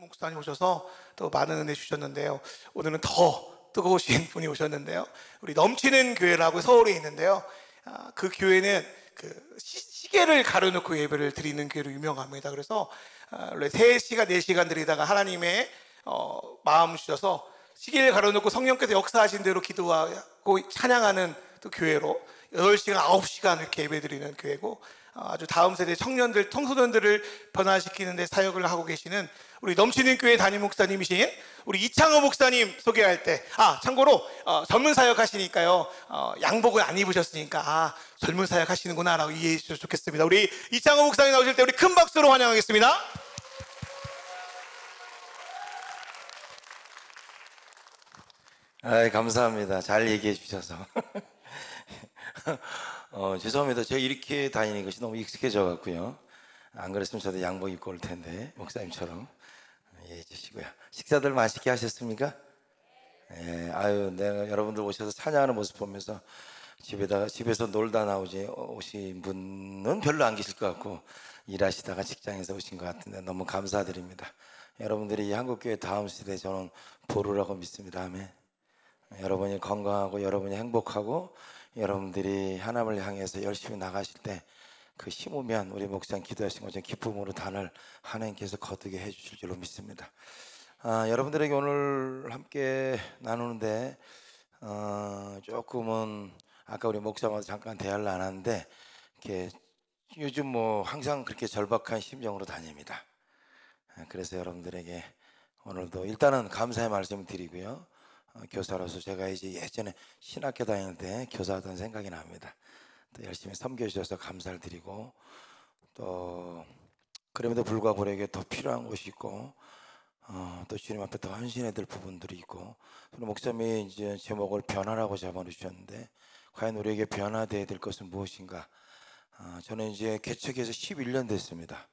목사님 오셔서 또 많은 은혜 주셨는데요. 오늘은 더 뜨거우신 분이 오셨는데요. 우리 넘치는 교회라고 서울에 있는데요. 그 교회는 그 시계를 가려놓고 예배를 드리는 교회로 유명합니다. 그래서 원래 3시간, 4시간 드리다가 하나님의 마음 주셔서 시계를 가려놓고 성령께서 역사하신 대로 기도하고 찬양하는 또 교회로 8시간, 9시간 이렇게 예배 드리는 교회고, 아주 다음 세대 청년들, 청소년들을 변화시키는 데 사역을 하고 계시는 우리 넘치는 교회 담임 목사님이신 우리 이창호 목사님 소개할 때, 참고로 젊은 사역 하시니까요, 양복을 안 입으셨으니까 젊은 사역 하시는구나 라고 이해해 주셔서 좋겠습니다. 우리 이창호 목사님 나오실 때 우리 큰 박수로 환영하겠습니다. 감사합니다. 잘 얘기해 주셔서. 죄송합니다. 제가 이렇게 다니는 것이 너무 익숙해져 갖고요. 안 그랬으면 저도 양복 입고 올 텐데, 목사님처럼. 이해해 주시고요. 식사들 맛있게 하셨습니까? 내가 여러분들 오셔서 찬양하는 모습 보면서 집에서 놀다 오신 분은 별로 안 계실 것 같고, 일하시다가 직장에서 오신 것 같은데 너무 감사드립니다. 여러분들이 이 한국교회 다음 시대에 저는 보루라고 믿습니다. 아멘. 여러분이 건강하고 여러분이 행복하고 여러분들이 하나님을 향해서 열심히 나가실 때 그 힘으면 우리 목사님 기도하신 것처럼 기쁨으로 단을 하나님께서 거두게 해주실 줄로 믿습니다. 여러분들에게 오늘 함께 나누는데 조금은 아까 우리 목사님하고 잠깐 대화를 나눴는데 이렇게 요즘 항상 그렇게 절박한 심정으로 다닙니다. 그래서 여러분들에게 오늘도 일단은 감사의 말씀을 드리고요. 교사로서 제가 이제 예전에 신학교 다닐 때 교사하던 생각이 납니다. 또 열심히 섬겨주셔서 감사를 드리고, 또 그럼에도 불구하고 우리에게 더 필요한 것이 있고, 또 주님 앞에 더 헌신해야 될 부분들이 있고, 목사님이 이제 제목을 변화라고 잡아주셨는데 과연 우리에게 변화되어야 될 것은 무엇인가? 저는 이제 개척해서 11년 됐습니다.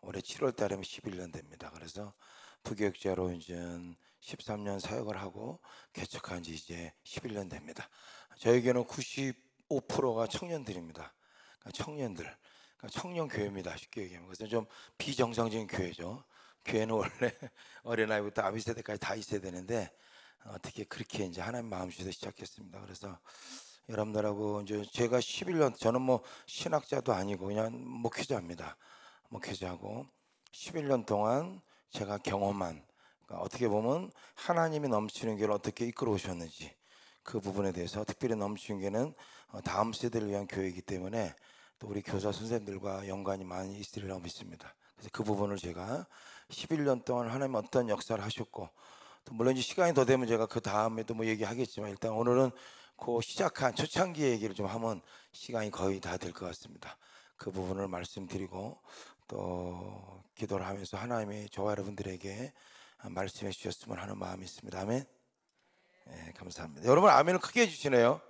올해 7월 달이면 11년 됩니다. 그래서 부교육자로 이제 13년 사역을 하고 개척한 지 이제 11년 됩니다. 저에게는 95%가 청년들입니다. 청년들, 청년교회입니다. 쉽게 얘기하면. 그래서 좀 비정상적인 교회죠. 교회는 원래 어린아이부터 아비세대까지 다 있어야 되는데 어떻게 그렇게 이제 하나님 마음 주셔서 시작했습니다. 그래서 여러분들하고 이제 제가 11년, 저는 신학자도 아니고 그냥 목회자입니다. 목회자고 11년 동안 제가 경험한, 그러니까 어떻게 보면 하나님이 넘치는 교회를 어떻게 이끌어 오셨는지 그 부분에 대해서, 특별히 넘치는 교회는 다음 세대를 위한 교회이기 때문에 또 우리 교사 선생님들과 연관이 많이 있으리라고 믿습니다. 그래서 그 부분을 제가 11년 동안 하나님 어떤 역사를 하셨고, 또 물론 이제 시간이 더 되면 제가 그 다음에도 얘기하겠지만 일단 오늘은 그 시작한 초창기 얘기를 좀 하면 시간이 거의 다 될 것 같습니다. 그 부분을 말씀드리고 또 기도를 하면서 하나님이 저와 여러분들에게 말씀해 주셨으면 하는 마음이 있습니다. 아멘. 네, 감사합니다. 여러분 아멘을 크게 해주시네요.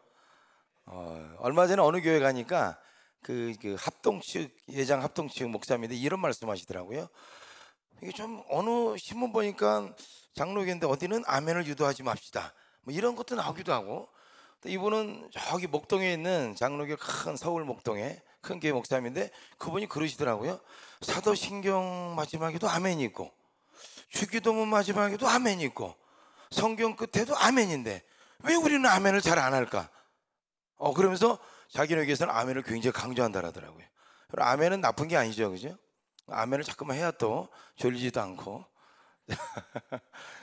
얼마 전에 어느 교회 가니까 그 합동 측 예장 합동 측 목사님인데 이런 말씀하시더라고요. 이게 좀 어느 신문 보니까 장로교인데 어디는 아멘을 유도하지 맙시다, 이런 것도 나오기도 하고, 또 이분은 저기 목동에 있는 장로교 큰 서울 목동에 큰 교회 목사님인데 그분이 그러시더라고요. 사도신경 마지막에도 아멘이 있고 주기도문 마지막에도 아멘이 있고 성경 끝에도 아멘인데 왜 우리는 아멘을 잘 안 할까? 그러면서 자기네에게서는 아멘을 굉장히 강조한다라더라고요. 아멘은 나쁜 게 아니죠, 그죠? 아멘을 자꾸만 해야 또 졸리지도 않고.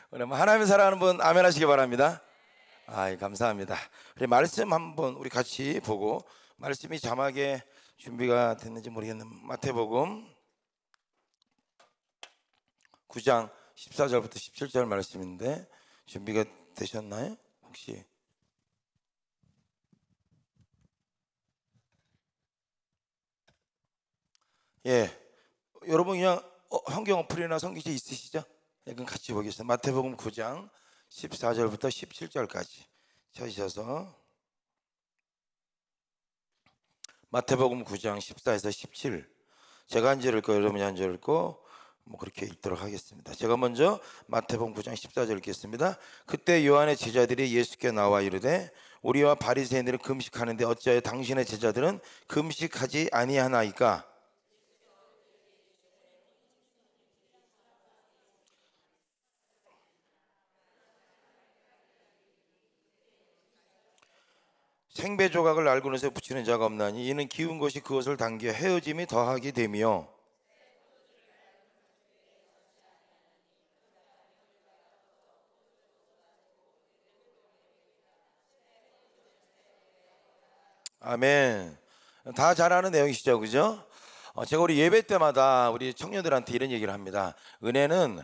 그러면 하나님을 사랑하는 분 아멘 하시기 바랍니다. 감사합니다. 우리 말씀 한번 우리 같이 보고, 말씀이 자막에 준비가 됐는지 모르겠는데 마태복음 9장 14절부터 17절 말씀인데 준비가 되셨나요? 혹시? 여러분 그냥 성경 어플이나 성기지 있으시죠? 그럼 같이 보겠습니다. 마태복음 9장 14절부터 17절까지 찾으셔서 마태복음 9장 14에서 17, 제가 한 절 읽고 여러분이 한 절 읽고 그렇게 읽도록 하겠습니다. 제가 먼저 마태복음 9장 14절 읽겠습니다. 그때 요한의 제자들이 예수께 나와 이르되 우리와 바리새인들은 금식하는데 어찌하여 당신의 제자들은 금식하지 아니하나이까? 생배 조각을 날고는새 붙이는 자가 없나니 이는 기운 것이 그것을 당겨 헤어짐이 더하게 되며. 아멘. 다 잘 아는 내용이시죠, 그죠? 제가 우리 예배 때마다 우리 청년들한테 이런 얘기를 합니다. 은혜는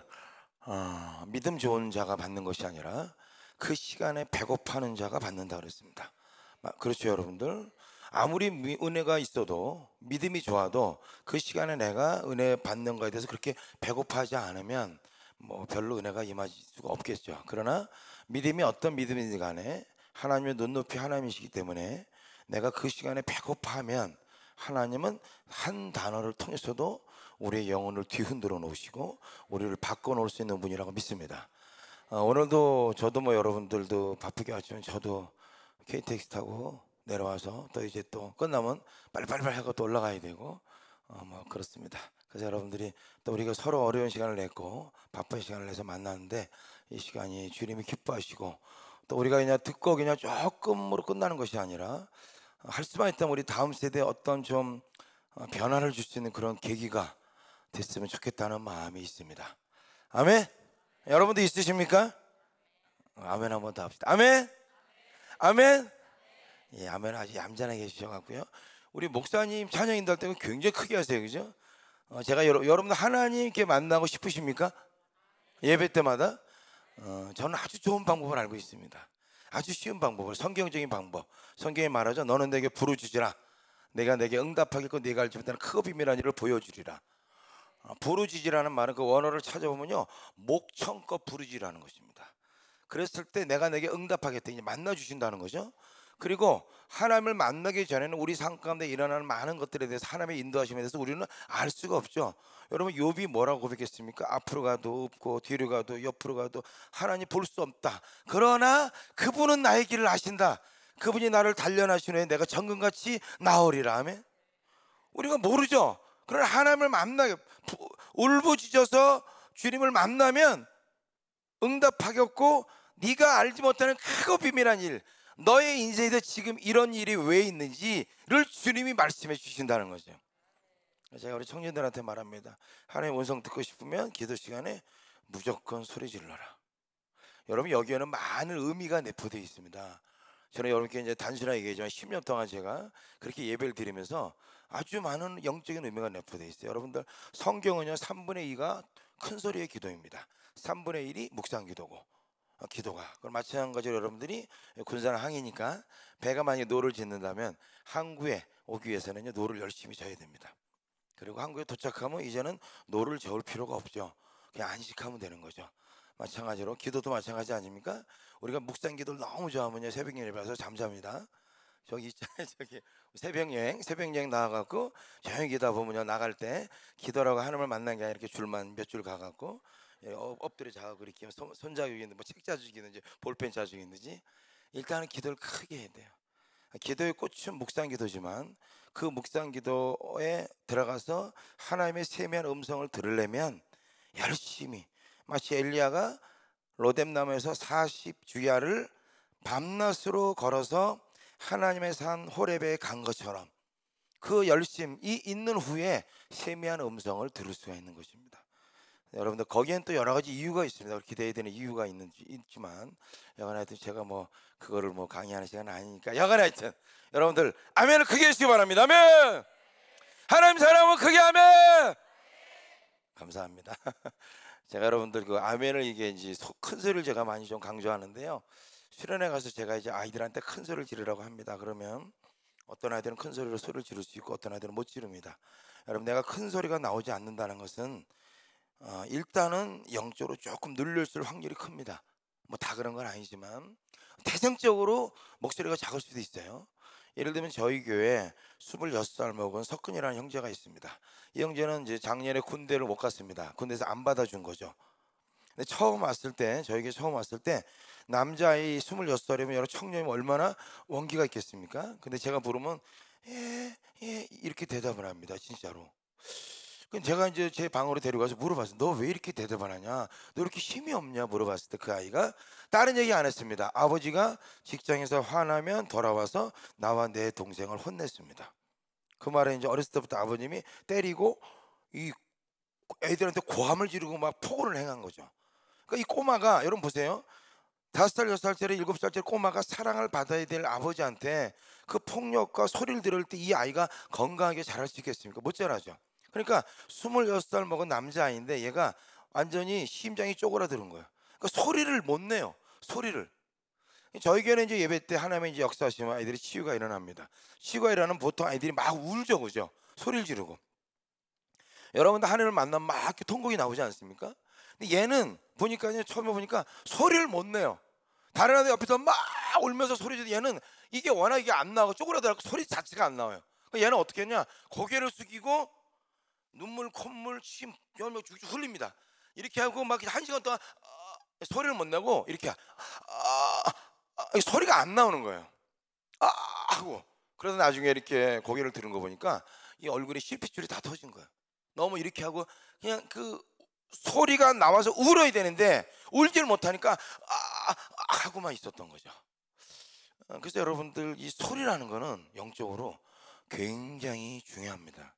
믿음 좋은 자가 받는 것이 아니라 그 시간에 배고파하는 자가 받는다 그랬습니다. 그렇죠, 여러분들? 아무리 은혜가 있어도 믿음이 좋아도 그 시간에 내가 은혜 받는 거에 대해서 그렇게 배고파하지 않으면 뭐 별로 은혜가 임할 수가 없겠죠. 그러나 믿음이 어떤 믿음인지 간에 하나님의 눈높이 하나님이시기 때문에 내가 그 시간에 배고파하면 하나님은 한 단어를 통해서도 우리의 영혼을 뒤흔들어 놓으시고 우리를 바꿔 놓을 수 있는 분이라고 믿습니다. 오늘도 저도 뭐 여러분들도 바쁘게 왔지만 저도 KTX 타고 내려와서 또 이제 또 끝나면 빨리빨리 하고 또 올라가야 되고 뭐 그렇습니다. 그래서 여러분들이 또 우리가 서로 어려운 시간을 냈고 바쁜 시간을 내서 만났는데 이 시간이 주님이 기뻐하시고 또 우리가 그냥 듣고 그냥 조금으로 끝나는 것이 아니라 할 수만 있다면 우리 다음 세대에 어떤 좀 변화를 줄 수 있는 그런 계기가 됐으면 좋겠다는 마음이 있습니다. 아멘. 여러분도 있으십니까? 아멘 한번 더 합시다. 아멘. 아멘. 예, 아멘. 아주 얌전하게 해주셔갖고요. 우리 목사님 찬양 인도할 때는 굉장히 크게 하세요, 그죠? 제가 여러분들 하나님께 만나고 싶으십니까? 예배 때마다 저는 아주 좋은 방법을 알고 있습니다. 아주 쉬운 방법을, 성경적인 방법. 성경에 말하죠. 너는 내게 부르짖으라. 내가 내게 응답하겠고 네가 알지 못하는 크고 비밀한 일을 보여주리라. 부르짖으라는 말은 그 원어를 찾아보면요, 목청껏 부르짖으라는 것입니다. 그랬을 때 내가 내게 응답하겠다, 이제 만나 주신다는 거죠. 그리고 하나님을 만나기 전에는 우리 삶 가운데 일어나는 많은 것들에 대해서 하나님의 인도하심에 대해서 우리는 알 수가 없죠. 여러분, 욥이 뭐라고 고백했습니까? 앞으로 가도 없고 뒤로 가도 옆으로 가도 하나님 볼 수 없다. 그러나 그분은 나의 길을 아신다. 그분이 나를 단련하신 후에 내가 정금같이 나으리라. 아멘. 우리가 모르죠. 그러나 하나님을 만나게 울부짖어서 주님을 만나면 응답하겠고 네가 알지 못하는 크고 비밀한 일, 너의 인생에서 지금 이런 일이 왜 있는지를 주님이 말씀해 주신다는 거죠. 제가 우리 청년들한테 말합니다. 하나님의 음성 듣고 싶으면 기도 시간에 무조건 소리 질러라. 여러분, 여기에는 많은 의미가 내포되어 있습니다. 저는 여러분께 이제 단순하게 얘기하지만 10년 동안 제가 그렇게 예배를 드리면서 아주 많은 영적인 의미가 내포되어 있어요. 여러분들, 성경은요 3분의 2가 큰 소리의 기도입니다. 3분의 1이 묵상 기도고, 기도가. 그럼 마찬가지로 여러분들이 군사는 항이니까 배가 만약에 노를 짓는다면 항구에 오기 위해서는요 노를 열심히 져야 됩니다. 그리고 항구에 도착하면 이제는 노를 저을 필요가 없죠. 그냥 안식하면 되는 거죠. 마찬가지로 기도도 마찬가지 아닙니까? 우리가 묵상 기도를 너무 좋아하면요 새벽 예배라서 잠잡니다. 저기 있잖아요, 저기 새벽 여행 나가갖고 조용히 기다 보면요, 나갈 때 기도라고 하나님을 만난 게 아니라 이렇게 줄만 몇 줄 가갖고 엎드려 자고 이렇게 손잡이 있는 뭐 책 짜주기든지 볼펜 짜주기든지 일단은 기도를 크게 해야 돼요. 기도의 꽃은 묵상 기도지만 그 묵상 기도에 들어가서 하나님의 세미한 음성을 들으려면 열심히, 마치 엘리야가 로뎀나무에서 40주야를 밤낮으로 걸어서 하나님의 산 호렙에 간 것처럼 그 열심이 있는 후에 세미한 음성을 들을 수가 있는 것입니다. 여러분들, 거기엔 또 여러 가지 이유가 있습니다. 기대해야 되는 이유가 있지만 여간에 하여튼 제가 뭐 그거를 뭐 강의하는 시간은 아니니까 여간에 하여튼 여러분들 아멘을 크게 해주시기 바랍니다. 아멘. 하나님 사랑하면 크게 아멘. 감사합니다. 제가 여러분들 그 아멘을 이게 이제 큰 소리를 제가 많이 좀 강조하는데요. 수련회 가서 제가 이제 아이들한테 큰 소리를 지르라고 합니다. 그러면 어떤 아이들은 큰 소리로 소리를 지를 수 있고 어떤 아이들은 못 지릅니다. 여러분, 내가 큰 소리가 나오지 않는다는 것은 일단은 영적으로 조금 눌렸을 확률이 큽니다. 뭐 다 그런 건 아니지만 태생적으로 목소리가 작을 수도 있어요. 예를 들면 저희 교회에 26살 먹은 석근이라는 형제가 있습니다. 이 형제는 이제 작년에 군대를 못 갔습니다. 군대에서 안 받아준 거죠. 근데 처음 왔을 때, 저에게 처음 왔을 때 남자아이 26살이면 여러 청년이면 얼마나 원기가 있겠습니까? 근데 제가 부르면 예 이렇게 대답을 합니다. 진짜로. 제가 이제 제 방으로 데려가서 물어봤어요. 너 왜 이렇게 대답하냐? 너 이렇게 힘이 없냐? 물어봤을 때 그 아이가 다른 얘기 안 했습니다. 아버지가 직장에서 화나면 돌아와서 나와 내 동생을 혼냈습니다. 그 말에 이제 어렸을 때부터 아버님이 때리고 이 애들한테 고함을 지르고 막 폭언을 행한 거죠. 그러니까 이 꼬마가 여러분 보세요. 5살, 6살짜리, 7살짜리 꼬마가 사랑을 받아야 될 아버지한테 그 폭력과 소리를 들을 때 이 아이가 건강하게 자랄 수 있겠습니까? 못 자라죠. 그러니까 26살 먹은 남자아이인데 얘가 완전히 심장이 쪼그라드는 거예요. 그러니까 소리를 못 내요. 소리를. 저희 교회는 이제 예배 때 하나님의 이제 역사하시면 아이들이 치유가 일어납니다. 치유가 일어나면 보통 아이들이 막 울죠, 그죠? 소리를 지르고. 여러분도 하나님을 만나면 막 이렇게 통곡이 나오지 않습니까? 근데 얘는 보니까 처음에 보니까 소리를 못 내요. 다른 아들 옆에서 막 울면서 소리 지르는데 얘는 이게 워낙 이게 안 나오고 쪼그라들고 소리 자체가 안 나와요. 그러니까 얘는 어떻게 했냐? 고개를 숙이고 눈물, 콧물, 침, 열매 쭉쭉 흘립니다. 이렇게 하고 막 1시간 동안 소리를 못 내고 이렇게 소리가 안 나오는 거예요. 하고 그러다 나중에 이렇게 고개를 들은 거 보니까 이 얼굴에 실핏줄이 다 터진 거예요. 너무 이렇게 하고 그냥 그 소리가 나와서 울어야 되는데 울질 못하니까 하고만 있었던 거죠. 그래서 여러분들 이 소리라는 거는 영적으로 굉장히 중요합니다.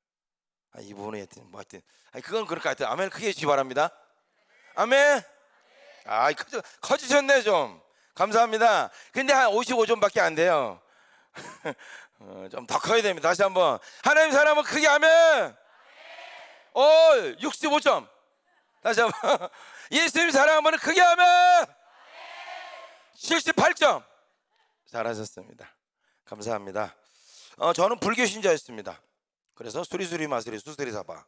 이 부분에 하여튼 그건 그렇게 하여튼 아멘 크게 해주시기 바랍니다. 아멘. 커지셨네 좀. 감사합니다. 근데 한 55점밖에 안 돼요. 좀 더 커야 됩니다. 다시 한번 하나님 사랑하면 크게 아멘. 65점. 다시 한번 예수님 사랑하면 크게 하면 78점. 잘하셨습니다. 감사합니다. 저는 불교 신자였습니다. 그래서 수리수리 마수리 수수리 사바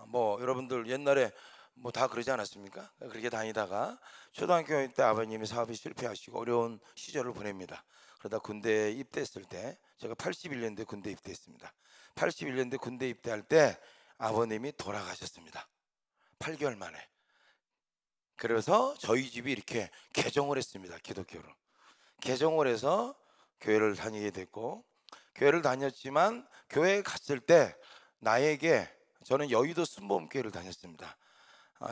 뭐 여러분들 옛날에 뭐 다 그러지 않았습니까? 그렇게 다니다가 초등학교 때 아버님이 사업이 실패하시고 어려운 시절을 보냅니다. 그러다 군대에 입대했을 때 제가 81년도에 군대 입대했습니다. 81년도에 군대 입대할 때 아버님이 돌아가셨습니다. 8개월 만에. 그래서 저희 집이 이렇게 개종을 했습니다. 기독교로. 개종을 해서 교회를 다니게 됐고 교회를 다녔지만 교회에 갔을 때 나에게 저는 여의도 순복음교회를 다녔습니다.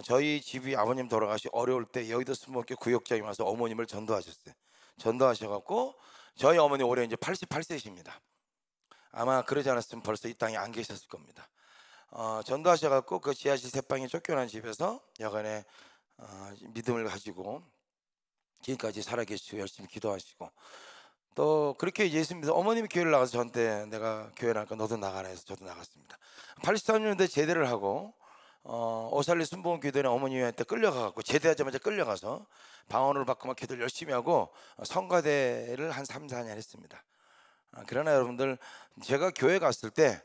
저희 집이 아버님 돌아가시 어려울 때 여의도 순복음교회 구역장이 와서 어머님을 전도하셨어요. 전도하셔갖고 저희 어머니 올해 이제 88세이십니다. 아마 그러지 않았으면 벌써 이 땅에 안 계셨을 겁니다. 전도하셔갖고 그 지하실 3방에 쫓겨난 집에서 여간에 믿음을 가지고 지금까지 살아계시고 열심히 기도하시고 또 그렇게 예수 믿어 어머님이 교회를 나가서 저한테 내가 교회 나가니까 너도 나가라 해서 저도 나갔습니다. 83년도에 제대를 하고 오살리 순복음교회는 어머님한테 끌려가고 제대하자마자 끌려가서 방언을 받고 막 기도를 열심히 하고 성가대를 한 3, 4년 했습니다. 그러나 여러분들 제가 교회 갔을 때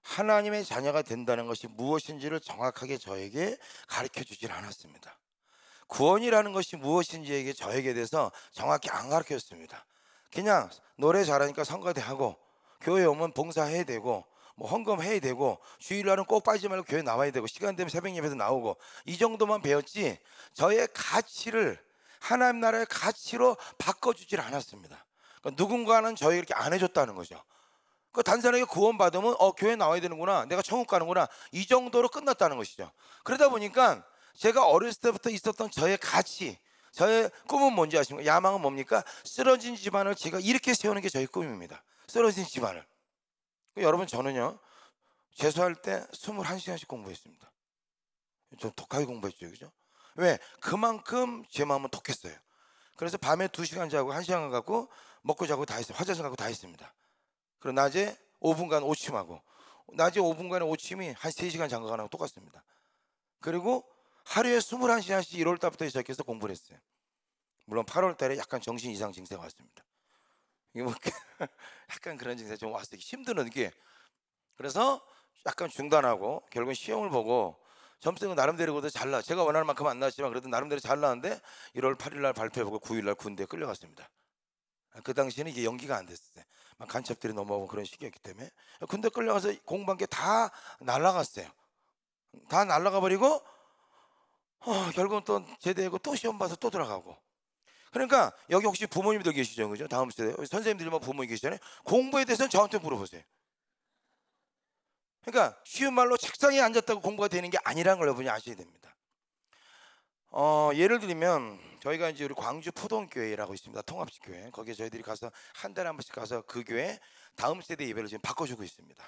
하나님의 자녀가 된다는 것이 무엇인지를 정확하게 저에게 가르쳐 주질 않았습니다. 구원이라는 것이 무엇인지에게 저에게 대해서 정확히 안 가르쳐 줬습니다. 그냥 노래 잘하니까 성가대하고 교회 오면 봉사해야 되고 뭐 헌금해야 되고 주일날은 꼭 빠지지 말고 교회 나와야 되고 시간 되면 새벽 예배도 나오고 이 정도만 배웠지 저의 가치를 하나님 나라의 가치로 바꿔주질 않았습니다. 그러니까 누군가는 저에게 이렇게 안 해줬다는 거죠. 그 단순하게 구원받으면 교회 나와야 되는구나, 내가 천국 가는구나, 이 정도로 끝났다는 것이죠. 그러다 보니까 제가 어렸을 때부터 있었던 저의 가치, 저의 꿈은 뭔지 아십니까? 야망은 뭡니까? 쓰러진 집안을 제가 이렇게 세우는 게 저의 꿈입니다. 쓰러진 집안을. 여러분 저는요 재수할 때 21시간씩 공부했습니다. 좀 독하게 공부했죠, 그죠? 왜? 그만큼 제 마음은 독했어요. 그래서 밤에 2시간 자고 1시간 갖고 먹고 자고 다 했어요. 화장실 가고 다 했습니다. 그리고 낮에 5분간 오침하고 낮에 5분간의 오침이 한 3시간 장가가는 거 똑같습니다. 그리고 하루에 21시간씩 1월 달부터 시작해서 공부를 했어요. 물론 8월 달에 약간 정신 이상 증세가 왔습니다. 이게 뭐 약간 그런 증세 좀 왔어요. 힘드는 게. 그래서 약간 중단하고 결국은 시험을 보고 점수는 나름대로도 잘 나. 제가 원하는 만큼 안 나왔지만 그래도 나름대로 잘 나왔는데 1월 8일 날 발표해보고 9일 날 군대에 끌려갔습니다. 그 당시에는 이게 연기가 안 됐어요. 막 간첩들이 넘어오고 그런 시기였기 때문에 군대 끌려가서 공부한 게 다 날라갔어요. 다 날라가 버리고 결국은 또 제대하고 또 시험 봐서 또 들어가고. 그러니까 여기 혹시 부모님들 계시죠, 그죠? 다음 세대 선생님들만 부모님 계시잖아요. 공부에 대해서는 저한테 물어보세요. 그러니까 쉬운 말로 책상에 앉았다고 공부가 되는 게 아니라는 걸 여러분이 아셔야 됩니다. 예를 들면 저희가 이제 우리 광주 포동교회라고 있습니다. 통합식 교회. 거기에 저희들이 가서 한 달에 한 번씩 가서 그 교회 다음 세대 예배를 지금 바꿔주고 있습니다.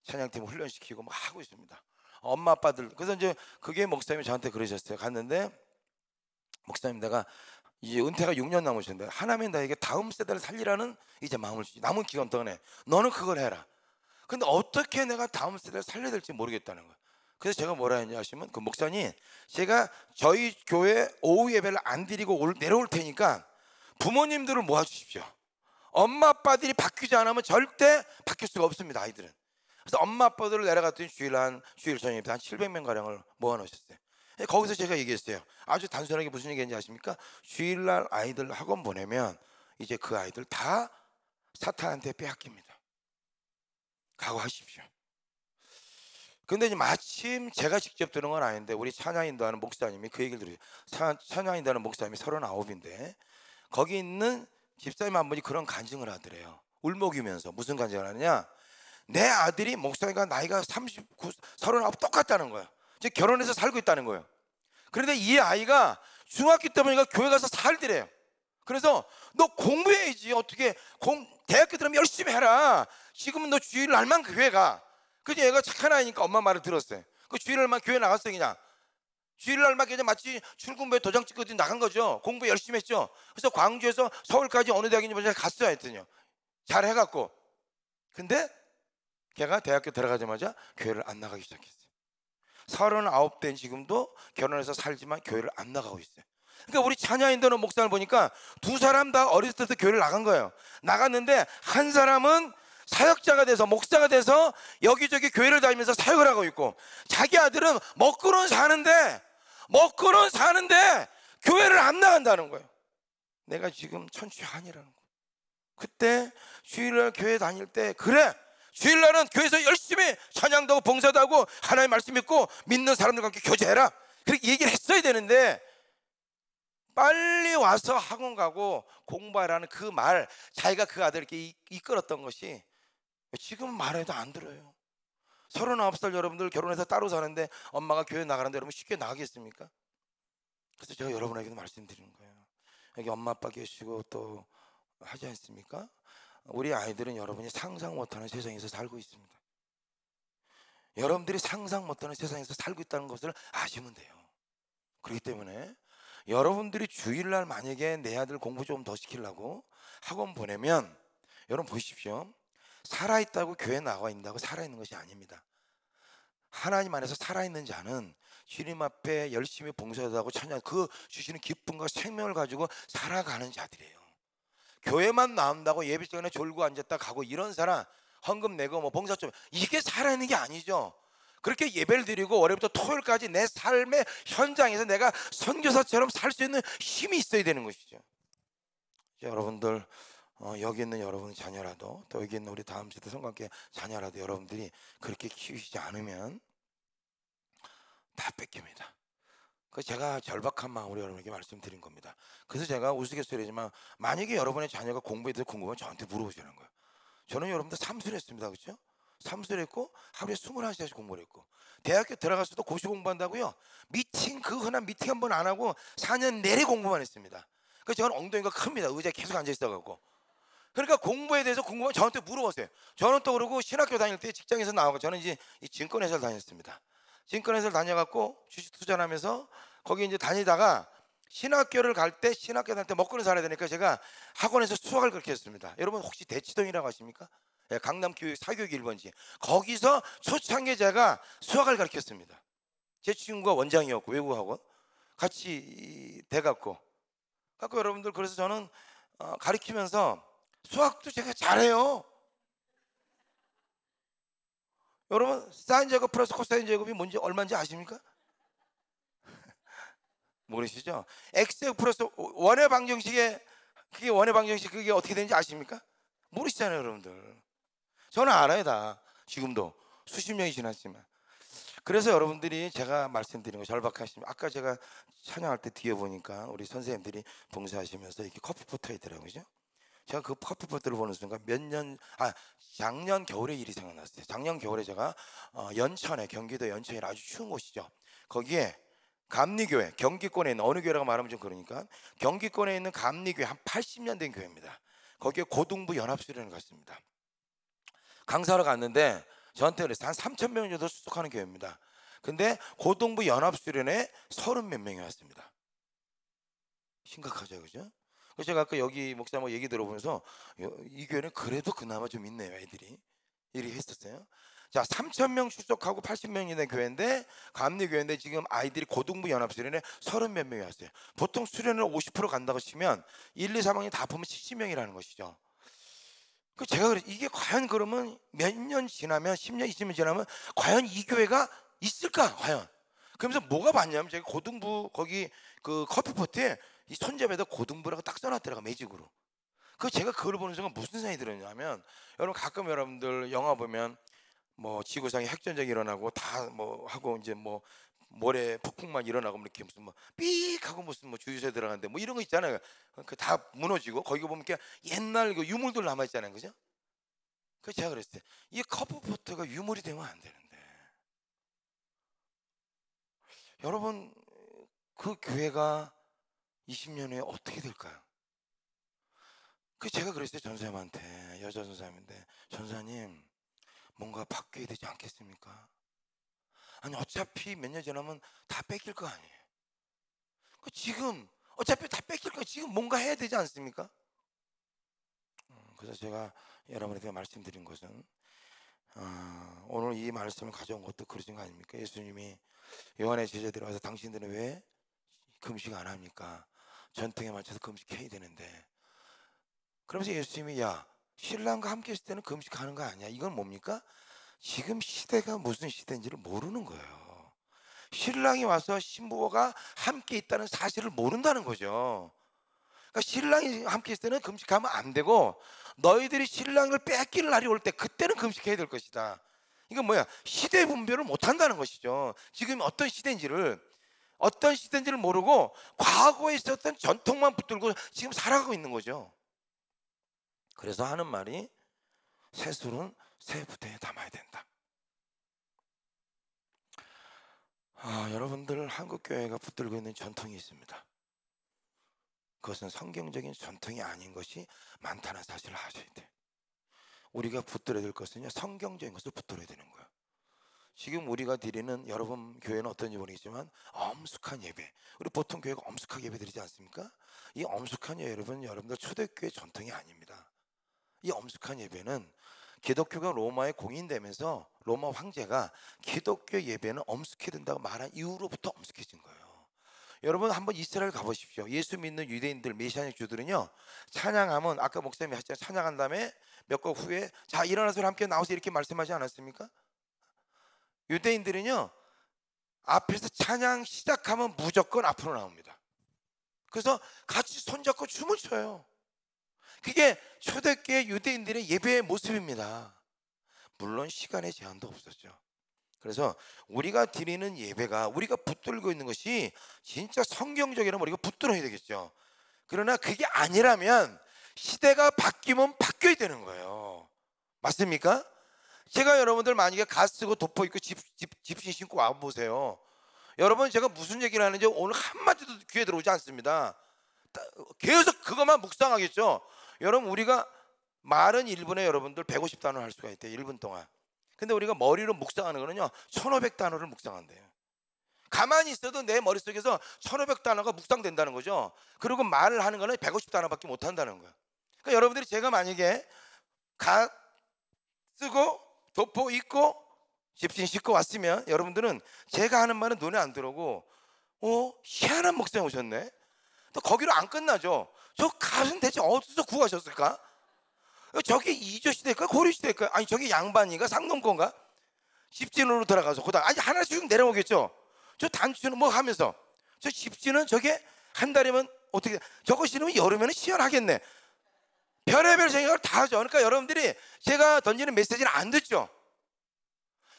찬양팀 훈련시키고 막 하고 있습니다. 엄마 아빠들. 그래서 이제 그 교회 목사님이 저한테 그러셨어요. 갔는데 목사님, 내가 이제 은퇴가 6년 남으셨는데 하나님 나에게 다음 세대를 살리라는 이제 마음을 주지. 남은 기간 동안에 너는 그걸 해라. 근데 어떻게 내가 다음 세대를 살려야 될지 모르겠다는 거예요. 그래서 제가 뭐라 했냐 하시면, 그 목사님, 제가 저희 교회 오후 예배를 안 드리고 내려올 테니까 부모님들을 모아주십시오. 엄마 아빠들이 바뀌지 않으면 절대 바뀔 수가 없습니다, 아이들은. 그래서 엄마 아빠들을 내려갔더니 주일 저녁에 한 700명 가량을 모아놓으셨어요. 거기서 제가 얘기했어요. 아주 단순하게 무슨 얘기인지 아십니까? 주일날 아이들 학원 보내면 이제 그 아이들 다 사탄한테 빼앗깁니다. 각오하십시오. 근데 이제 마침 제가 직접 들은 건 아닌데 우리 찬양 인도하는 목사님이 그 얘기를 들으세요. 찬양 인도하는 목사님이 39인데 거기 있는 집사님 한 분이 그런 간증을 하더래요. 울먹이면서. 무슨 간증을 하느냐, 내 아들이 목사님과 나이가 39, 39 똑같다는 거예요. 이제 결혼해서 살고 있다는 거예요. 그런데 이 아이가 중학교 때 보니까 교회 가서 살더래요. 그래서 너 공부해야지. 어떻게 대학교 들으면 열심히 해라. 지금은 너 주일날만 교회 가. 그래서 얘가 착한 아이니까 엄마 말을 들었어요. 그 주일날만 교회 나갔어요. 그냥 주일날만 그냥 마치 출근부에 도장 찍고 나간 거죠. 공부 열심히 했죠. 그래서 광주에서 서울까지 어느 대학인지 갔어요. 하여튼요, 잘 해갖고. 근데 걔가 대학교 들어가자마자 교회를 안 나가기 시작했어요. 39 된 지금도 결혼해서 살지만 교회를 안 나가고 있어요. 그러니까 우리 찬야인도는 목사를 보니까 두 사람 다 어렸을 때부터 교회를 나간 거예요. 나갔는데 한 사람은 사역자가 돼서 목사가 돼서 여기저기 교회를 다니면서 사역을 하고 있고, 자기 아들은 먹고는 사는데 교회를 안 나간다는 거예요. 내가 지금 천추한이라는 거예요. 그때 주일날 교회 다닐 때, 그래, 주일날은 교회에서 열심히 찬양도 하고 봉사도 하고 하나님 말씀 믿고 믿는 사람들과 함께 교제해라, 그렇게 얘기를 했어야 되는데 빨리 와서 학원 가고 공부하라는 그 말, 자기가 그 아들을 이렇게 이끌었던 것이 지금은 말해도 안 들어요. 39살 여러분들 결혼해서 따로 사는데 엄마가 교회 나가는데 여러분 쉽게 나가겠습니까? 그래서 제가 여러분에게도 말씀드리는 거예요. 여기 엄마 아빠 계시고 또 하지 않습니까? 우리 아이들은 여러분이 상상 못하는 세상에서 살고 있습니다. 여러분들이 상상 못하는 세상에서 살고 있다는 것을 아시면 돼요. 그렇기 때문에 여러분들이 주일날 만약에 내 아들 공부 좀 더 시키려고 학원 보내면, 여러분 보십시오. 살아있다고 교회 나와 있다고 살아있는 것이 아닙니다. 하나님 안에서 살아있는 자는 주님 앞에 열심히 봉사도 하고 찬양, 그 주시는 기쁨과 생명을 가지고 살아가는 자들이에요. 교회만 나온다고 예배 시간에 졸고 앉았다 가고 이런 사람, 헌금 내고 뭐 봉사 좀, 이게 살아있는 게 아니죠. 그렇게 예배를 드리고 월요일부터 토요일까지 내 삶의 현장에서 내가 선교사처럼 살 수 있는 힘이 있어야 되는 것이죠. 여러분들, 여기 있는 여러분 자녀라도, 또 여기 있는 우리 다음 세대 성관계 자녀라도 여러분들이 그렇게 키우시지 않으면 다 뺏깁니다. 그 제가 절박한 마음으로 여러분에게 말씀드린 겁니다. 그래서 제가 우스갯소리지만 만약에 여러분의 자녀가 공부에 대해서 궁금하면 저한테 물어보시는 거예요. 저는 여러분들 삼수를 했습니다. 그렇죠? 삼수를 했고 하루에 21시간씩 공부를 했고, 대학교 들어가서도 고시 공부한다고요, 그 흔한 미팅 한 번 안 하고 4년 내내 공부만 했습니다. 그래서 저는 엉덩이가 큽니다. 의자에 계속 앉아 있어갖고. 그러니까 공부에 대해서 궁금하면 저한테 물어보세요. 저는 또 그러고 신학교 다닐 때 직장에서 나오고, 저는 이제 이 증권회사를 다녔습니다. 증권회사를 다녀갖고 주식 투자를 하면서 거기 이제 다니다가 신학교를 갈 때, 신학교 다닐 때 먹고는 살아야 되니까 제가 학원에서 수학을 그렇게 했습니다. 여러분 혹시 대치동이라고 아십니까? 강남교육 사교육 1번지, 거기서 초창기에 제가 수학을 가르쳤습니다. 제 친구가 원장이었고 외국학원 같이 돼갖고 여러분들, 그래서 저는 가르치면서 수학도 제가 잘해요. 여러분, 사인 제곱 플러스 코사인 제곱이 뭔지 얼마인지 아십니까? 모르시죠? x 플러스 원의 방정식에, 그게 원의 방정식, 그게 어떻게 되는지 아십니까? 모르시잖아요, 여러분들. 저는 알아요, 다. 지금도 수십 년이 지났지만. 그래서 여러분들이 제가 말씀드린 거 절박하시면, 아까 제가 찬양할 때 뒤에 보니까 우리 선생님들이 봉사하시면서 이렇게 커피 붙어 있더라고요. 그죠? 제가 그 커피포트를 보는 순간 작년 겨울에 일이 생각났어요. 작년 겨울에 제가 연천에, 경기도 연천이 아주 추운 곳이죠. 거기에 감리교회, 경기권에 있는, 어느 교회라고 말하면 좀 그러니까 경기권에 있는 감리교회, 한 80년 된 교회입니다. 거기에 고등부 연합수련을 갔습니다. 강사로 갔는데 저한테 그랬어요. 한 3,000명 정도 수속하는 교회입니다. 근데 고등부 연합수련에 30 몇 명이 왔습니다. 심각하죠, 그죠? 그래서 제가 아까 여기 목사 뭐 얘기 들어보면서 이 교회는 그래도 그나마 좀 있네요, 애들이. 이렇게 했었어요. 자, 3,000명 출석하고 80명이 된 교회인데, 감리교회인데 지금 아이들이 고등부 연합수련에 30 몇 명이 왔어요. 보통 수련을 50% 간다고 치면 1, 2, 3학년 다 보면 70명이라는 것이죠. 그 제가 그래, 이게 과연 그러면 몇 년 지나면, 10년, 20년 지나면 과연 이 교회가 있을까, 과연? 그러면서 뭐가 봤냐면, 제가 고등부 거기 그 커피포트에 이 손잡이에다 고등부라고 딱 써놨더라고, 매직으로. 그 제가 그걸 보는 순간 무슨 생각이 들었냐면, 여러분 가끔 여러분들 영화 보면 뭐 지구상에 핵전쟁이 일어나고 다 뭐 하고 이제 뭐 모래 폭풍만 일어나고 뭐 이렇게 무슨 뭐 삑 하고 무슨 뭐 주유소에 들어가는데 뭐 이런 거 있잖아요. 그 다 무너지고 거기 보면 이렇게 옛날 그 유물들 남아 있잖아요, 그죠? 그 제가 그랬어요. 이 커피포트가 유물이 되면 안 되는데, 여러분 그 교회가 20년 후에 어떻게 될까요? 그 제가 그랬어요, 전사님한테. 여자 전사님인데, 전사님 뭔가 바뀌어야 되지 않겠습니까? 아니 어차피 몇 년 지나면 다 뺏길 거 아니에요. 그 지금 어차피 다 뺏길 거, 지금 뭔가 해야 되지 않습니까? 그래서 제가 여러분에게 말씀드린 것은, 오늘 이 말씀을 가져온 것도 그러신 거 아닙니까? 예수님이 요한의 제자들이 와서 당신들은 왜 금식 안 합니까? 전통에 맞춰서 금식해야 되는데, 그러면서 예수님이 야, 신랑과 함께 있을 때는 금식하는 거 아니야? 이건 뭡니까? 지금 시대가 무슨 시대인지를 모르는 거예요. 신랑이 와서 신부가 함께 있다는 사실을 모른다는 거죠. 그러니까 신랑이 함께 있을 때는 금식하면 안 되고, 너희들이 신랑을 뺏길 날이 올 때 그때는 금식해야 될 것이다. 이건 뭐야? 시대 분별을 못 한다는 것이죠. 지금 어떤 시대인지를 모르고 과거에 있었던 전통만 붙들고 지금 살아가고 있는 거죠. 그래서 하는 말이 새 술은 새 부대에 담아야 된다. 여러분들 한국 교회가 붙들고 있는 전통이 있습니다. 그것은 성경적인 전통이 아닌 것이 많다는 사실을 아셔야 돼요. 우리가 붙들어야 될 것은요, 성경적인 것을 붙들어야 되는 거예요. 지금 우리가 드리는, 여러분 교회는 어떤지 모르겠지만 엄숙한 예배, 우리 보통 교회가 엄숙하게 예배 드리지 않습니까? 이 엄숙한 예배, 여러분들 초대교회 전통이 아닙니다. 이 엄숙한 예배는 기독교가 로마에 공인되면서 로마 황제가 기독교 예배는 엄숙해야 된다고 말한 이후로부터 엄숙해진 거예요. 여러분 한번 이스라엘 가보십시오. 예수 믿는 유대인들, 메시아닉 주들은요, 찬양하면 아까 목사님이 하셨잖아요. 찬양한 다음에 몇 곡 후에 자 일어나서 함께 나오세요 이렇게 말씀하지 않았습니까? 유대인들은요, 앞에서 찬양 시작하면 무조건 앞으로 나옵니다. 그래서 같이 손잡고 춤을 춰요. 그게 초대교회 유대인들의 예배의 모습입니다. 물론 시간의 제한도 없었죠. 그래서 우리가 드리는 예배가, 우리가 붙들고 있는 것이 진짜 성경적이라면 우리가 붙들어야 되겠죠. 그러나 그게 아니라면 시대가 바뀌면 바뀌어야 되는 거예요. 맞습니까? 제가 여러분들 만약에 갓 쓰고 도포 입고 집신 신고 와보세요. 여러분 제가 무슨 얘기를 하는지 오늘 한마디도 귀에 들어오지 않습니다. 계속 그것만 묵상하겠죠. 여러분 우리가 말은 1분에 여러분들 150단어 할 수가 있대요. 1분 동안. 근데 우리가 머리로 묵상하는 거는요 1500단어를 묵상한대요. 가만히 있어도 내 머릿속에서 1500단어가 묵상된다는 거죠. 그리고 말을 하는 거는 150단어밖에 못 한다는 거예요. 그러니까 여러분들이 제가 만약에 갓 쓰고 도포 입고 집신 씻고 왔으면 여러분들은 제가 하는 말은 눈에 안 들어오고 희한한 목사님 오셨네. 또 거기로 안 끝나죠. 저 갓은 대체 어디서 구하셨을까? 저게 이조시대일까? 고려시대일까? 아니 저게 양반이가 상놈건가? 집진으로 들어가서 아니 하나씩 내려오겠죠. 저 단추는 뭐 하면서 저 집진은 저게 한 달이면 어떻게 저거 신으면 여름에는 시원하겠네. 별의별 생각을 다 하죠. 그러니까 여러분들이 제가 던지는 메시지를 안 듣죠.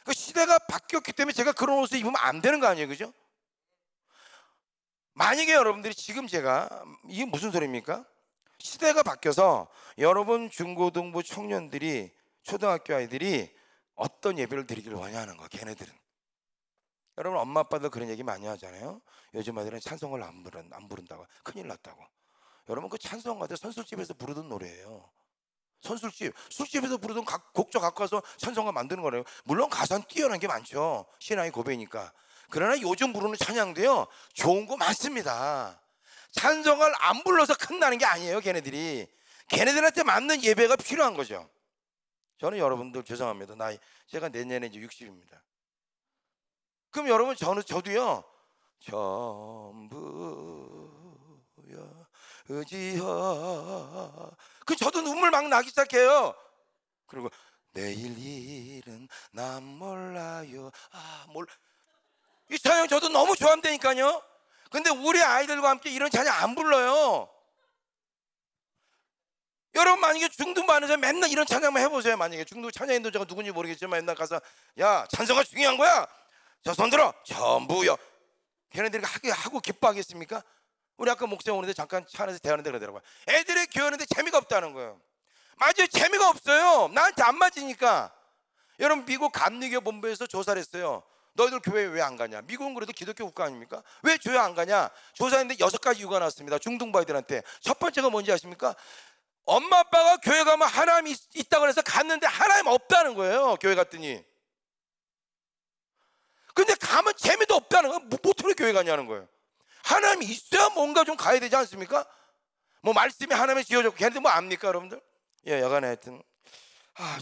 그 시대가 바뀌었기 때문에 제가 그런 옷을 입으면 안 되는 거 아니에요, 그죠? 만약에 여러분들이 지금 제가 이게 무슨 소리입니까? 시대가 바뀌어서 여러분 중고등부 청년들이, 초등학교 아이들이 어떤 예배를 드리기를 원하는 거야. 걔네들은. 여러분 엄마 아빠들 그런 얘기 많이 하잖아요. 요즘 아이들은 찬송을 안 부른다고, 큰일 났다고. 여러분 그 찬송가들 선술집에서 부르던 노래예요. 술집에서 부르던 곡조 갖고 와서 찬송가 만드는 거래요. 물론 가사는 뛰어난 게 많죠. 신앙의 고백이니까. 그러나 요즘 부르는 찬양도요 좋은 거 많습니다. 찬송을 안 불러서 큰나는 게 아니에요. 걔네들한테 맞는 예배가 필요한 거죠. 저는 여러분들 죄송합니다. 제가 내년에 이제 60입니다. 그럼 여러분 저도요 전부야 의지하, 저도 눈물 막 나기 시작해요. 그리고 내일 일은 난 몰라요. 이 찬양 저도 너무 좋아한다니까요. 근데 우리 아이들과 함께 이런 찬양 안 불러요. 여러분 만약에 중등부 안에서 맨날 이런 찬양만 해보세요. 만약에 중등부 찬양인도자가 누군지 모르겠지만 맨날 가서 야 찬송가 중요한 거야, 자 손 들어, 전부요. 걔네들이 하고 기뻐하겠습니까? 우리 아까 목사님 오는데 잠깐 차 안에서 대화하는데 그러더라고요. 애들이 교회하는데 재미가 없다는 거예요. 맞아요, 재미가 없어요. 나한테 안 맞으니까. 여러분 미국 감리교 본부에서 조사를 했어요. 너희들 교회 왜 안 가냐? 미국은 그래도 기독교 국가 아닙니까? 왜 교회 안 가냐? 조사했는데 6가지 이유가 나왔습니다. 중등부 아이들한테. 첫 번째가 뭔지 아십니까? 엄마 아빠가 교회 가면 하나님이 있다고 해서 갔는데 하나님 없다는 거예요. 교회 갔더니. 근데 가면 재미도 없다는 거예요. 어떻게 교회 가냐는 거예요. 하나님이 있어야 뭔가 좀 가야 되지 않습니까? 뭐 말씀이 하나님이 지어졌고 걔네들 뭐 압니까 여러분들? 예, 여간에 하여튼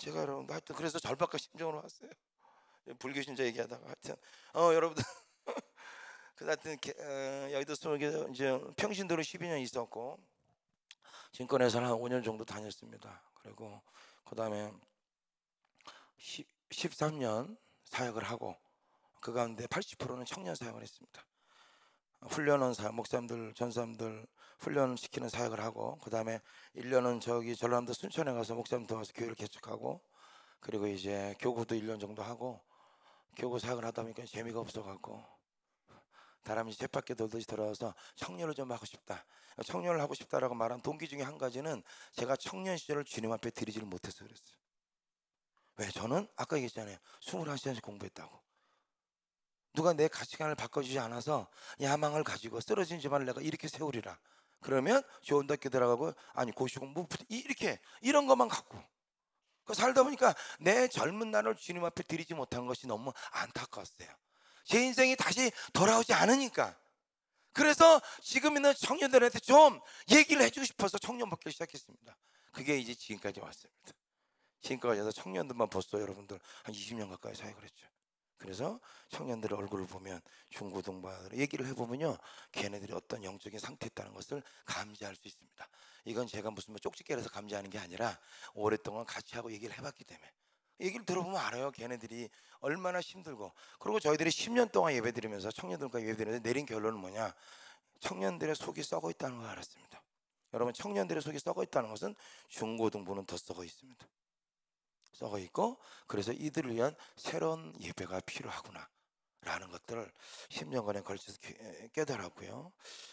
제가 여러분들 하여튼 그래서 절박한 심정으로 왔어요. 불교 신자 얘기하다가 하여튼 여러분들 그래서 하여튼 여의도 속에 이제 평신도로 12년 있었고 진권에서는 한 5년 정도 다녔습니다. 그리고 그 다음에 13년 사역을 하고 그 가운데 80%는 청년 사역을 했습니다. 훈련원 사역, 목사님들, 전사님들 훈련시키는 사역을 하고 그 다음에 1년은 전라남도 순천에 가서 목사님 도와서 교회를 개척하고 그리고 이제 교구도 1년 정도 하고 교구 사역을 하다 보니까 재미가 없어갖고 다람쥐 쳇바퀴 돌듯이 돌아와서 청년을 좀 하고 싶다. 청년을 하고 싶다라고 말한 동기 중에 한 가지는 제가 청년 시절을 주님 앞에 드리지를 못해서 그랬어요. 왜? 저는 아까 얘기했잖아요. 21시간씩 공부했다고. 누가 내 가치관을 바꿔주지 않아서 야망을 가지고 쓰러진 집안을 내가 이렇게 세우리라. 그러면 좋은 대학교 들어가고 아니 고시공부 이렇게 이런 것만 갖고 살다 보니까 내 젊은 날을 주님 앞에 드리지 못한 것이 너무 안타까웠어요. 제 인생이 다시 돌아오지 않으니까. 그래서 지금 있는 청년들한테 좀 얘기를 해주고 싶어서 청년 목회를 시작했습니다. 그게 이제 지금까지 왔습니다. 지금까지 와서 청년들만 벌써 여러분들 한 20년 가까이 사역을 했죠. 그래서 청년들의 얼굴을 보면 중고등부들 얘기를 해보면요 걔네들이 어떤 영적인 상태에 있다는 것을 감지할 수 있습니다. 이건 제가 무슨 쪽집게라서 감지하는 게 아니라 오랫동안 같이 하고 얘기를 해봤기 때문에 얘기를 들어보면 알아요. 걔네들이 얼마나 힘들고. 그리고 저희들이 10년 동안 예배드리면서 청년들과 예배드리면서 내린 결론은 뭐냐, 청년들의 속이 썩어 있다는 걸 알았습니다. 여러분 청년들의 속이 썩어 있다는 것은 중고등부는 더 썩어 있습니다. 썩어 있고 그래서 이들을 위한 새로운 예배가 필요하구나 라는 것들을 10년간에 걸쳐서 깨달았고요.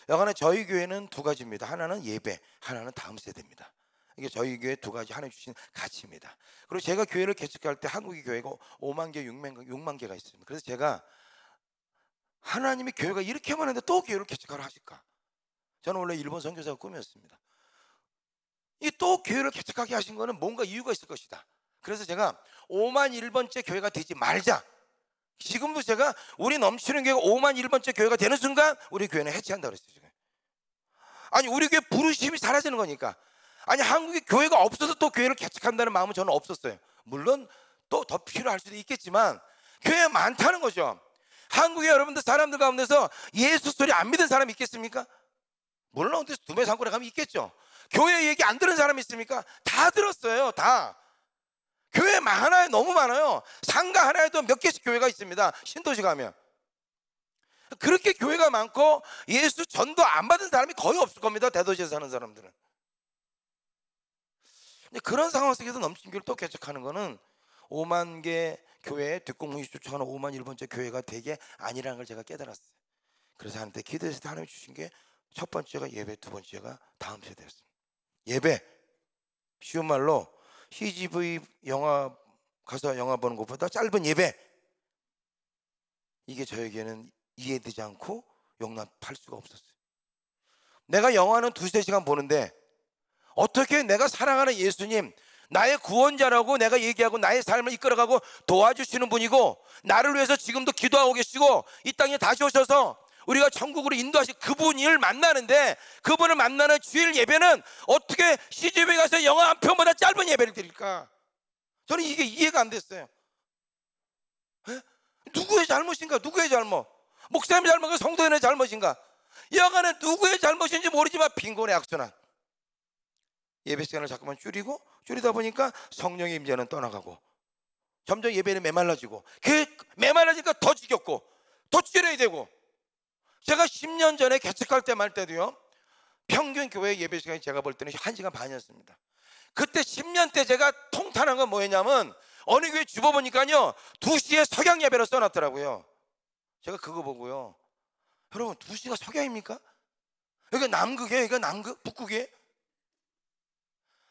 여간에 저희 교회는 두 가지입니다. 하나는 예배, 하나는 다음 세대입니다. 이게 저희 교회 두 가지 하나님 주신 가치입니다. 그리고 제가 교회를 개척할 때 한국의 교회가 5만 개, 6만 개가 있습니다. 그래서 제가 하나님이 교회가 이렇게 많은데 또 교회를 개척하라 하실까? 저는 원래 일본 선교사가 꿈이었습니다. 이 또 교회를 개척하게 하신 거는 뭔가 이유가 있을 것이다. 그래서 제가 5만 1번째 교회가 되지 말자. 지금도 제가 우리 넘치는 교회가 5만 1번째 교회가 되는 순간 우리 교회는 해체한다고 그랬어요. 지금. 아니 우리 교회 부르심이 사라지는 거니까. 아니 한국에 교회가 없어서 또 교회를 개척한다는 마음은 저는 없었어요. 물론 또 더 필요할 수도 있겠지만 교회 많다는 거죠. 한국에 여러분들 사람들 가운데서 예수 소리 안 믿은 사람이 있겠습니까? 물론 두배 산골에 가면 있겠죠. 교회 얘기 안 들은 사람이 있습니까? 다 들었어요. 다. 교회 하나에 너무 많아요. 상가 하나에도 몇 개씩 교회가 있습니다. 신도시 가면. 그렇게 교회가 많고 예수 전도 안 받은 사람이 거의 없을 겁니다. 대도시에 사는 사람들은. 그런 상황 속에서 넘친 교회를 또 개척하는 거는 5만 개 교회에 뒷공문이 쫓아가는 5만 1번째 교회가 되게 아니라는 걸 제가 깨달았어요. 그래서 한때 기도했을 때 하나님이 주신 게 첫 번째가 예배, 두 번째가 다음 세대였습니다. 예배, 쉬운 말로 CGV 영화 가서 영화 보는 것보다 짧은 예배, 이게 저에게는 이해되지 않고 용납할 수가 없었어요. 내가 영화는 2-3시간 보는데 어떻게 내가 사랑하는 예수님, 나의 구원자라고 내가 얘기하고 나의 삶을 이끌어가고 도와주시는 분이고 나를 위해서 지금도 기도하고 계시고 이 땅에 다시 오셔서 우리가 천국으로 인도하실 그분을 만나는데, 그분을 만나는 주일 예배는 어떻게 CGV 가서 영화 한 편보다 짧은 예배를 드릴까? 저는 이게 이해가 안 됐어요. 에? 누구의 잘못인가? 누구의 잘못? 목사님의 잘못인가? 성도인의 잘못인가? 여간에 누구의 잘못인지 모르지만 빈곤의 악순환. 예배 시간을 자꾸만 줄이다 보니까 성령의 임재는 떠나가고 점점 예배는 메말라지고, 그 메말라지니까 더 지겹고 더 줄여야 되고. 제가 10년 전에 개척할 때 말 때도요, 평균 교회 예배 시간이 제가 볼 때는 1시간 반이었습니다. 그때 10년 때 제가 통탄한 건 뭐였냐면, 어느 교회 주보 보니까요 2시에 석양 예배로 써놨더라고요. 제가 그거 보고요, 여러분 2시가 석양입니까? 여기가 남극이에요? 여기가 남극? 북극이에요?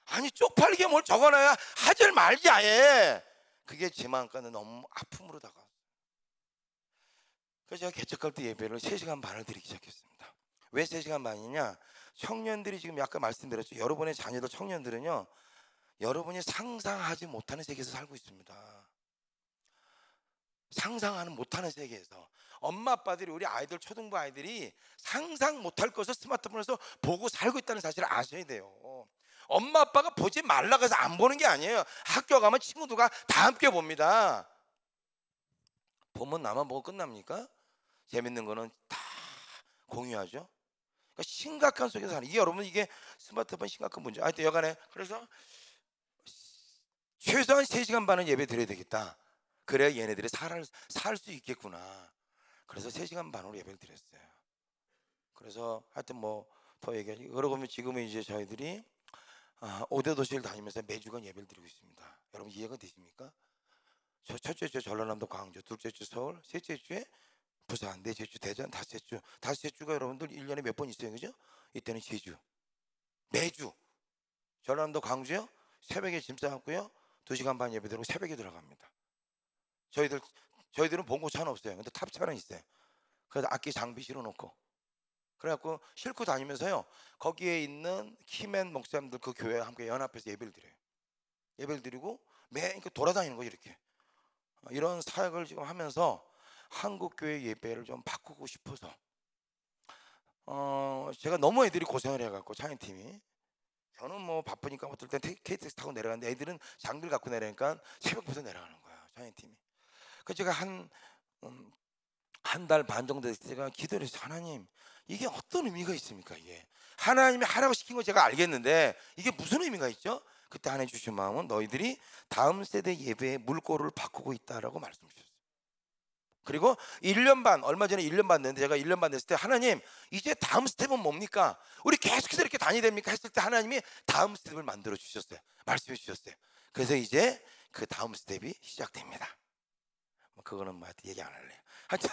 아니 쪽팔리게 뭘 적어놔야 하질 말지 아예. 그게 제 마음과는 너무 아픔으로 다가왔어요. 그래서 제가 개척할 때 예배를 3시간 반을 드리기 시작했습니다. 왜 3시간 반이냐? 청년들이 지금 아까 말씀드렸죠. 여러분의 자녀들, 청년들은요, 여러분이 상상하지 못하는 세계에서 살고 있습니다. 상상하는 못하는 세계에서 엄마 아빠들이, 우리 아이들, 초등부 아이들이 상상 못할 것을 스마트폰에서 보고 살고 있다는 사실을 아셔야 돼요. 엄마 아빠가 보지 말라고 해서 안 보는 게 아니에요. 학교 가면 친구들과 다 함께 봅니다. 보면 나만 보고 끝납니까? 재밌는 거는 다 공유하죠. 그러니까 심각한 속에서 사는, 이게 여러분, 이게 스마트폰 심각한 문제. 하여튼 여간에 그래서 최소한 3시간 반은 예배 드려야 되겠다. 그래야 얘네들이 살 수 있겠구나. 그래서 3시간 반으로 예배를 드렸어요. 그래서 하여튼 뭐 더 얘기하지. 그러고 보면 지금은 이제 저희들이 5대 도시를 다니면서 매주간 예배를 드리고 있습니다. 여러분 이해가 되십니까? 첫째 주 전라남도 광주, 둘째 주 서울, 셋째 주에 부산, 넷째 주 대전, 다섯째 주가 여러분들 1년에 몇 번 있어요, 그죠? 이때는 제주. 매주 전라남도 광주요, 새벽에 짐 싸갖고요 2시간 반 예배 드리고 새벽에 들어갑니다. 저희들은 봉고차는 없어요. 근데 탑차는 있어요. 그래서 악기 장비 실어놓고, 그래갖고 싣고 다니면서요, 거기에 있는 키맨 목사님들 그 교회와 함께 연합해서 예배를 드려요. 예배를 드리고 매일 돌아다니는 거예요. 이렇게 이런 사역을 지금 하면서 한국교회 예배를 좀 바꾸고 싶어서, 제가 너무 애들이 고생을 해갖고, 차인팀이, 저는 뭐 바쁘니까 어떨 땐 KTX 타고 내려가는데 애들은 장비를 갖고 내려니까 새벽부터 내려가는 거야, 차인팀이. 그래서 제가 한 달 반 정도 됐을 때 제가 기도를 해서, 하나님 이게 어떤 의미가 있습니까? 이게 하나님이 하라고 시킨 거 제가 알겠는데 이게 무슨 의미가 있죠? 그때 하나님 주신 마음은 너희들이 다음 세대 예배의 물꼬를 바꾸고 있다라고 말씀 주셨어요. 그리고 1년 반, 얼마 전에 1년 반 됐는데, 제가 1년 반 됐을 때 하나님 이제 다음 스텝은 뭡니까? 우리 계속해서 이렇게 다녀야 됩니까? 했을 때 하나님이 다음 스텝을 만들어 주셨어요. 말씀해 주셨어요. 그래서 이제 그 다음 스텝이 시작됩니다. 그거는 뭐 얘기 안 할래요. 하여튼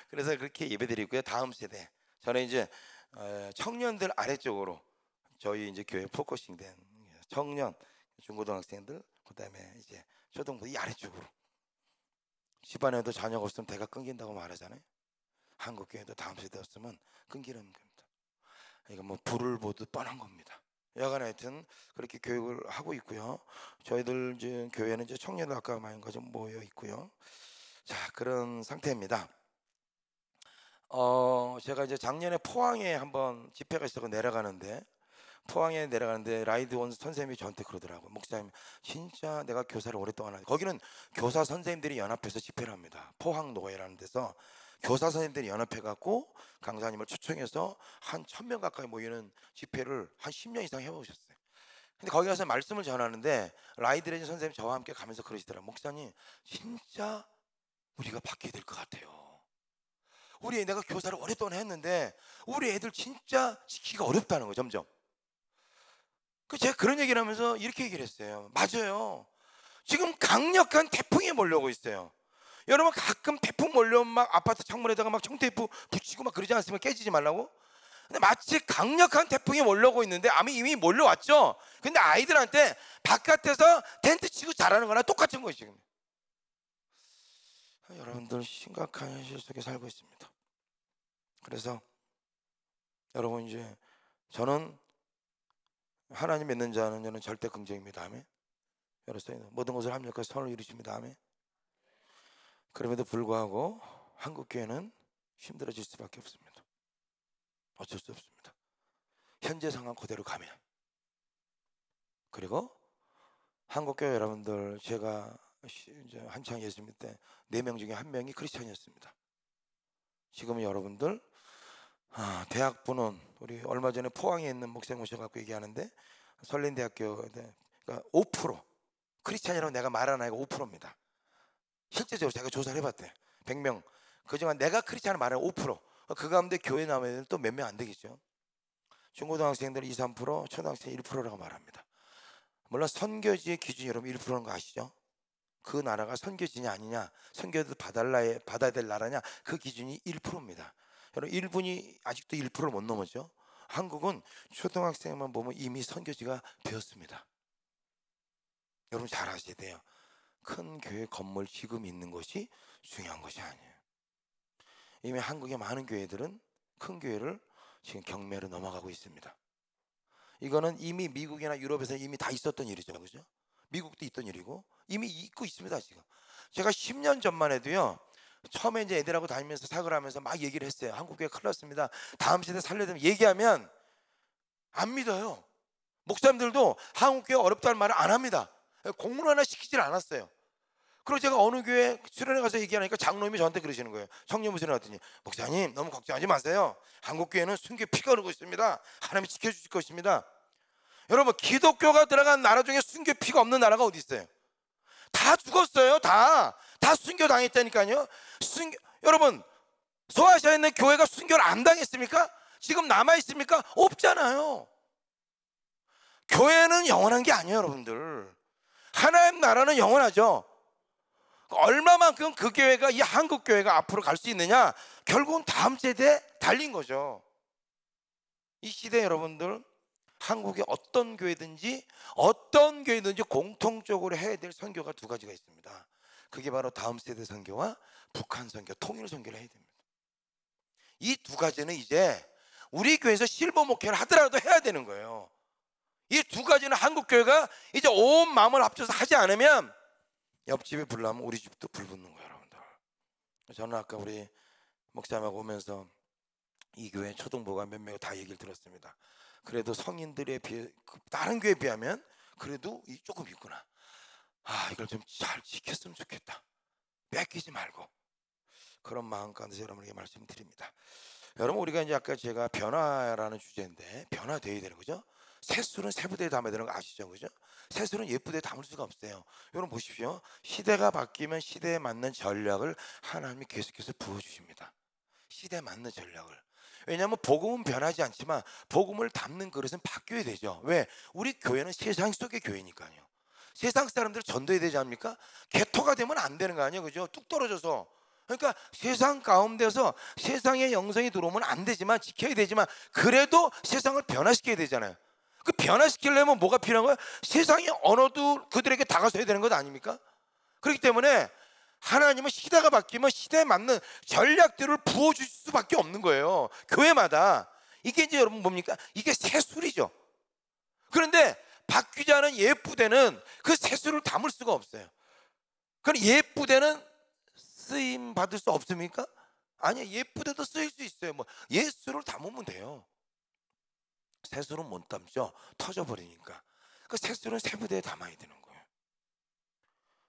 그래서 그렇게 예배드리고요. 다음 세대, 저는 이제 청년들 아래쪽으로 저희 이제 교회 포커싱된 청년, 중고등학생들, 그다음에 이제 초등부, 이 아래쪽으로. 집안에도 자녀가 없으면 대가 끊긴다고 말하잖아요. 한국 교회도 다음 세대 없으면 끊기는 겁니다. 이거 뭐 불을 보듯 뻔한 겁니다. 여간 하여튼 그렇게 교육을 하고 있고요. 저희들 이제 교회는 이제 청년들 아까 말한 거 좀 모여 있고요. 자, 그런 상태입니다. 제가 이제 작년에 포항에 한번 집회가 있어서 내려가는데, 라이드원 선생님이 저한테 그러더라고요. 목사님, 진짜 내가 교사를 오랫동안 하는데, 거기는 교사 선생님들이 연합해서 집회를 합니다. 포항노회라는 데서 교사 선생님들이 연합해갖고 강사님을 초청해서 한 1000명 가까이 모이는 집회를 한 10년 이상 해오셨어요. 근데 거기 가서 말씀을 전하는데 라이드레진 선생님 저와 함께 가면서 그러시더라고요. 목사님, 진짜 우리가 바뀌어야 될 것 같아요. 우리 내가 교사를 오랫동안 했는데 우리 애들 진짜 지키기가 어렵다는 거예요, 점점. 제가 그런 얘기를 하면서 이렇게 얘기를 했어요. 맞아요. 지금 강력한 태풍이 몰려오고 있어요. 여러분 가끔 태풍 몰려오면 막 아파트 창문에다가 막 청테이프 붙이고 막 그러지 않습니까? 깨지지 말라고. 근데 마치 강력한 태풍이 몰려오고 있는데 이미 몰려왔죠. 근데 아이들한테 바깥에서 텐트 치고 자라는 거나 똑같은 거예요 지금. 여러분들 심각한 현실 속에 살고 있습니다. 그래서 여러분, 이제 저는 하나님 믿는 자는 저는 절대 긍정입니다. 아멘. 여러분, 모든 것을 합력하여 선을 이루십니다. 아멘. 그럼에도 불구하고 한국교회는 힘들어질 수밖에 없습니다. 어쩔 수 없습니다. 현재 상황 그대로 가면. 그리고 한국교회 여러분들, 제가 이제 한창 예수 믿을 때 4명 중에 1명이 크리스천이었습니다. 지금은 여러분들 대학부는 우리 얼마 전에 포항에 있는 목사님 오셔갖고 얘기하는데, 설린대학교 그러니까 5% 크리스찬이라고 내가 말하는 아이가 5%입니다. 실제적으로 제가 조사를 해봤대요. 100명 그중에 내가 크리스찬을 말하는 5%, 그 가운데 교회 나오면 또 몇 명 안 되겠죠. 중고등학생들 2, 3%, 초등학생 1%라고 말합니다. 물론 선교지의 기준이 여러분 1%는 거 아시죠? 그 나라가 선교지냐 아니냐, 선교도 받아야 될 나라냐, 그 기준이 1%입니다. 여러분, 일본이 아직도 1%를 못 넘었죠. 한국은 초등학생만 보면 이미 선교지가 되었습니다. 여러분 잘 아셔야 돼요. 큰 교회 건물 지금 있는 것이 중요한 것이 아니에요. 이미 한국의 많은 교회들은 큰 교회를 지금 경매로 넘어가고 있습니다. 이거는 이미 미국이나 유럽에서 이미 다 있었던 일이죠. 그죠? 미국도 있던 일이고 이미 있고 있습니다. 지금 제가 10년 전만 해도요, 처음에 이제 애들하고 다니면서 사역을 하면서 막 얘기를 했어요. 한국교회 큰일 났습니다. 다음 시대 살려야 되면, 얘기하면 안 믿어요. 목사님들도 한국교회 어렵다는 말을 안 합니다. 공문 하나 시키질 않았어요. 그리고 제가 어느 교회 수련회 가서 얘기하니까 장로님이 저한테 그러시는 거예요. 청년부서에 왔더니, 목사님 너무 걱정하지 마세요. 한국교회는 순교 피가 흐르고 있습니다. 하나님이 지켜주실 것입니다. 여러분, 기독교가 들어간 나라 중에 순교 피가 없는 나라가 어디 있어요? 다 죽었어요. 다 순교 당했다니까요. 여러분, 소아시아에 있는 교회가 순교를 안 당했습니까? 지금 남아있습니까? 없잖아요. 교회는 영원한 게 아니에요. 여러분들, 하나님 나라는 영원하죠. 얼마만큼 그 교회가, 이 한국 교회가 앞으로 갈 수 있느냐, 결국은 다음 세대에 달린 거죠. 이 시대 여러분들, 한국의 어떤 교회든지 공통적으로 해야 될 선교가 2가지가 있습니다. 그게 바로 다음 세대 선교와 북한 선교, 통일 선교를 해야 됩니다. 이 2가지는 이제 우리 교회에서 실버 목회를 하더라도 해야 되는 거예요. 이 2가지는 한국 교회가 이제 온 마음을 합쳐서 하지 않으면 옆집에 불 나면 우리 집도 불 붙는 거예요. 여러분들, 저는 아까 우리 목사님하고 오면서 이 교회 초등부가 몇 명 다 얘기를 들었습니다. 그래도 성인들에 비해, 다른 교회에 비하면 그래도 조금 있구나. 이걸 좀 잘 지켰으면 좋겠다. 뺏기지 말고. 그런 마음 가운데서 여러분에게 말씀드립니다. 여러분, 우리가 이제 아까 제가 변화라는 주제인데, 변화되어야 되는 거죠. 새술은 새부대에 담아야 되는 거 아시죠? 그죠? 새술은 옛부대에 담을 수가 없어요. 여러분 보십시오. 시대가 바뀌면 시대에 맞는 전략을 하나님이 계속해서 부어주십니다. 시대에 맞는 전략을. 왜냐하면 복음은 변하지 않지만 복음을 담는 그릇은 바뀌어야 되죠. 왜? 우리 교회는 세상 속의 교회니까요. 세상 사람들을 전도해야 되지 않습니까? 개토가 되면 안 되는 거 아니에요. 그죠? 뚝 떨어져서. 그러니까 세상 가운데서 세상의 영성이 들어오면 안 되지만, 지켜야 되지만, 그래도 세상을 변화시켜야 되잖아요. 그 변화시키려면 뭐가 필요한 거예요? 세상의 언어도 그들에게 다가서야 되는 것 아닙니까? 그렇기 때문에 하나님은 시대가 바뀌면 시대에 맞는 전략들을 부어주실 수밖에 없는 거예요. 교회마다. 이게 이제 여러분 뭡니까? 이게 새술이죠. 그런데 바뀌지 않은 옛부대는 그 새술을 담을 수가 없어요. 그럼 옛부대는 쓰임 받을 수 없습니까? 아니요, 옛부대도 쓰일 수 있어요. 옛술을 담으면 돼요. 새술은 못 담죠. 터져버리니까. 그 새술은 새부대에 담아야 되는 거예요.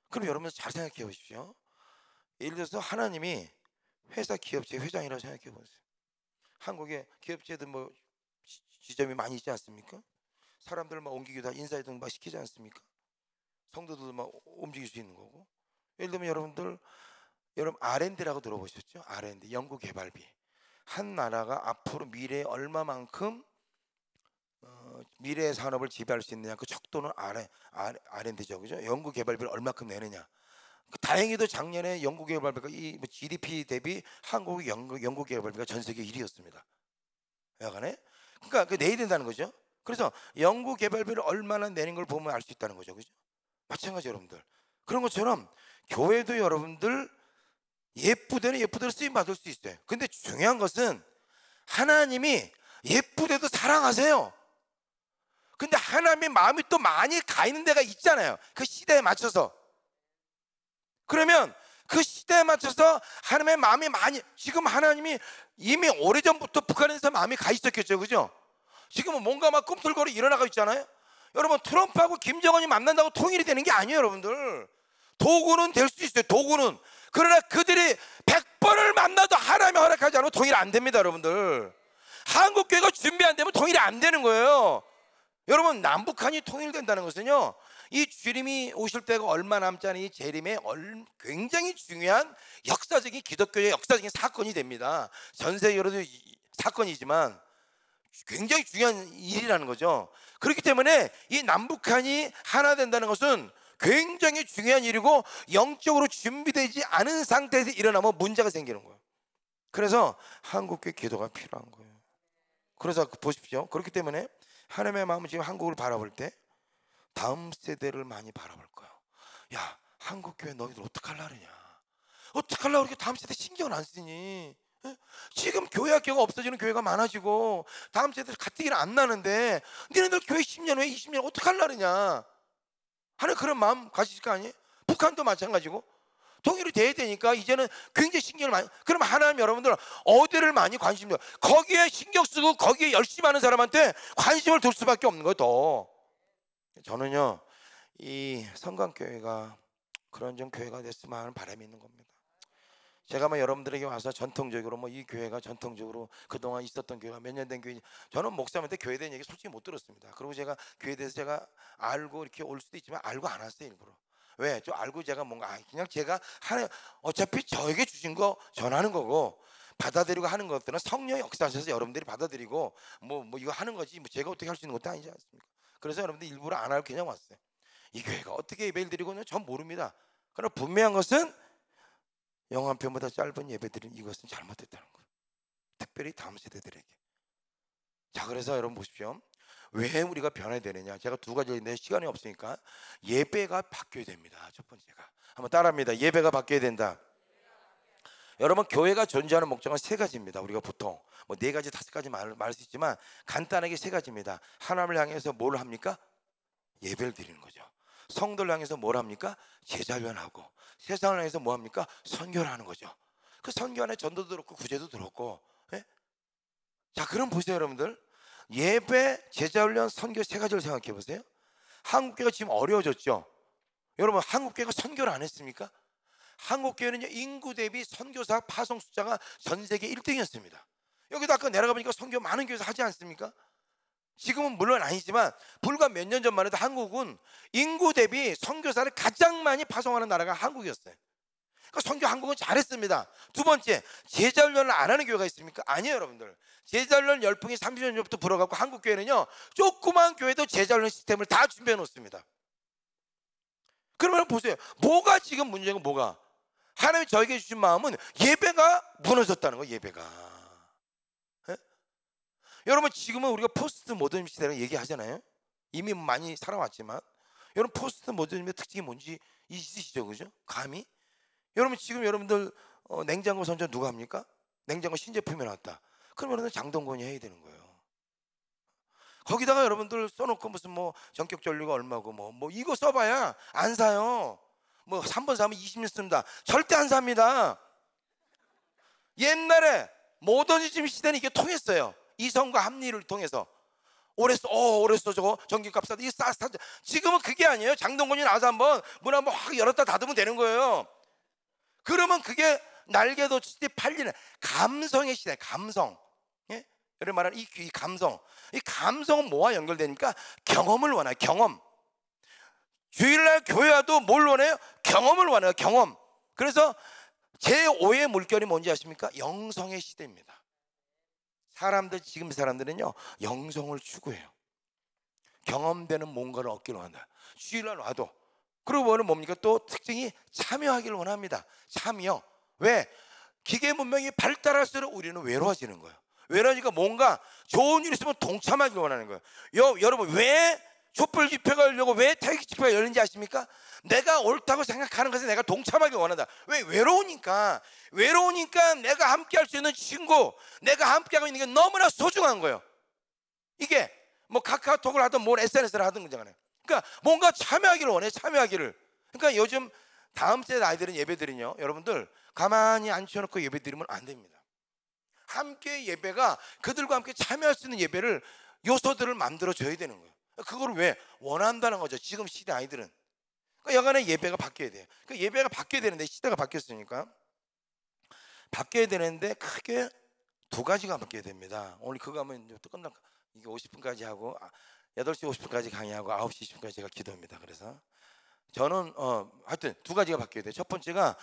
그럼 여러분 잘 생각해 보십시오. 예를 들어서 하나님이 회사 기업체 회장이라고 생각해 보세요. 한국의 기업체들 지점이 많이 있지 않습니까? 사람들 옮기기도 인사이동 시키지 않습니까? 성도들 움직일 수 있는 거고. 예를 들면 여러분 R&D라고 들어보셨죠? R&D, 연구개발비. 한 나라가 앞으로 미래에 얼마만큼 미래의 산업을 지배할 수 있느냐, 그 척도는 R&D죠. 그죠? 연구개발비를 얼마큼 내느냐. 다행히도 작년에 연구개발비가 GDP 대비 한국의 연구개발비가 전 세계 1위였습니다. 여하간에. 그러니까 그 내야 된다는 거죠. 그래서 연구 개발비를 얼마나 내는 걸 보면 알 수 있다는 거죠. 그죠? 마찬가지 여러분들. 그런 것처럼 교회도 여러분들 예쁘대로 예쁘대로 쓰임 받을 수 있어요. 근데 중요한 것은 하나님이 예쁘대도 사랑하세요. 근데 하나님의 마음이 또 많이 가 있는 데가 있잖아요. 그 시대에 맞춰서. 그러면 그 시대에 맞춰서 하나님의 마음이 많이, 지금 하나님이 이미 오래전부터 북한에서 마음이 가 있었겠죠. 그죠? 지금은 뭔가 막 꿈틀거리 일어나고 있잖아요. 여러분, 트럼프하고 김정은이 만난다고 통일이 되는 게 아니에요. 여러분들, 도구는 될 수 있어요. 도구는. 그러나 그들이 100번을 만나도 하나님이 허락하지 않으면 통일 안 됩니다. 여러분들, 한국교회가 준비 안 되면 통일이 안 되는 거예요. 여러분, 남북한이 통일된다는 것은요, 이 주님이 오실 때가 얼마 남지 않은 이 재림에 굉장히 중요한 역사적인, 기독교의 역사적인 사건이 됩니다. 전 세계로도 사건이지만 굉장히 중요한 일이라는 거죠. 그렇기 때문에 이 남북한이 하나 된다는 것은 굉장히 중요한 일이고, 영적으로 준비되지 않은 상태에서 일어나면 문제가 생기는 거예요. 그래서 한국교회 기도가 필요한 거예요. 그래서 보십시오. 그렇기 때문에 하나님의 마음은 지금 한국을 바라볼 때 다음 세대를 많이 바라볼 거예요. 야, 한국교회 너희들 어떡하려느냐, 어떡하려고 이렇게 다음 세대 신경을 안 쓰니? 지금 교회 학교가 없어지는 교회가 많아지고 다음 세대 가뜩이나 안 나는데 니네들 교회 10년 후에 20년 어떡하려느냐 하는 그런 마음 가지실 거 아니에요? 북한도 마찬가지고 통일이 돼야 되니까 이제는 굉장히 신경을 많이. 그럼 하나님 여러분들 어디를 많이 관심 둬요? 거기에 신경 쓰고 거기에 열심히 하는 사람한테 관심을 둘 수밖에 없는 거예요. 더 저는요, 이 성광교회가 그런 좀 교회가 됐으면 하는 바람이 있는 겁니다. 제가 뭐 여러분들에게 와서 전통적으로 뭐 이 교회가 전통적으로 그동안 있었던 교회가 몇 년 된 교회, 저는 목사님한테 교회에 대한 얘기 솔직히 못 들었습니다. 그리고 제가 교회에 대해서 제가 알고 이렇게 올 수도 있지만 알고 안 왔어요. 일부러. 왜? 좀 알고 제가 뭔가 그냥 제가 하는, 어차피 저에게 주신 거 전하는 거고 받아들이고 하는 것들은 성령이 역사하셔서 여러분들이 받아들이고 뭐 이거 하는 거지, 뭐 제가 어떻게 할 수 있는 것도 아니지 않습니까? 그래서 여러분들 일부러 안 하고 그냥 왔어요. 이 교회가 어떻게 예배를 드리고는 전 모릅니다. 그러나 분명한 것은 영화편보다 짧은 예배드린 이것은 잘못됐다는 거예요. 특별히 다음 세대들에게. 자, 그래서 여러분 보십시오. 왜 우리가 변해야 되느냐? 제가 두 가지인데 시간이 없으니까 예배가 바뀌어야 됩니다. 첫 번째가, 한번 따라합니다. 예배가 바뀌어야 된다. 여러분, 교회가 존재하는 목적은 세 가지입니다. 우리가 보통 뭐 네 가지, 다섯 가지 말할 수 있지만 간단하게 세 가지입니다. 하나님을 향해서 뭘 합니까? 예배를 드리는 거죠. 성도를 향해서 뭘 합니까? 제자훈련하고, 세상을 향해서 뭐 합니까? 선교를 하는 거죠. 그 선교 안에 전도도 들었고 구제도 들었고. 예? 자, 그럼 보세요 여러분들, 예배, 제자훈련, 선교 세 가지를 생각해 보세요. 한국교회가 지금 어려워졌죠. 여러분, 한국교회가 선교를 안 했습니까? 한국교회는요, 인구 대비 선교사 파송 숫자가 전 세계 1등이었습니다. 여기도 아까 내려가 보니까 선교 많은 교회에서 하지 않습니까? 지금은 물론 아니지만 불과 몇 년 전만 해도 한국은 인구 대비 선교사를 가장 많이 파송하는 나라가 한국이었어요. 그러니까 선교 한국은 잘했습니다. 두 번째, 제자훈련을 안 하는 교회가 있습니까? 아니에요 여러분들. 제자훈련 열풍이 30년 전부터 불어가고 한국교회는요, 조그만 교회도 제자훈련 시스템을 다 준비해 놓습니다. 그러면 보세요, 뭐가 지금 문제고, 뭐가 하나님이 저에게 주신 마음은 예배가 무너졌다는 거예요. 예배가. 여러분, 지금은 우리가 포스트 모더니즘 시대라고 얘기하잖아요. 이미 많이 살아왔지만 여러분, 포스트 모더니즘의 특징이 뭔지 있으시죠? 그죠? 감히? 여러분, 지금 여러분들 냉장고 선전 누가 합니까? 냉장고 신제품이 나왔다. 그럼 여러분들 장동건이 해야 되는 거예요. 거기다가 여러분들 써놓고 무슨 뭐 전격 전류가 얼마고 뭐 이거 써봐야 안 사요. 뭐 3번 사면 20년 씁니다. 절대 안 삽니다. 옛날에 모더니즘 시대는 이게 통했어요. 이성과 합리를 통해서. 오래 써 저거 전기값 싸다, 이게 싸. 지금은 그게 아니에요. 장동건이 나와서 한번 문 한번 확 열었다 닫으면 되는 거예요. 그러면 그게 날개도 치듯이 팔리는 감성의 시대. 감성. 예? 여러분 말하는 이 감성. 이 감성은 뭐와 연결되니까 경험을 원해요. 경험. 주일날 교회 와도 뭘 원해요? 경험을 원해요. 경험. 그래서 제5의 물결이 뭔지 아십니까? 영성의 시대입니다. 지금 사람들은요, 영성을 추구해요. 경험되는 뭔가를 얻기를 원한다. 주일날 와도. 그리고 뭡니까? 또 특징이 참여하기를 원합니다. 참여. 왜? 기계 문명이 발달할수록 우리는 외로워지는 거예요. 외로우니까 뭔가 좋은 일이 있으면 동참하기를 원하는 거예요. 여러분, 왜 촛불 집회가 열려고 왜 태극기 집회가 열린지 아십니까? 내가 옳다고 생각하는 것에 내가 동참하기를 원한다. 왜? 외로우니까 내가 함께 할 수 있는 친구, 내가 함께하고 있는 게 너무나 소중한 거예요. 이게 뭐 카카오톡을 하든 뭘 SNS를 하든 그잖아요. 그러니까 뭔가 참여하기를 원해. 참여하기를. 그러니까 요즘 다음 세대 아이들은 예배드리요, 여러분들 가만히 앉혀놓고 예배드리면 안 됩니다. 함께 예배가, 그들과 함께 참여할 수 있는 예배를, 요소들을 만들어줘야 되는 거예요. 그걸 왜? 원한다는 거죠. 지금 시대 아이들은. 그러니까 여간에 예배가 바뀌어야 돼요. 그러니까 예배가 바뀌어야 되는데, 시대가 바뀌었으니까 바뀌어야 되는데 크게 두 가지가 바뀌어야 됩니다. 오늘 그거 하면 또 끝날, 이게 50분까지 하고 8시 50분까지 강의하고 9시 20분까지 제가 기도합니다. 그래서 저는 하여튼 두 가지가 바뀌어야 돼요. 첫 번째가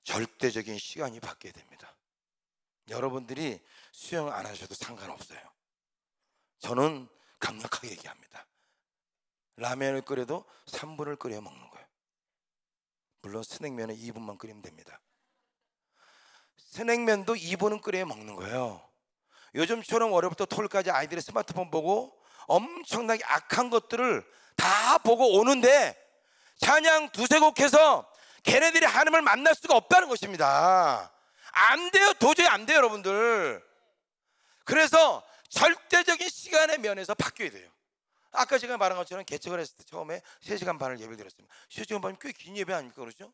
절대적인 시간이 바뀌어야 됩니다. 여러분들이 수영 안 하셔도 상관없어요. 저는 강력하게 얘기합니다. 라면을 끓여도 3분을 끓여 먹는 거예요. 물론 스낵면은 2분만 끓이면 됩니다. 스낵면도 2분은 끓여 먹는 거예요. 요즘처럼 월요일부터 토요일까지 아이들이 스마트폰 보고 엄청나게 악한 것들을 다 보고 오는데, 찬양 두세 곡 해서 걔네들이 하나님을 만날 수가 없다는 것입니다. 안 돼요. 도저히 안 돼요, 여러분들. 그래서 절대적인 시간의 면에서 바뀌어야 돼요. 아까 제가 말한 것처럼 개척을 했을 때 처음에 3시간 반을 예배를 드렸습니다. 3시간 반이면 꽤 긴 예배 아닙니까? 그렇죠?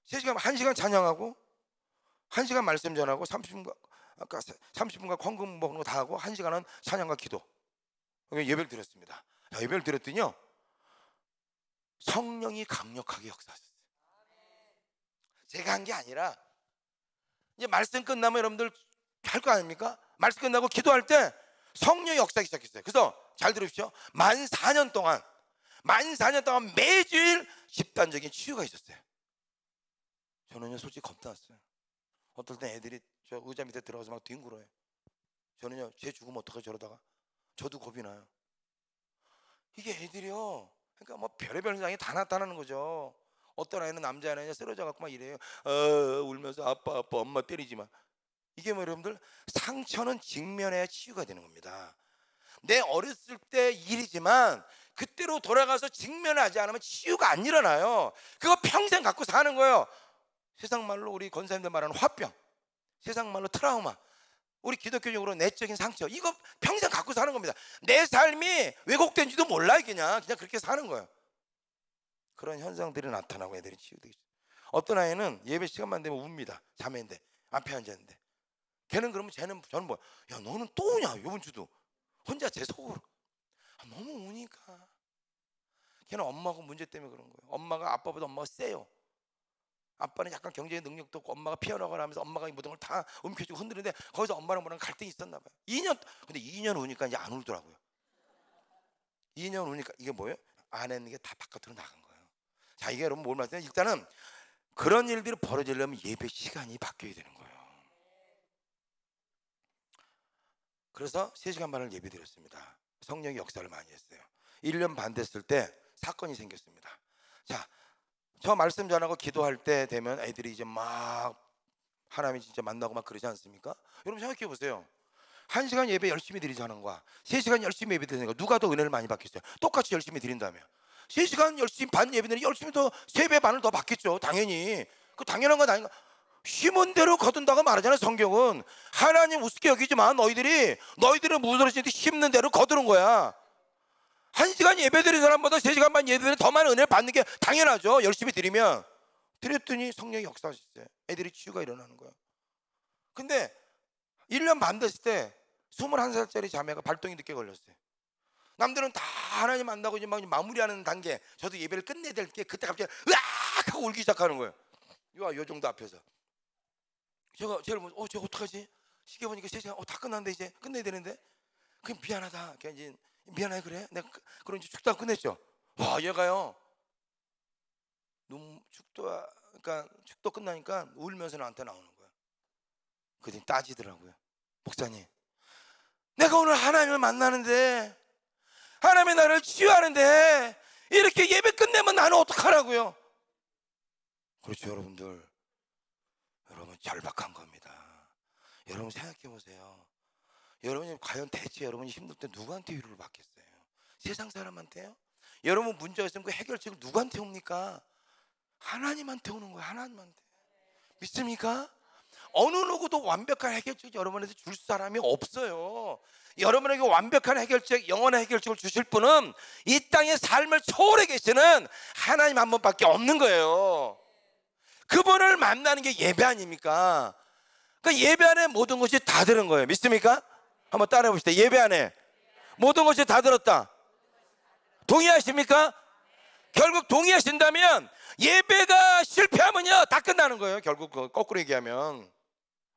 3시간, 1시간 찬양하고 1시간 말씀 전하고 30분간 헌금 먹는 거 다 하고 1시간은 찬양과 기도, 예배를 드렸습니다. 예배를 드렸더니요, 성령이 강력하게 역사하셨어요. 제가 한 게 아니라, 이제 말씀 끝나면 여러분들 할 거 아닙니까? 말씀 끝나고 기도할 때 성령이 역사하기 시작했어요. 그래서 잘 들으십시오. 만 4년 동안 매주일 집단적인 치유가 있었어요. 저는요, 솔직히 겁났어요. 어떨 땐 애들이 저 의자 밑에 들어가서 막 뒹굴어요. 저는요, 쟤 죽으면 어떡하지 저러다가. 저도 겁이 나요. 이게 애들이요, 그러니까 뭐 별의별 현상이 다 나타나는 거죠. 어떤 아이는 남자애는 쓰러져 갖고 막 이래요. 울면서 아빠 엄마 때리지 마. 이게 뭐 여러분들, 상처는 직면해야 치유가 되는 겁니다. 내 어렸을 때 일이지만 그때로 돌아가서 직면하지 않으면 치유가 안 일어나요. 그거 평생 갖고 사는 거예요. 세상 말로 우리 권사님들 말하는 화병, 세상 말로 트라우마, 우리 기독교적으로 내적인 상처, 이거 평생 갖고 사는 겁니다. 내 삶이 왜곡된지도 몰라요. 그냥 그렇게 사는 거예요. 그런 현상들이 나타나고 애들이 치유되기 시작해요. 어떤 아이는 예배 시간만 되면 웁니다. 자매인데 앞에 앉았는데, 걔는 그러면 저는 뭐야, 야 너는 또 오냐 이번 주도 혼자 제 속으로. 너무 우니까. 걔는 엄마하고 문제 때문에 그런 거예요. 엄마가, 아빠보다 엄마가 세요. 아빠는 약간 경제의 능력도 없고 엄마가 피아노를 하면서 엄마가 이 모든 걸 다 움켜쥐고 흔드는데, 거기서 엄마랑 뭐랑 갈등이 있었나 봐요. 근데 2년 우니까 이제 안 울더라고요. 2년 우니까 이게 뭐예요? 안에 있는 게 다 바깥으로 나간 거예요. 자, 이게 여러분 뭘 말씀드려요? 일단은 그런 일들이 벌어지려면 예배 시간이 바뀌어야 되는 거예요. 그래서 3시간 반을 예배 드렸습니다. 성령의 역사를 많이 했어요. 1년 반 됐을 때 사건이 생겼습니다. 자, 저 말씀 전하고 기도할 때 되면 애들이 이제 막 하나님 진짜 만나고 막 그러지 않습니까? 여러분 생각해 보세요. 1시간 예배 열심히 드리자는 거야, 3시간 열심히 예배 드리는 거, 누가 더 은혜를 많이 받겠어요? 똑같이 열심히 드린다며. 3시간 열심히 반 예배 드리면 열심히 더 3배 반을 더 받겠죠. 당연히. 그 당연한 건 아닌가? 심은 대로 거둔다고 말하잖아요. 성경은. 하나님 우습게 여기지만 너희들은 무엇을 심는 대로 거두는 거야. 1시간 예배 드리는 사람보다 3시간 반 예배 드리면 더 많은 은혜를 받는 게 당연하죠. 열심히 드리면. 드렸더니 성령이 역사하셨어요. 애들이 치유가 일어나는 거야. 근데 1년 반 됐을 때 21살짜리 자매가 발동이 늦게 걸렸어요. 남들은 다 하나님 만나고 이제 막 마무리하는 단계, 저도 예배를 끝내야 될 게 그때 갑자기 으악 하고 울기 시작하는 거예요. 요 정도 앞에서. 제가 어떡하지? 시계 보니까 3시간 다 끝났는데 이제 끝내야 되는데, 그냥 미안하다. 그냥 이제 미안해. 그래? 내가 그런 축도 끝냈죠. 와, 얘가요, 축도 끝나니까 울면서 나한테 나오는 거야. 그랬더니 따지더라고요. 목사님, 내가 오늘 하나님을 만나는데, 하나님이 나를 치유하는데 이렇게 예배 끝내면 나는 어떡하라고요? 그렇죠, 여러분 절박한 겁니다. 여러분 생각해 보세요. 여러분이 과연 대체 여러분이 힘들 때 누구한테 위로를 받겠어요? 세상 사람한테요? 여러분 문제가 있으면 그 해결책을 누구한테 옵니까? 하나님한테 오는 거예요. 하나님한테. 믿습니까? 어느 누구도 완벽한 해결책 여러분한테 줄 사람이 없어요. 여러분에게 완벽한 해결책, 영원한 해결책을 주실 분은 이 땅의 삶을 초월해 계시는 하나님 한 분밖에 없는 거예요. 그분을 만나는 게 예배 아닙니까? 그 예배 안에 모든 것이 다 들은 거예요. 믿습니까? 한번 따라해 봅시다. 예배 안에 모든 것이 다 들었다. 동의하십니까? 결국 동의하신다면 예배가 실패하면요 다 끝나는 거예요. 결국 거꾸로 얘기하면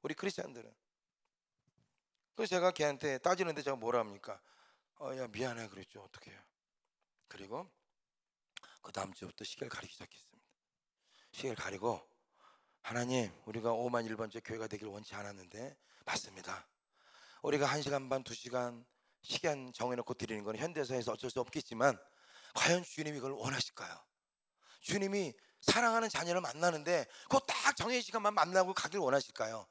우리 크리스찬들은. 그래서 제가 걔한테 따지는데 제가 뭐라 합니까? 야 미안해 그랬죠. 어떻게 해요? 그리고 그 다음 주부터 시계를 가리기 시작했습니다. 시계를 가리고 하나님 우리가 5만 1번째 교회가 되길 원치 않았는데 맞습니다. 우리가 1시간 반 2시간 시간 정해놓고 드리는 건 현대사에서 어쩔 수 없겠지만 과연 주님이 그걸 원하실까요? 주님이 사랑하는 자녀를 만나는데 그거 딱 정해진 시간만 만나고 가길 원하실까요?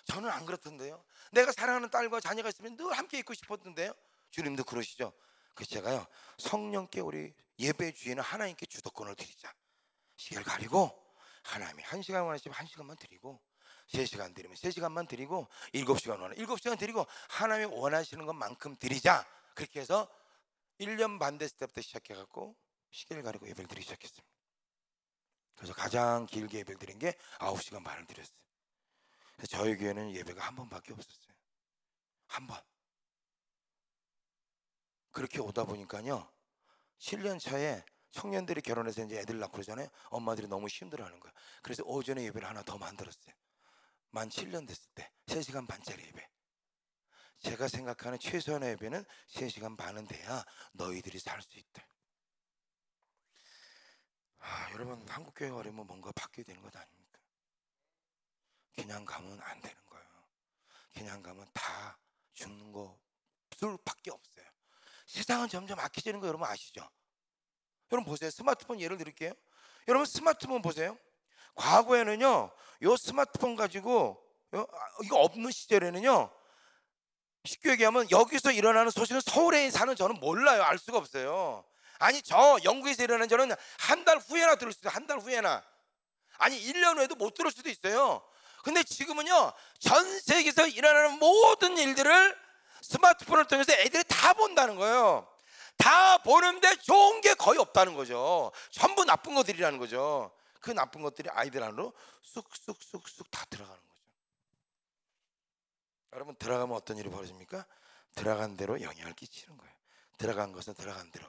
저는 안 그렇던데요. 내가 사랑하는 딸과 자녀가 있으면 늘 함께 있고 싶었던데요. 주님도 그러시죠. 그래서 제가요 성령께 우리 예배 주에는 하나님께 주도권을 드리자. 시계를 가리고 하나님이 1시간 원하시면 1시간만 드리고 3시간 드리면 3시간만 드리고 7시간 원하면 7시간 드리고 하나님이 원하시는 것만큼 드리자. 그렇게 해서 1년 반 됐을 때부터 시작해갖고 시계를 가리고 예배를 드리기 시작했습니다. 그래서 가장 길게 예배를 드린 게 9시간 반을 드렸어요. 그래서 저희 교회는 예배가 한 번밖에 없었어요. 한 번. 그렇게 오다 보니까요 7년 차에 청년들이 결혼해서 이제 애들 낳고 그러잖아요. 엄마들이 너무 힘들어하는 거예요. 그래서 오전에 예배를 하나 더 만들었어요. 만 7년 됐을 때 3시간 반짜리 예배. 제가 생각하는 최소한의 예배는 3시간 반은 돼야 너희들이 살 수 있다. 여러분 한국교회 가려면 뭔가 바뀌어야 되는 것 아닙니까? 그냥 가면 안 되는 거예요. 그냥 가면 다 죽는 것밖에 없어요. 세상은 점점 악해지는 거 여러분 아시죠? 여러분 보세요. 스마트폰 예를 들을게요. 여러분 스마트폰 보세요. 과거에는요 요 스마트폰 가지고 이거 없는 시절에는요 쉽게 얘기하면 여기서 일어나는 소식은 서울에 사는 저는 몰라요. 알 수가 없어요. 아니 저 영국에서 일어나는 저는 한 달 후에나 들을 수도 있어요. 한 달 후에나. 아니 1년 후에도 못 들을 수도 있어요. 근데 지금은요 전 세계에서 일어나는 모든 일들을 스마트폰을 통해서 애들이 다 본다는 거예요. 다 보는데 좋은 게 거의 없다는 거죠. 전부 나쁜 것들이라는 거죠. 그 나쁜 것들이 아이들 안으로 쑥쑥쑥쑥 다 들어가는 거죠. 여러분 들어가면 어떤 일이 벌어집니까? 들어간 대로 영향을 끼치는 거예요. 들어간 것은 들어간 대로.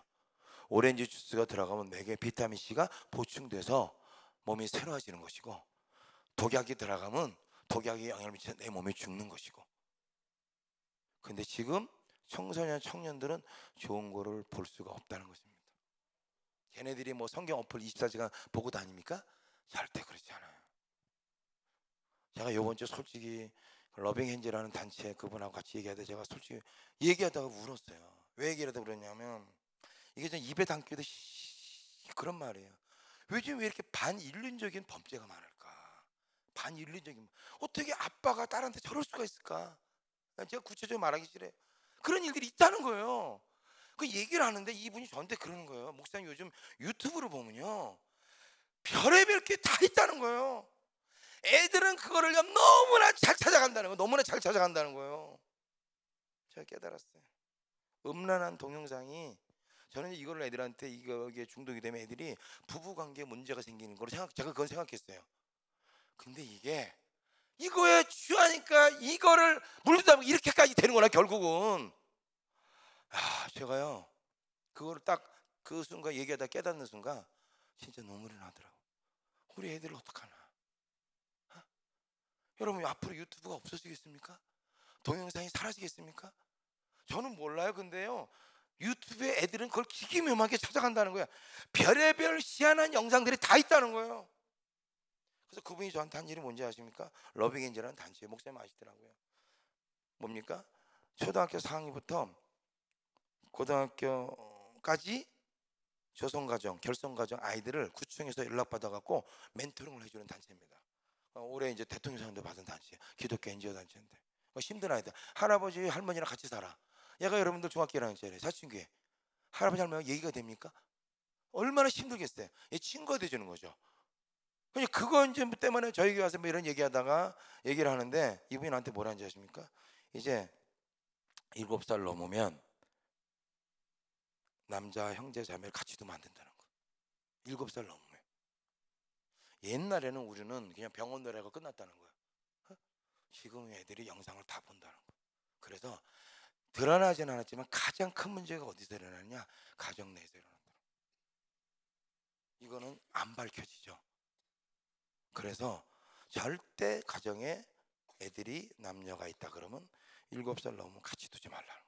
오렌지 주스가 들어가면 뇌에 비타민 C가 보충돼서 몸이 새로워지는 것이고, 독약이 들어가면 독약이 영향을 미쳐 내 몸이 죽는 것이고. 근데 지금 청소년 청년들은 좋은 거를 볼 수가 없다는 것입니다. 걔네들이 뭐 성경 어플 24시간 보고 다닙니까? 절대 그렇지 않아요. 제가 요번 주 솔직히 러빙핸즈라는 단체 그분하고 같이 얘기하다가 제가 솔직히 얘기하다가 울었어요. 왜 얘기하다 그러냐면 이게 좀 입에 담기도 그런 말이에요. 요즘 왜 이렇게 반인륜적인 범죄가 많을까? 반인륜적인, 어떻게 아빠가 딸한테 저럴 수가 있을까? 제가 구체적으로 말하기 싫어요. 그런 일들이 있다는 거예요. 그 얘기를 하는데 이분이 저한테 그러는 거예요. 목사님 요즘 유튜브를 보면요 별의별 게 다 있다는 거예요. 애들은 그거를 너무나 잘 찾아간다는 거예요. 너무나 잘 찾아간다는 거예요. 제가 깨달았어요. 음란한 동영상이, 저는 이걸 애들한테 이거에 중독이 되면 애들이 부부관계에 문제가 생기는 걸 제가 그건 생각했어요. 근데 이거에 취하니까 이거를 물리다 보면 이렇게까지 되는구나 결국은. 제가요 그거를 딱 그 순간 얘기하다 깨닫는 순간 진짜 눈물이 나더라고. 우리 애들 어떡하나? 여러분 앞으로 유튜브가 없어지겠습니까? 동영상이 사라지겠습니까? 저는 몰라요. 근데요 유튜브에 애들은 그걸 기기묘하게 찾아간다는 거예요. 별의별 희한한 영상들이 다 있다는 거예요. 그래서 그분이 저한테 한 일이 뭔지 아십니까? 러빙엔젤이라는 단체에 목사님 아시더라고요. 뭡니까? 초등학교 4학년부터 고등학교까지 조성가정, 결성가정 아이들을 구청에서 연락받아갖고 멘토링을 해주는 단체입니다. 올해 이제 대통령상도 받은 단체예요. 기독교 NGO 단체인데 힘든 아이들. 할아버지 할머니랑 같이 살아. 얘가 여러분들 중학교 1학년짜리 사춘기에 할아버지 할머니가 얘기가 됩니까? 얼마나 힘들겠어요. 얘 친구가 돼주는 거죠. 그냥 그거 이제 때문에 저에게 와서 뭐 이런 얘기하다가 얘기를 하는데 이분이 나한테 뭐라는지 아십니까? 이제 7살 넘으면 남자 형제 자매를 같이 두면 안 된다는 거. 7살 넘으면. 옛날에는 우리는 그냥 병원 노래가 끝났다는 거야. 지금 애들이 영상을 다 본다는 거. 그래서 드러나진 않았지만 가장 큰 문제가 어디서 일어나느냐? 가정 내에서 일어난다. 이거는 안 밝혀지죠. 그래서 절대 가정에 애들이 남녀가 있다 그러면 7살 넘으면 같이 두지 말라는 거.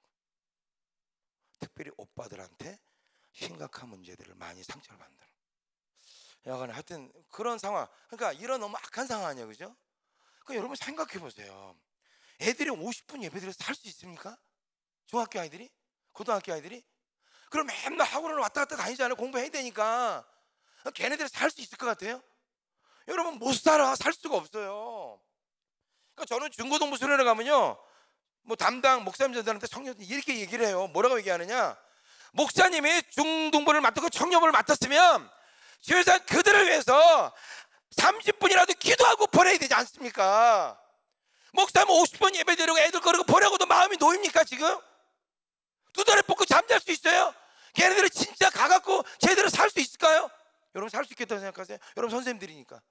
특별히 오빠들한테 심각한 문제들을 많이 상처를 받는다. 여하간 하여튼 그런 상황. 그러니까 이런 너무 악한 상황 아니에요, 그죠? 그러니까 여러분 생각해 보세요. 애들이 50분 예배드려서 살 수 있습니까? 중학교 아이들이? 고등학교 아이들이? 그럼 맨날 학원을 왔다 갔다 다니잖아요. 공부해야 되니까. 걔네들이 살 수 있을 것 같아요? 여러분 못 살아. 살 수가 없어요. 그러니까 저는 중고등부 수련회 가면요, 뭐 담당 목사님들한테 청년들 이렇게 얘기를 해요. 뭐라고 얘기하느냐? 목사님이 중등부를 맡고 청년부를 맡았으면 최소한 그들을 위해서 30분이라도 기도하고 보내야 되지 않습니까? 목사님 50분 예배드리고 애들 거르고 보내고도 마음이 놓입니까 지금? 두 다리 뻗고 잠잘 수 있어요? 걔네들이 진짜 가갖고 제대로 살 수 있을까요? 여러분 살 수 있겠다고 생각하세요? 여러분 선생님들이니까.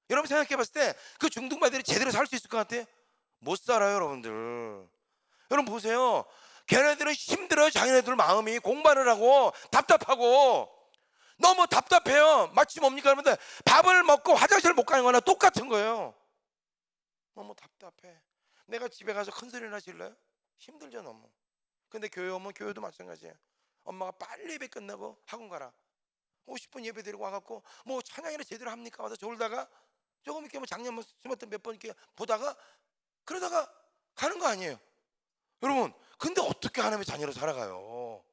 여러분 생각해 봤을 때 그 중등부들이 제대로 살 수 있을 것 같아요? 못 살아요 여러분들. 여러분 보세요. 걔네들은 힘들어요. 자기네들 마음이 공부를 하고 답답하고 너무 답답해요. 마치 뭡니까 여러분들? 밥을 먹고 화장실을 못 가는 거나 똑같은 거예요. 너무 답답해. 내가 집에 가서 큰 소리나 질러요? 힘들죠 너무. 근데 교회 오면 교회도 마찬가지예요. 엄마가 빨리 예배 끝나고 학원 가라. 50분 예배 드리고 와갖고 뭐 찬양이나 제대로 합니까? 와서 졸다가 조금 이렇게 뭐 작년 스마트 몇 번 이렇게 보다가 그러다가 가는 거 아니에요. 여러분 근데 어떻게 하나님의 자녀로 살아가요?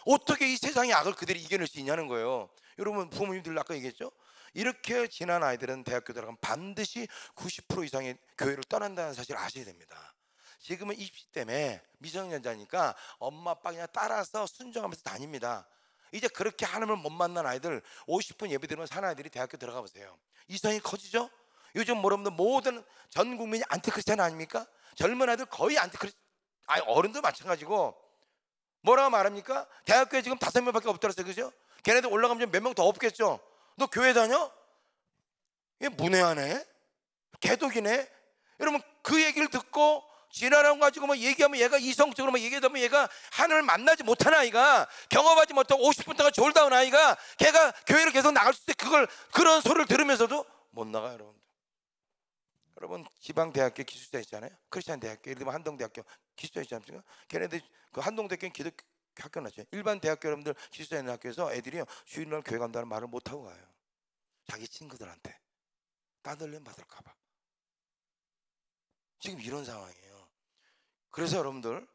어떻게 이 세상의 악을 그들이 이겨낼 수 있냐는 거예요. 여러분 부모님들 아까 얘기했죠? 이렇게 지난 아이들은 대학교 들어가면 반드시 90% 이상의 교회를 떠난다는 사실을 아셔야 됩니다. 지금은 입시 때문에 미성년자니까 엄마 아빠 그냥 따라서 순종하면서 다닙니다. 이제 그렇게 하나님을 못 만난 아이들 50분 예배 드리면 사는 아이들이 대학교 들어가 보세요. 이성이 커지죠? 요즘 여러분들 모든 전 국민이 안티크리스찬 아닙니까? 젊은 아이들 거의 안티크리스찬. 아니 어른도 마찬가지고 뭐라고 말합니까? 대학교에 지금 5명밖에 없더라고요. 그죠? 걔네들 올라가면 몇 명 더 없겠죠? 너 교회 다녀? 얘 문외하네? 개독이네? 여러분 그 얘기를 듣고 지나라고 가지고 뭐 얘기하면 얘가 이성적으로 뭐 얘기하다 보면 얘가 하나님을 만나지 못한 아이가 경험하지 못하고 50분 동안 졸다 온 아이가 걔가 교회를 계속 나갈 수 있을 때 그런 소리를 들으면서도 못 나가요 여러분들. 여러분 지방대학교 기숙사 있잖아요. 크리스찬 대학교 예를 들면 한동대학교 기숙사 있지 않습니까? 걔네들 그 한동대학교는 기독교 학교 났죠. 일반 대학교 여러분들 기숙사 있는 학교에서 애들이요 주일날 교회 간다는 말을 못하고 가요. 자기 친구들한테 따돌림 받을까 봐. 지금 이런 상황이에요. 그래서 여러분들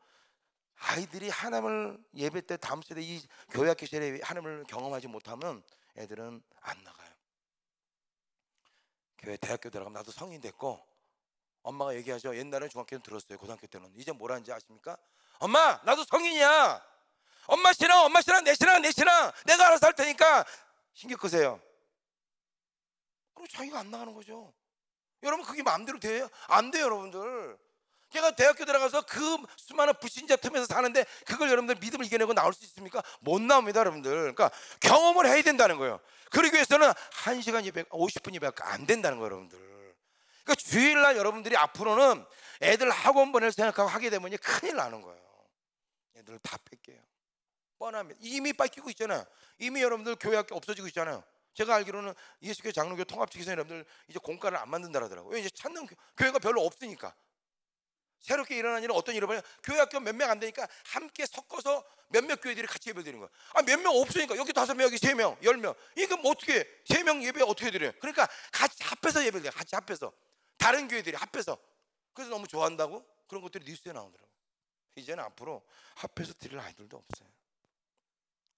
아이들이 하나님을 예배 때 다음 세대 이 교회 학교 시절에 하나님을 경험하지 못하면 애들은 안 나가요. 교회 대학교 들어가면 나도 성인 됐고 엄마가 얘기하죠. 옛날에 중학교 때는 들었어요. 고등학교 때는. 이제 뭐라는지 아십니까? 엄마 나도 성인이야. 엄마 신앙 엄마 신앙 내 신앙 내 신앙 내가 알아서 할 테니까 신경 끄세요. 그리고 자기가 안 나가는 거죠. 여러분 그게 마음대로 돼요? 안 돼요 여러분들. 걔가 대학교 들어가서 그 수많은 불신자 틈에서 사는데 그걸 여러분들 믿음을 이겨내고 나올 수 있습니까? 못 나옵니다 여러분들. 그러니까 경험을 해야 된다는 거예요. 그러기 위해서는 1시간 예배 50분 예배가 안 된다는 거예요 여러분들. 그러니까 주일날 여러분들이 앞으로는 애들 학원 보낼 생각하고 하게 되면 큰일 나는 거예요. 애들 다 뺏겨요. 뻔합니다. 이미 뺏기고 있잖아요. 이미 여러분들 교회 학교 없어지고 있잖아요. 제가 알기로는 예수교회 장로교 통합측에서 여러분들 이제 공과를 안 만든다 하더라고요. 왜? 이제 찾는 교회가 별로 없으니까. 새롭게 일어난 일은 어떤 일을 봐요? 교회 학교 몇 명 안 되니까 함께 섞어서 몇몇 교회들이 같이 예배 드리는 거야. 아, 몇 명 없으니까 여기 5명, 여기 3명, 10명. 이거 뭐 어떻게 해? 3명 예배 어떻게 드려요? 그러니까 같이 합해서 예배를 해요. 같이 합해서. 다른 교회들이 합해서. 그래서 너무 좋아한다고 그런 것들이 뉴스에 나오더라고요. 이제는 앞으로 합해서 드릴 아이들도 없어요.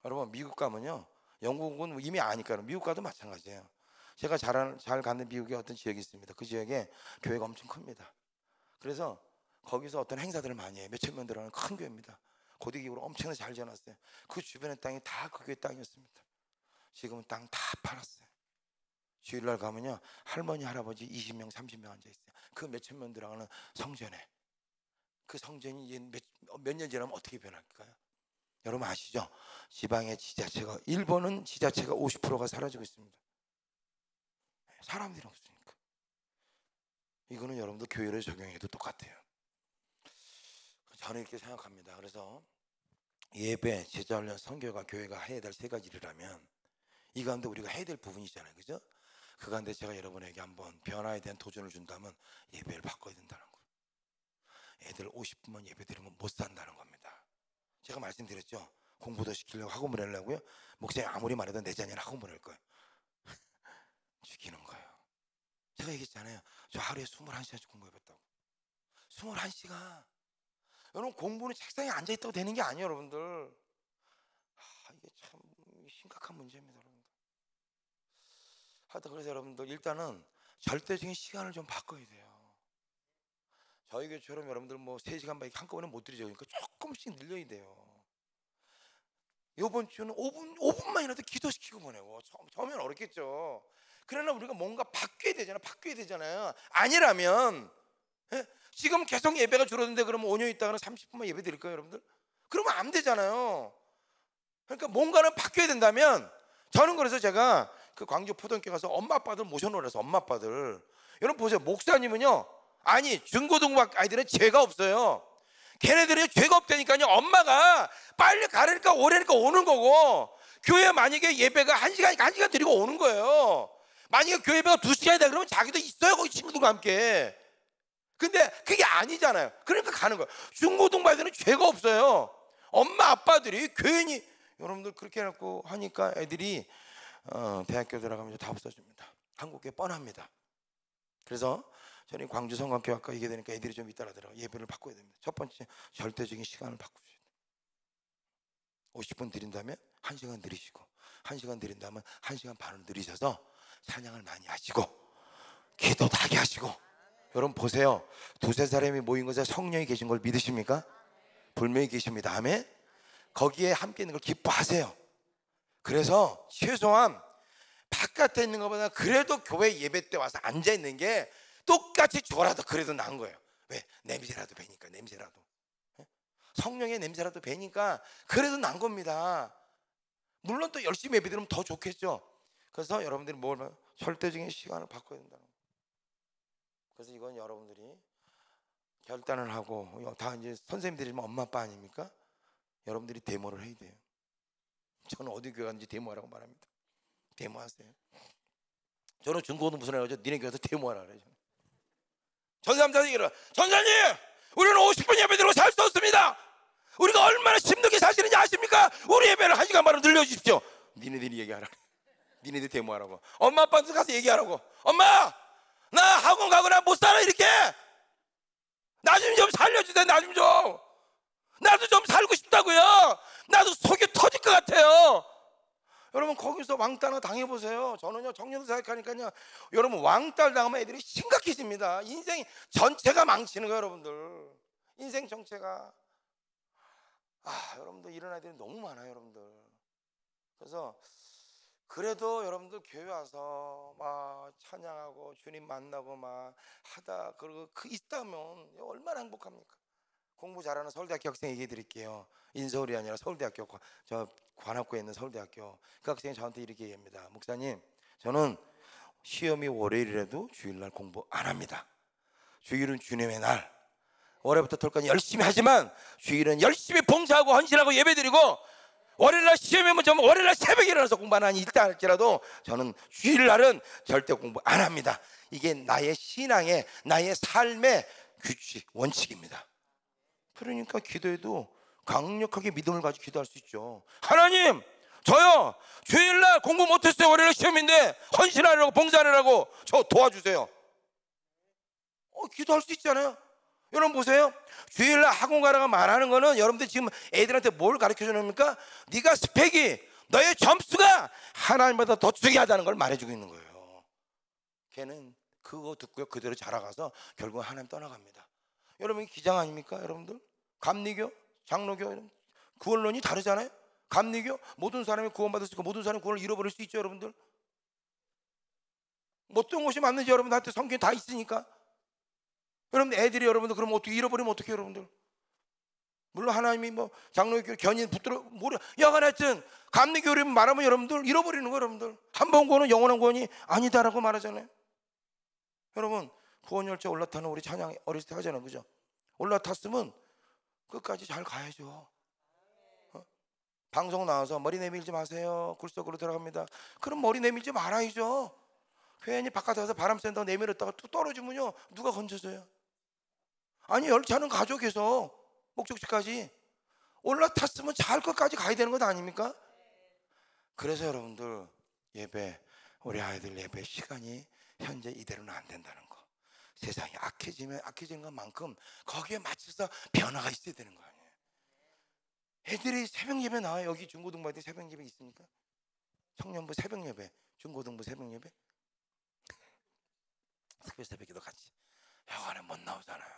여러분 미국 가면요. 영국은 이미 아니까 미국 가도 마찬가지예요. 제가 잘 가는 미국의 어떤 지역이 있습니다. 그 지역에 교회가 엄청 큽니다. 그래서 거기서 어떤 행사들을 많이 해요. 몇천 명 들어가는 큰 교회입니다. 고대기구로 엄청나게 잘 지어놨어요. 그 주변의 땅이 다 그 교회 땅이었습니다. 지금은 땅 다 팔았어요. 주일날 가면요, 할머니 할아버지 20명 30명 앉아있어요. 그 몇천 명 들어가는 성전에. 그 성전이 몇 년 지나면 어떻게 변할까요? 여러분 아시죠? 지방의 지자체가, 일본은 지자체가 50%가 사라지고 있습니다. 사람들이 없으니까. 이거는 여러분도 교회를 적용해도 똑같아요. 저는 이렇게 생각합니다. 그래서 예배, 제자훈련, 선교가 교회가 해야 될 세 가지 일이라면 이 가운데 우리가 해야 될 부분이잖아요, 그죠? 그 가운데 제가 여러분에게 한번 변화에 대한 도전을 준다면 예배를 바꿔야 된다는 거예요. 애들 50분만 예배 드리면 못 산다는 겁니다. 제가 말씀드렸죠. 공부도 시키려고 학원 보내려고요. 목사님 아무리 말해도 내 자녀는 학원 보낼 거예요. 죽이는 거예요. 제가 얘기했잖아요. 저 하루에 21시간씩 공부해봤다고. 21시간. 여러분 공부는 책상에 앉아있다고 되는 게 아니에요, 여러분들. 이게 참 심각한 문제입니다, 여러분들. 하여튼 그래서 여러분들 일단은 절대적인 시간을 좀 바꿔야 돼요. 저희 교회처럼 여러분들 뭐 3시간밖에 한꺼번에 못 드리죠. 그러니까 조금씩 늘려야 돼요. 이번 주는 5분만이라도 기도시키고 보내고. 처음엔 어렵겠죠. 그러나 우리가 뭔가 바뀌어야 되잖아요. 아니라면, 예? 지금 계속 예배가 줄었는데 그러면 5년 있다가는 30분만 예배 드릴까요, 여러분들? 그러면 안 되잖아요. 그러니까 뭔가는 바뀌어야 된다면, 저는 그래서 제가 그 광주 포동교회 가서 엄마 아빠들 모셔놓으라서 엄마 아빠들. 여러분 보세요. 목사님은요, 아니 중고등부 아이들은 죄가 없어요. 걔네들이 죄가 없다니까요. 엄마가 빨리 가려니까 오래니까 오는 거고, 교회 만약에 예배가 1시간 드리고 오는 거예요. 만약에 교회 예배가 2시간이다 그러면 자기도 있어요, 거기 친구들과 함께. 근데 그게 아니잖아요. 그러니까 가는 거예요. 중고등부 아이들은 죄가 없어요. 엄마 아빠들이 괜히 여러분들 그렇게 해놓고 하니까 애들이 대학교 들어가면 다 없어집니다. 한국에 뻔합니다. 그래서 저는 광주 성광교회 아까 얘기해 되니까 애들이 좀 잇따라더라고요. 예배를 바꿔야 됩니다. 첫 번째, 절대적인 시간을 바꾸셔야 돼요. 50분 드린다면 1시간 드리시고, 1시간 드린다면 1시간 반을 드리셔서 찬양을 많이 하시고 기도도 하게 하시고. 여러분 보세요. 2-3 사람이 모인 것에 성령이 계신 걸 믿으십니까? 분명히 계십니다. 아멘. 거기에 함께 있는 걸 기뻐하세요. 그래서 최소한 바깥에 있는 것보다 그래도 교회 예배 때 와서 앉아있는 게 똑같이 줘라도 그래도 나은 거예요. 왜? 냄새라도 배니까. 냄새라도, 성령의 냄새라도 배니까 그래도 난 겁니다. 물론 또 열심히 예배 드리면 더 좋겠죠. 그래서 여러분들이 뭘 절대적인 시간을 바꿔야 된다는 거예요. 그래서 이건 여러분들이 결단을 하고, 다 이제 선생님들이면 엄마 아빠 아닙니까? 여러분들이 데모를 해야 돼요. 저는 어디 교회 갔는지 데모하라고 말합니다. 데모하세요. 저는 중고등 무슨 해가지고 니네 교회에서 데모하라 그래요. 전사님들 얘기를, 전사님 우리는 50분 예배 드리고 살 수 없습니다. 우리가 얼마나 힘들게 사시는지 아십니까? 우리 예배를 1시간 반으로 늘려주십시오. 니네들이 얘기하라. 니네들이 데모하라고. 엄마 아빠한테 가서 얘기하라고. 엄마 나 학원 가거나 못 살아 이렇게. 나 좀 살려주세요. 나 좀. 나도 좀 살고 싶다고요. 나도 속이 터질 것 같아요. 여러분 거기서 왕따나 당해보세요. 저는요 정년도 생각하니까요, 여러분 왕따를 당하면 애들이 심각해집니다. 인생 전체가 망치는 거예요, 여러분들. 인생 전체가. 여러분들 이런 아이들이 너무 많아요, 여러분들. 그래서 그래도 여러분들 교회 와서 막 찬양하고 주님 만나고 막 하다 그러고 있다면 얼마나 행복합니까? 공부 잘하는 서울대학교 학생 얘기해 드릴게요. 인서울이 아니라 서울대학교, 저 관악구에 있는 서울대학교 그 학생이 저한테 이렇게 얘기합니다. 목사님, 저는 시험이 월요일이라도 주일날 공부 안 합니다. 주일은 주님의 날, 월요일부터 토요일까지 열심히 하지만 주일은 열심히 봉사하고 헌신하고 예배드리고, 월요일날 시험이 오면 저는 월요일날 새벽에 일어나서 공부 안 하니 일단 할지라도 저는 주일날은 절대 공부 안 합니다. 이게 나의 신앙의, 나의 삶의 규칙, 원칙입니다. 그러니까 기도해도 강력하게 믿음을 가지고 기도할 수 있죠. 하나님, 저요 주일날 공부 못했어요. 월요일 시험인데 헌신하려고 봉사하려고 저 도와주세요. 기도할 수 있잖아요. 여러분 보세요. 주일날 학원 가라가 말하는 거는 여러분들 지금 애들한테 뭘 가르쳐 주십니까? 네가 스펙이, 너의 점수가 하나님보다 더 중요하다는 걸 말해주고 있는 거예요. 걔는 그거 듣고요 그대로 자라가서 결국 하나님 떠나갑니다. 여러분 기장 아닙니까? 여러분들 감리교, 장로교, 구원론이 다르잖아요. 감리교 모든 사람이 구원받을 수 있고 모든 사람이 구원을 잃어버릴 수 있죠. 여러분들 뭐 어떤 것이 맞는지 여러분들한테 성경에 다 있으니까. 여러분들 애들이 여러분들 그럼 어떻게 잃어버리면 어떻게 여러분들? 물론 하나님이 뭐 장로교 견인 붙들어 모르 여간 하여튼 감리교를 말하면 여러분들 잃어버리는 거예요. 여러분들 한 번 구원은 영원한 구원이 아니다라고 말하잖아요. 여러분 구원 열차 올라타는 우리 찬양 어렸을 때 하잖아요, 그죠? 올라탔으면 끝까지 잘 가야죠. 방송 나와서 머리 내밀지 마세요, 굴속으로 들어갑니다. 그럼 머리 내밀지 말아야죠. 괜히 바깥에 가서 바람 쐰다고 내밀었다가 또 떨어지면요 누가 건져줘요? 아니 열차는 가죠. 계속 목적지까지 올라탔으면 잘 끝까지 가야 되는 것 아닙니까? 그래서 여러분들 예배, 우리 아이들 예배 시간이 현재 이대로는 안 된다는 거. 세상이 악해지면 악해지는 것만큼 거기에 맞춰서 변화가 있어야 되는 거 아니에요. 애들이 새벽 예배 나와요. 여기 중고등부 애들 새벽 예배 있으니까 청년부 새벽 예배, 중고등부 새벽 예배, 특별 새벽기도 같이. 여관에 못 나오잖아요.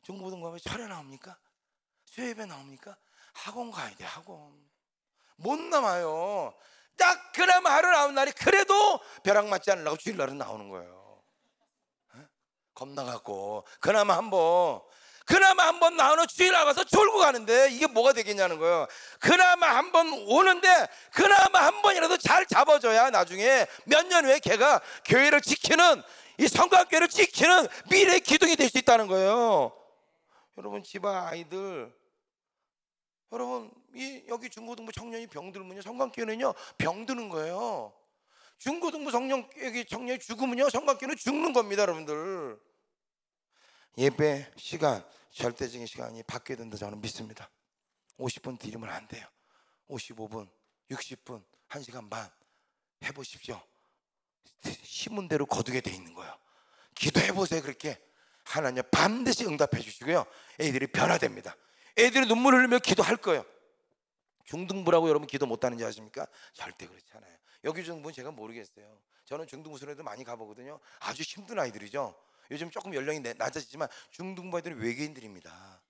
중고등부 철회 나옵니까? 수요예배 나옵니까? 학원 가야 돼. 학원 못 나와요. 딱 그나마 하루 나온 날이 그래도 벼락 맞지 않으려고 주일날은 나오는 거예요. 겁나갖고 그나마 한번 나오는 주일 나가서 졸고 가는데 이게 뭐가 되겠냐는 거예요. 그나마 한 번 오는데 그나마 한 번이라도 잘 잡아줘야 나중에 몇 년 후에 걔가 교회를 지키는, 이 성곽교회를 지키는 미래의 기둥이 될 수 있다는 거예요. 여러분 집안 아이들, 여러분 여기 중고등부 청년이 병들면요 성곽교회는요 병드는 거예요. 중고등부 여기 청년이 죽으면요 성곽교회는 죽는 겁니다. 여러분들 예배 시간, 절대적인 시간이 바뀌어야 된다 저는 믿습니다. 50분 드리면 안 돼요. 55분, 60분, 1시간 반 해보십시오. 신문대로 거두게 돼 있는 거예요. 기도해보세요. 그렇게 하나님 반드시 응답해 주시고요 애들이 변화됩니다. 애들이 눈물 흘리며 기도할 거예요. 중등부라고 여러분 기도 못하는지 아십니까? 절대 그렇지 않아요. 여기 중등부는 제가 모르겠어요. 저는 중등부 수련회도 많이 가보거든요. 아주 힘든 아이들이죠. 요즘 조금 연령이 낮아지지만 중등부 아이들은 외계인들입니다.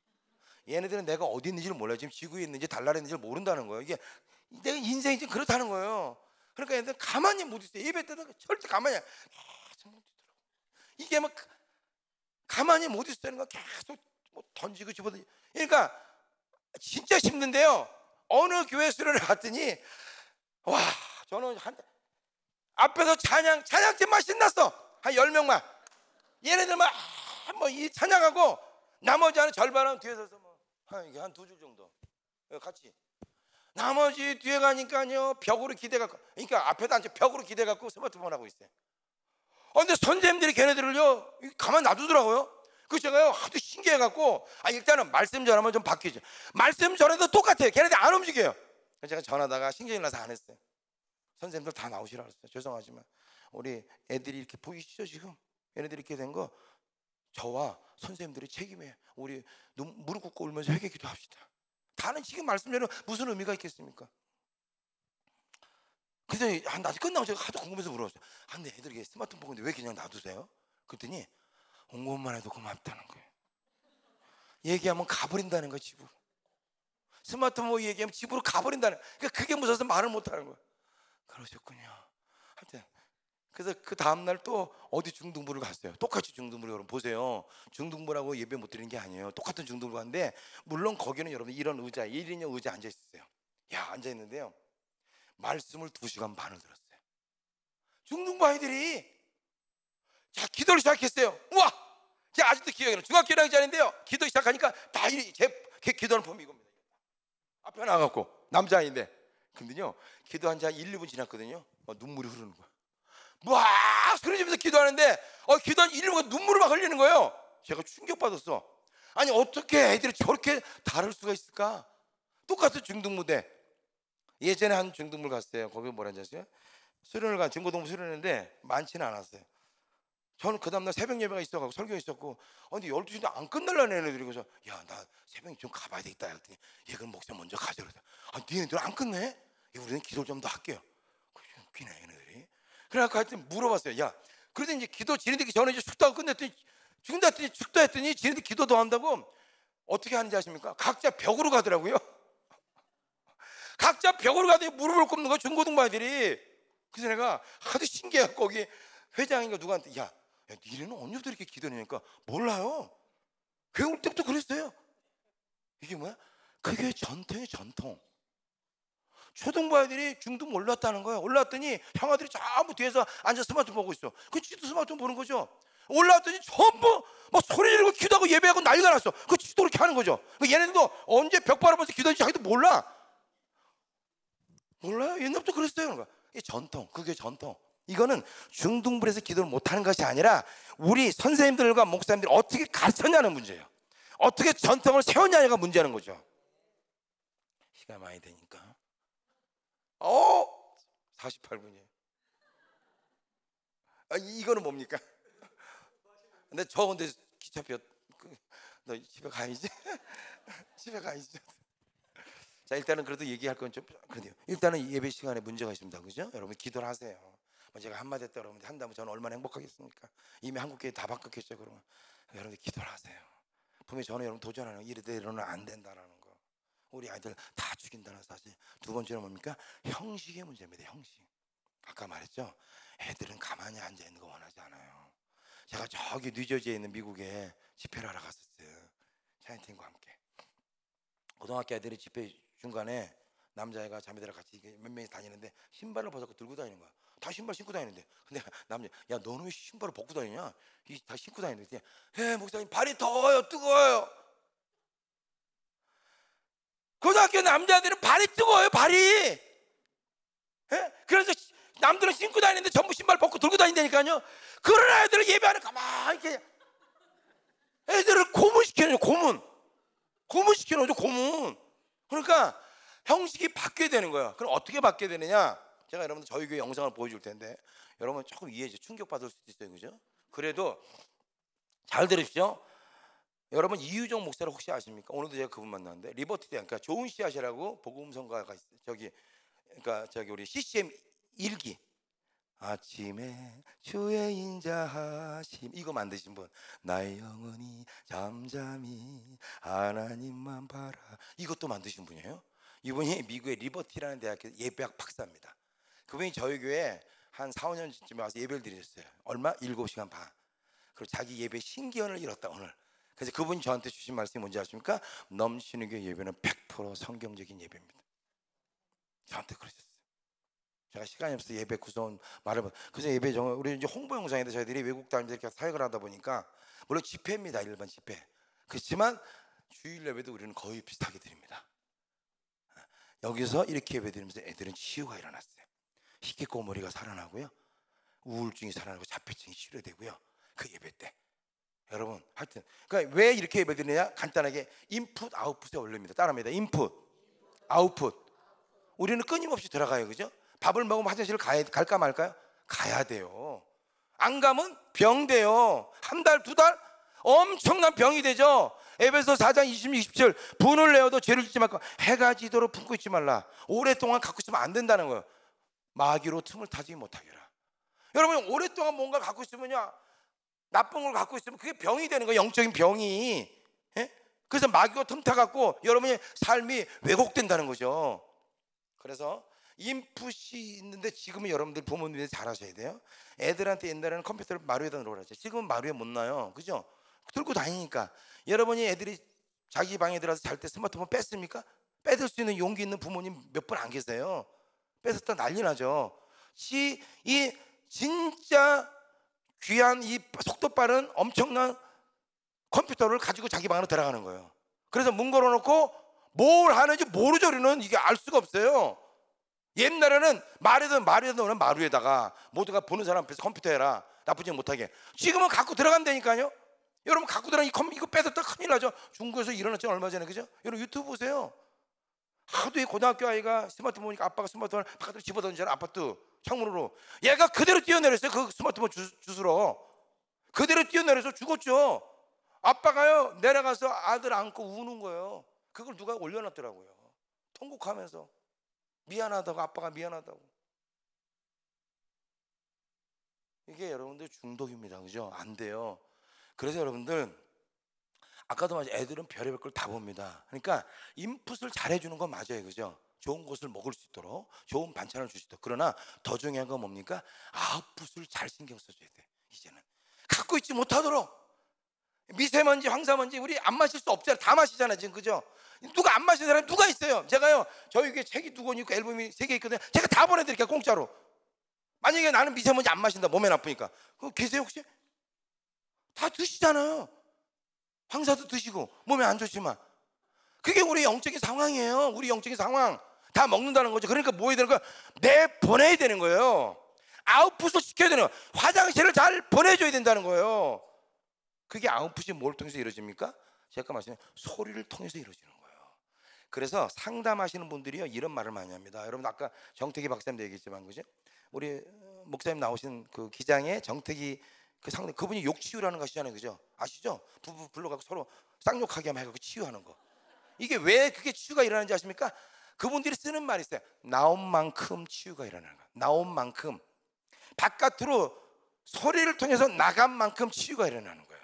얘네들은 내가 어디 있는지를 몰라요. 지금 지구에 있는지 달나라에 있는지를 모른다는 거예요. 이게 내가 인생이 지금 그렇다는 거예요. 그러니까 얘네들 가만히 못 있어요. 예배 때도 절대 가만히 계속 못 있더라고요. 이게 막 가만히 못 있어야 거 계속 뭐 던지고 집어던지고. 그러니까 진짜 힘든데요. 어느 교회 수련을 갔더니 와 저는 앞에서 찬양팀만 신났어. 한 10명만. 얘네들만 뭐 이 찬양하고 나머지 한 절반은 뒤에 서서 뭐 한 2줄 정도 같이. 나머지 뒤에 가니까요 벽으로 기대갖고, 그러니까 앞에다 앉아 벽으로 기대갖고 스마트폰 하고 있어요. 근데 선생님들이 걔네들을요 가만 놔두더라고요. 그 제가요 하도 신기해갖고 일단은 말씀 전하면 좀 바뀌죠. 말씀 전해도 똑같아요. 걔네들 안 움직여요. 그래서 제가 전하다가 신경이 나서 안 했어요. 선생님들 다 나오시라 그랬어요. 죄송하지만 우리 애들이 이렇게 보이시죠 지금? 얘네들이 이렇게 된 거 저와 선생님들이 책임해요. 우리 무릎 꿇고 울면서 회개 기도합시다. 다는 지금 말씀 전에 무슨 의미가 있겠습니까? 그래서 낮에 끝나고 제가 하도 궁금해서 물어봤어요. 근데 애들이 스마트폰 보는데 왜 그냥 놔두세요? 그랬더니 온 것만 해도 고맙다는 거예요. 얘기하면 가버린다는 거예요. 집으로. 스마트폰 얘기하면 집으로 가버린다는 거예요. 그러니까 그게 무서워서 말을 못하는 거예요. 그러셨군요. 하여튼 그래서 그 다음날 또 어디 중등부를 갔어요. 똑같이 중등부를 여러분 보세요. 중등부라고 예배 못 드리는 게 아니에요. 똑같은 중등부 갔는데 물론 거기는 여러분 이런 의자 1인용 의자 앉아 있었어요. 앉아 있는데요 말씀을 2시간 반을 들었어요. 중등부 아이들이 자 기도를 시작했어요. 우와! 제가 아직도 기억이 나요. 중학교 1학년 짜리인데요 기도 시작하니까 다 제 기도하는 폼이 이겁니다. 앞에 나가고 남자아이인데 근데요 기도한 지 한 1, 2분 지났거든요. 눈물이 흐르는 거야. 막 소리지면서 기도하는데 기도한 1, 2분 눈물을 막 흘리는 거예요. 제가 충격받았어. 아니 어떻게 애들이 저렇게 다를 수가 있을까? 똑같은 중등부대. 예전에 한 중등부를 갔어요. 거기 뭐라는지 아세요? 수련을 간 중고등부 수련인데 많지는 않았어요. 저는 그 다음날 새벽 예배가 있어가지고 설교 있었고 근데 12시인데 안 끝날라는 애들이 그래서 나 새벽에 좀 가봐야 되겠다 했더니 그럼 목사 먼저 가자 그러더라. 니네들 안 끝내? 우리는 기도를 좀 더 할게요. 웃기네 얘네들이. 그래갖고 하여튼 물어봤어요. 그래도 이제 기도 진행되기 전에 이제 숙다가 끝냈더니 죽는다 했더니 죽다 했더니 지네들 기도도 한다고 어떻게 하는지 아십니까? 각자 벽으로 가더라고요. 각자 벽으로 가더니 무릎을 꿇는 거야, 중고등부아들이. 그래서 내가 하도 신기해갖고 거기 회장인가 누구한테 야 니네는 언제부터 이렇게 기도하니까 몰라요. 교회 올 때부터 그랬어요. 이게 뭐야? 그게 전통이에요, 전통. 초등부 아이들이 중등 올랐다는 거예요. 올랐더니 형아들이 전부 뒤에서 앉아서 스마트폰 보고 있어. 그 지도 스마트폰 보는 거죠. 올라왔더니 전부 막 소리 지르고 기도하고 예배하고 난리가 났어. 그 지도 그렇게 하는 거죠. 얘네들도 언제 벽 바라보면서 기도하는지 자기도 몰라요. 옛날부터 그랬어요. 그러니까 이게 전통, 그게 전통. 이거는 중등부에서 기도를 못하는 것이 아니라 우리 선생님들과 목사님들이 어떻게 가르쳤냐는 문제예요. 어떻게 전통을 세웠냐가 문제라는 거죠. 시간 많이 되니까 48분이에요. 이거는 뭡니까? 근데 기차표 너 집에 가야지. 집에 가야지. 자, 일단은 그래도 얘기할 건 좀 그래요. 일단은 예배 시간에 문제가 있습니다, 그죠? 여러분 기도를 하세요. 제가 한마디 했다 여러분들 한다면 저는 얼마나 행복하겠습니까? 이미 한국교회 다 바뀌었겠죠. 그러면 여러분들 기도를 하세요. 분명히 저는 여러분 도전하는 거 이래대로는 안 된다라는 거. 우리 아이들 다 죽인다는 사실. 두 번째는 뭡니까? 형식의 문제입니다. 형식. 아까 말했죠. 애들은 가만히 앉아 있는 거 원하지 않아요. 제가 저기 뉴저지에 있는 미국에 집회를 하러 갔었어요. 차이팀과 함께. 고등학교 애들이 집회 중간에 남자애가 자매들이랑 같이 몇 명이 다니는데 신발을 벗고 들고 다니는 거야. 다 신발 신고 다니는데 근데 남자 야 너는 왜 신발을 벗고 다니냐? 다 신고 다니는데 목사님 발이 더워요, 뜨거워요. 고등학교 남자들은 발이 뜨거워요, 발이. 그래서 남들은 신고 다니는데 전부 신발 벗고 들고 다닌다니까요. 그런 아이들을 예배하는 가만히 이렇게 애들을 고문시키는 거죠. 고문시키는 거죠, 고문. 그러니까 형식이 바뀌어야 되는 거야. 그럼 어떻게 바뀌어야 되느냐? 제가 여러분들 저희 교회 영상을 보여줄 텐데 여러분 조금 이해해줘. 충격받을 수도 있어요, 그죠? 그래도 잘 들으십시오. 여러분 이유정 목사를 혹시 아십니까? 오늘도 제가 그분 만났는데 리버티 대 그러니까 좋은 씨앗이라고 복음성가가 있어요. 저기 우리 CCM 1기 아침에 주의 인자하심 이거 만드신 분. 나의 영혼이 잠잠히 하나님만 바라 이것도 만드신 분이에요. 이분이 미국의 리버티라는 대학교 예배학 박사입니다. 그분이 저희 교회에 한 4, 5년쯤에 와서 예배를 드렸어요. 얼마? 7시간 반. 그리고 자기 예배 신기원을 잃었다 오늘. 그래서 그분이 저한테 주신 말씀이 뭔지 아십니까? 넘치는 교회 예배는 100% 성경적인 예배입니다. 저한테 그러셨어요. 제가 시간이 없어서 예배 구성 말해봐. 그래서 예배 정말 우리 이제 홍보 영상인데 저희들이 외국 다니면서 이렇게 사역을 하다 보니까 물론 집회입니다, 일반 집회. 그렇지만 주일 예배도 우리는 거의 비슷하게 드립니다. 여기서 이렇게 예배 드리면서 애들은 치유가 일어났어요. 희귀꼬머리가 살아나고요, 우울증이 살아나고 자폐증이 치료되고요. 그 예배 때. 여러분 하여튼 그러니까 왜 이렇게 예배 드리냐? 간단하게 인풋 아웃풋에 올립니다. 따라합니다. 인풋 아웃풋. 우리는 끊임없이 들어가요, 그죠? 밥을 먹으면 화장실을 갈까 말까요? 가야 돼요. 안 가면 병 돼요. 한 달, 두 달 엄청난 병이 되죠. 에베소 4장 26, 27 분을 내어도 죄를 짓지 말고 해가 지도록 품고 있지 말라. 오랫동안 갖고 있으면 안 된다는 거예요. 마귀로 틈을 타지 못하게라. 여러분 오랫동안 뭔가 갖고 있으면요, 나쁜 걸 갖고 있으면 그게 병이 되는 거예요. 영적인 병이. 그래서 마귀가 틈 타갖고 여러분의 삶이 왜곡된다는 거죠. 그래서 인풋이 있는데 지금은 여러분들 부모님들이 잘 하셔야 돼요. 애들한테 옛날에는 컴퓨터를 마루에다 놓으라죠. 지금은 마루에 못 놔요, 그죠? 들고 다니니까. 여러분이 애들이 자기 방에 들어서 잘 때 스마트폰 뺐습니까? 뺏을 수 있는 용기 있는 부모님 몇 분 안 계세요. 뺏었다 난리 나죠. 이 진짜 귀한 이 속도 빠른 엄청난 컴퓨터를 가지고 자기 방으로 들어가는 거예요. 그래서 문 걸어놓고 뭘 하는지 모르죠. 우리는 이게 알 수가 없어요. 옛날에는 마루에다 마루에다가 모두가 보는 사람 앞에서 컴퓨터 해라, 나쁘지 못하게. 지금은 갖고 들어간다니까요. 여러분 갖고 들어가 이거 뺏었다 큰일 나죠. 중국에서 일어났잖아요, 얼마 전에, 그죠? 여러분 유튜브 보세요. 하도 고등학교 아이가 스마트폰 보니까 아빠가 스마트폰을 바깥으로 집어던지잖아. 아파트 창문으로. 얘가 그대로 뛰어내렸어요. 그 스마트폰 주스로 그대로 뛰어내려서 죽었죠. 아빠가요 내려가서 아들 안고 우는 거예요. 그걸 누가 올려놨더라고요. 통곡하면서 미안하다고, 아빠가 미안하다고. 이게 여러분들 중독입니다, 그죠? 안 돼요. 그래서 여러분들 아까도 말했죠. 애들은 별의별 걸 다 봅니다. 그러니까 인풋을 잘해주는 건 맞아요, 그죠? 좋은 것을 먹을 수 있도록, 좋은 반찬을 줄 수 있도록. 그러나 더 중요한 건 뭡니까? 아웃풋을 잘 신경 써줘야 돼. 이제는 갖고 있지 못하도록. 미세먼지, 황사먼지 우리 안 마실 수 없잖아요. 다 마시잖아요 지금, 그죠? 누가 안 마시는 사람이 누가 있어요? 제가요, 저에게 책이 2권 있고 앨범이 3개 있거든요. 제가 다 보내드릴게요, 공짜로. 만약에 나는 미세먼지 안 마신다, 몸에 나쁘니까. 그거 계세요 혹시? 다 드시잖아요. 황사도 드시고 몸에 안 좋지만. 그게 우리 영적인 상황이에요. 우리 영적인 상황 다 먹는다는 거죠. 그러니까 뭐 해야 되는 거야? 내보내야 되는 거예요. 아웃풋을 시켜야 되는 거예요. 화장실을 잘 보내줘야 된다는 거예요. 그게 아웃풋이 뭘 통해서 이루어집니까? 제가 말씀드린 소리를 통해서 이루어지는 거예요. 그래서 상담하시는 분들이요, 이런 말을 많이 합니다. 여러분 아까 정태기 박사님도 얘기했지만, 그죠? 우리 목사님 나오신 그 기장의 정태기 그 상담, 그분이 욕 치유라는 거 아시잖아요, 그죠? 아시죠? 부부 불러가고 서로 쌍욕하게 하면 해가지고 치유하는 거. 이게 왜 그게 치유가 일어나는지 아십니까? 그분들이 쓰는 말이 있어요. 나온 만큼 치유가 일어나는 거예요. 나온 만큼, 바깥으로 소리를 통해서 나간 만큼 치유가 일어나는 거예요.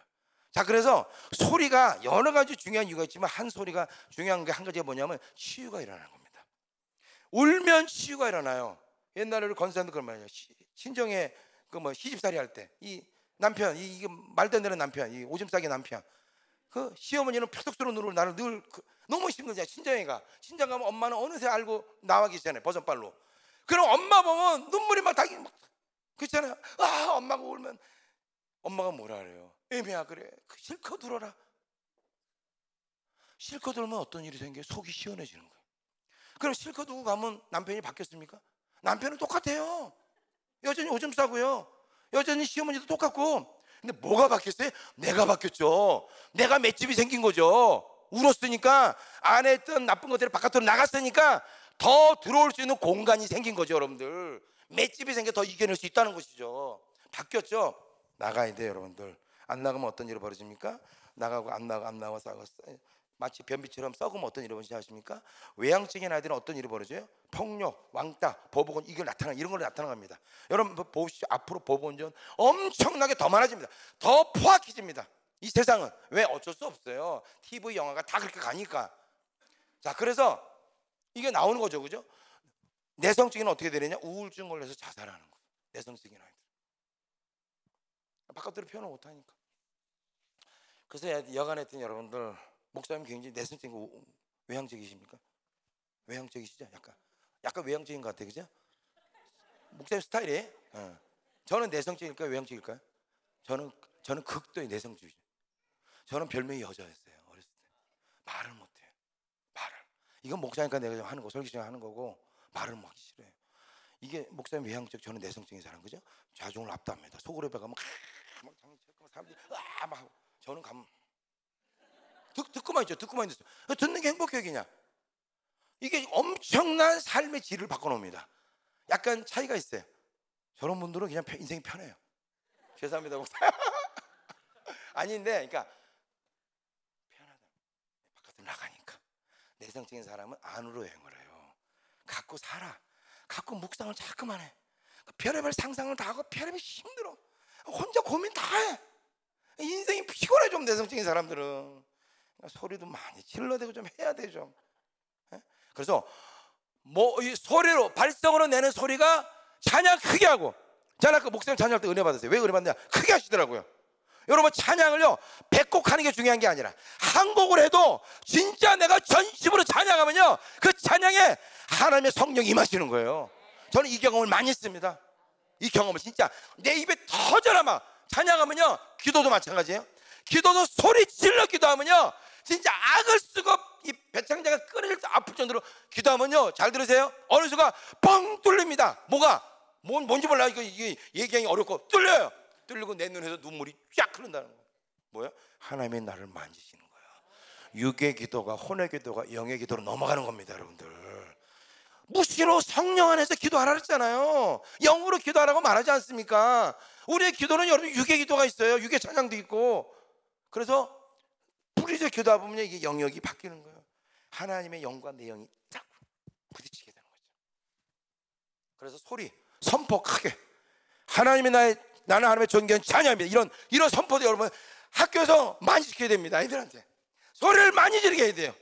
자, 그래서 소리가 여러 가지 중요한 이유가 있지만 한 소리가 중요한 게 한 가지가 뭐냐면 치유가 일어나는 겁니다. 울면 치유가 일어나요. 옛날에 우리 권사님도 그런 말이에요. 친정에 그 뭐 시집살이 할 때 이 남편, 이게 말도 안 되는 남편, 이 오줌 싸기 남편, 그 시어머니는 표독스러운 눈으로 나를 늘 너무 힘들잖아요. 친정 가면 엄마는 어느새 알고 나와 계시잖아요, 버선발로. 그럼 엄마 보면 눈물이 막 그렇잖아요. 아, 엄마가 울면 엄마가 뭐라 그래요? 애미야, 그래, 실컷 울어라. 실컷 울면 어떤 일이 생겨요? 속이 시원해지는 거예요. 그럼 실컷 울고 가면 남편이 바뀌었습니까? 남편은 똑같아요. 여전히 오줌 싸고요, 여전히 시어머니도 똑같고. 근데 뭐가 바뀌었어요? 내가 바뀌었죠. 내가 맷집이 생긴 거죠. 울었으니까, 안에 있던 나쁜 것들이 바깥으로 나갔으니까 더 들어올 수 있는 공간이 생긴 거죠. 여러분들, 맷집이 생겨 더 이겨낼 수 있다는 것이죠. 바뀌었죠. 나가야 돼요, 여러분들. 안 나가면 어떤 일이 벌어집니까? 나가고 안 나와서 마치 변비처럼 썩으면 어떤 일이 벌어지지 아십니까? 외향적인 아이들은 어떤 일이 벌어져요? 폭력, 왕따, 보복원, 이걸 이런 걸 나타납니다. 여러분 보십시오. 앞으로 보복원전 엄청나게 더 많아집니다. 더 포악해집니다. 이 세상은. 왜? 어쩔 수 없어요. TV, 영화가 다 그렇게 가니까. 자, 그래서 이게 나오는 거죠, 그죠? 내성적인 어떻게 되느냐? 우울증 걸려서 자살하는 거예요. 내성적인 아이들. 바깥으로 표현을 못하니까. 그래서 여간에 있던 여러분들, 목사님 굉장히 내성적인 외향적이십니까? 외향적이시죠? 약간 외향적인 것 같아요, 그죠? 목사님 스타일이에요. 저는 내성적일까요, 외향적일까요? 저는 극도의 내성주의죠. 저는 별명이 여자였어요, 어렸을 때. 말을 못해요. 이건 목사니까 내가 하는 거, 설교 중에 하는 거고, 말을 못 하기 싫어요. 이게 목사님 외향적, 저는 내성적인 사람, 그죠? 자중을 압도합니다. 속으로 배가면 사람들이 막, 저는 가면 듣고만 있죠. 듣고만 있어요. 듣는 게 행복해요, 그냥. 이게 엄청난 삶의 질을 바꿔놓습니다. 약간 차이가 있어요. 저런 분들은 그냥 인생이 편해요. 죄송합니다, 목사. 아닌데, 그러니까 편하다. 바깥으로 나가니까. 내성적인 사람은 안으로 여행을 해요. 갖고 살아. 갖고 묵상을 자꾸만 해. 별의별 상상을 다 하고 별의별 힘들어. 혼자 고민 다 해. 인생이 피곤해, 좀 내성적인 사람들은. 소리도 많이 질러대고 좀 해야 돼, 좀. 그래서 뭐 이 소리로, 발성으로 내는 소리가 찬양 크게 하고. 저는 아까 목사님 찬양할 때 은혜 받았어요. 왜 은혜 받느냐? 크게 하시더라고요. 여러분, 찬양을요, 100곡 하는 게 중요한 게 아니라 한 곡을 해도 진짜 내가 전심으로 찬양하면요, 그 찬양에 하나님의 성령이 임하시는 거예요. 저는 이 경험을 많이 했습니다. 이 경험을 진짜 내 입에 터져라 막 찬양하면요. 기도도 마찬가지예요. 기도도 소리 질러 기도하면요, 진짜 악을 쓰고 이 배창자가 끓일 때 아플 정도로 기도하면요, 잘 들으세요, 어느 순간 뻥 뚫립니다. 뭔지 몰라. 이게 얘기하기 어렵고 뚫려요. 뚫리고 내 눈에서 눈물이 쫙 흐른다는 거예요. 뭐야? 하나님이 나를 만지시는 거야. 육의 기도가 혼의 기도가 영의 기도로 넘어가는 겁니다, 여러분들. 무시로 성령 안에서 기도하라 그랬잖아요. 영으로 기도하라고 말하지 않습니까? 우리의 기도는 여러분 육의 기도가 있어요. 육의 찬양도 있고. 그래서 뿌리져 기도하다 보면 이게 영역이 바뀌는 거예요. 하나님의 영과 내 영이 딱 부딪히게 되는 거죠. 그래서 소리, 선포 크게. 나는 하나님의 존귀한 찬양입니다. 이런 선포도 여러분 학교에서 많이 시켜야 됩니다. 애들한테 소리를 많이 지르게 해야 돼요.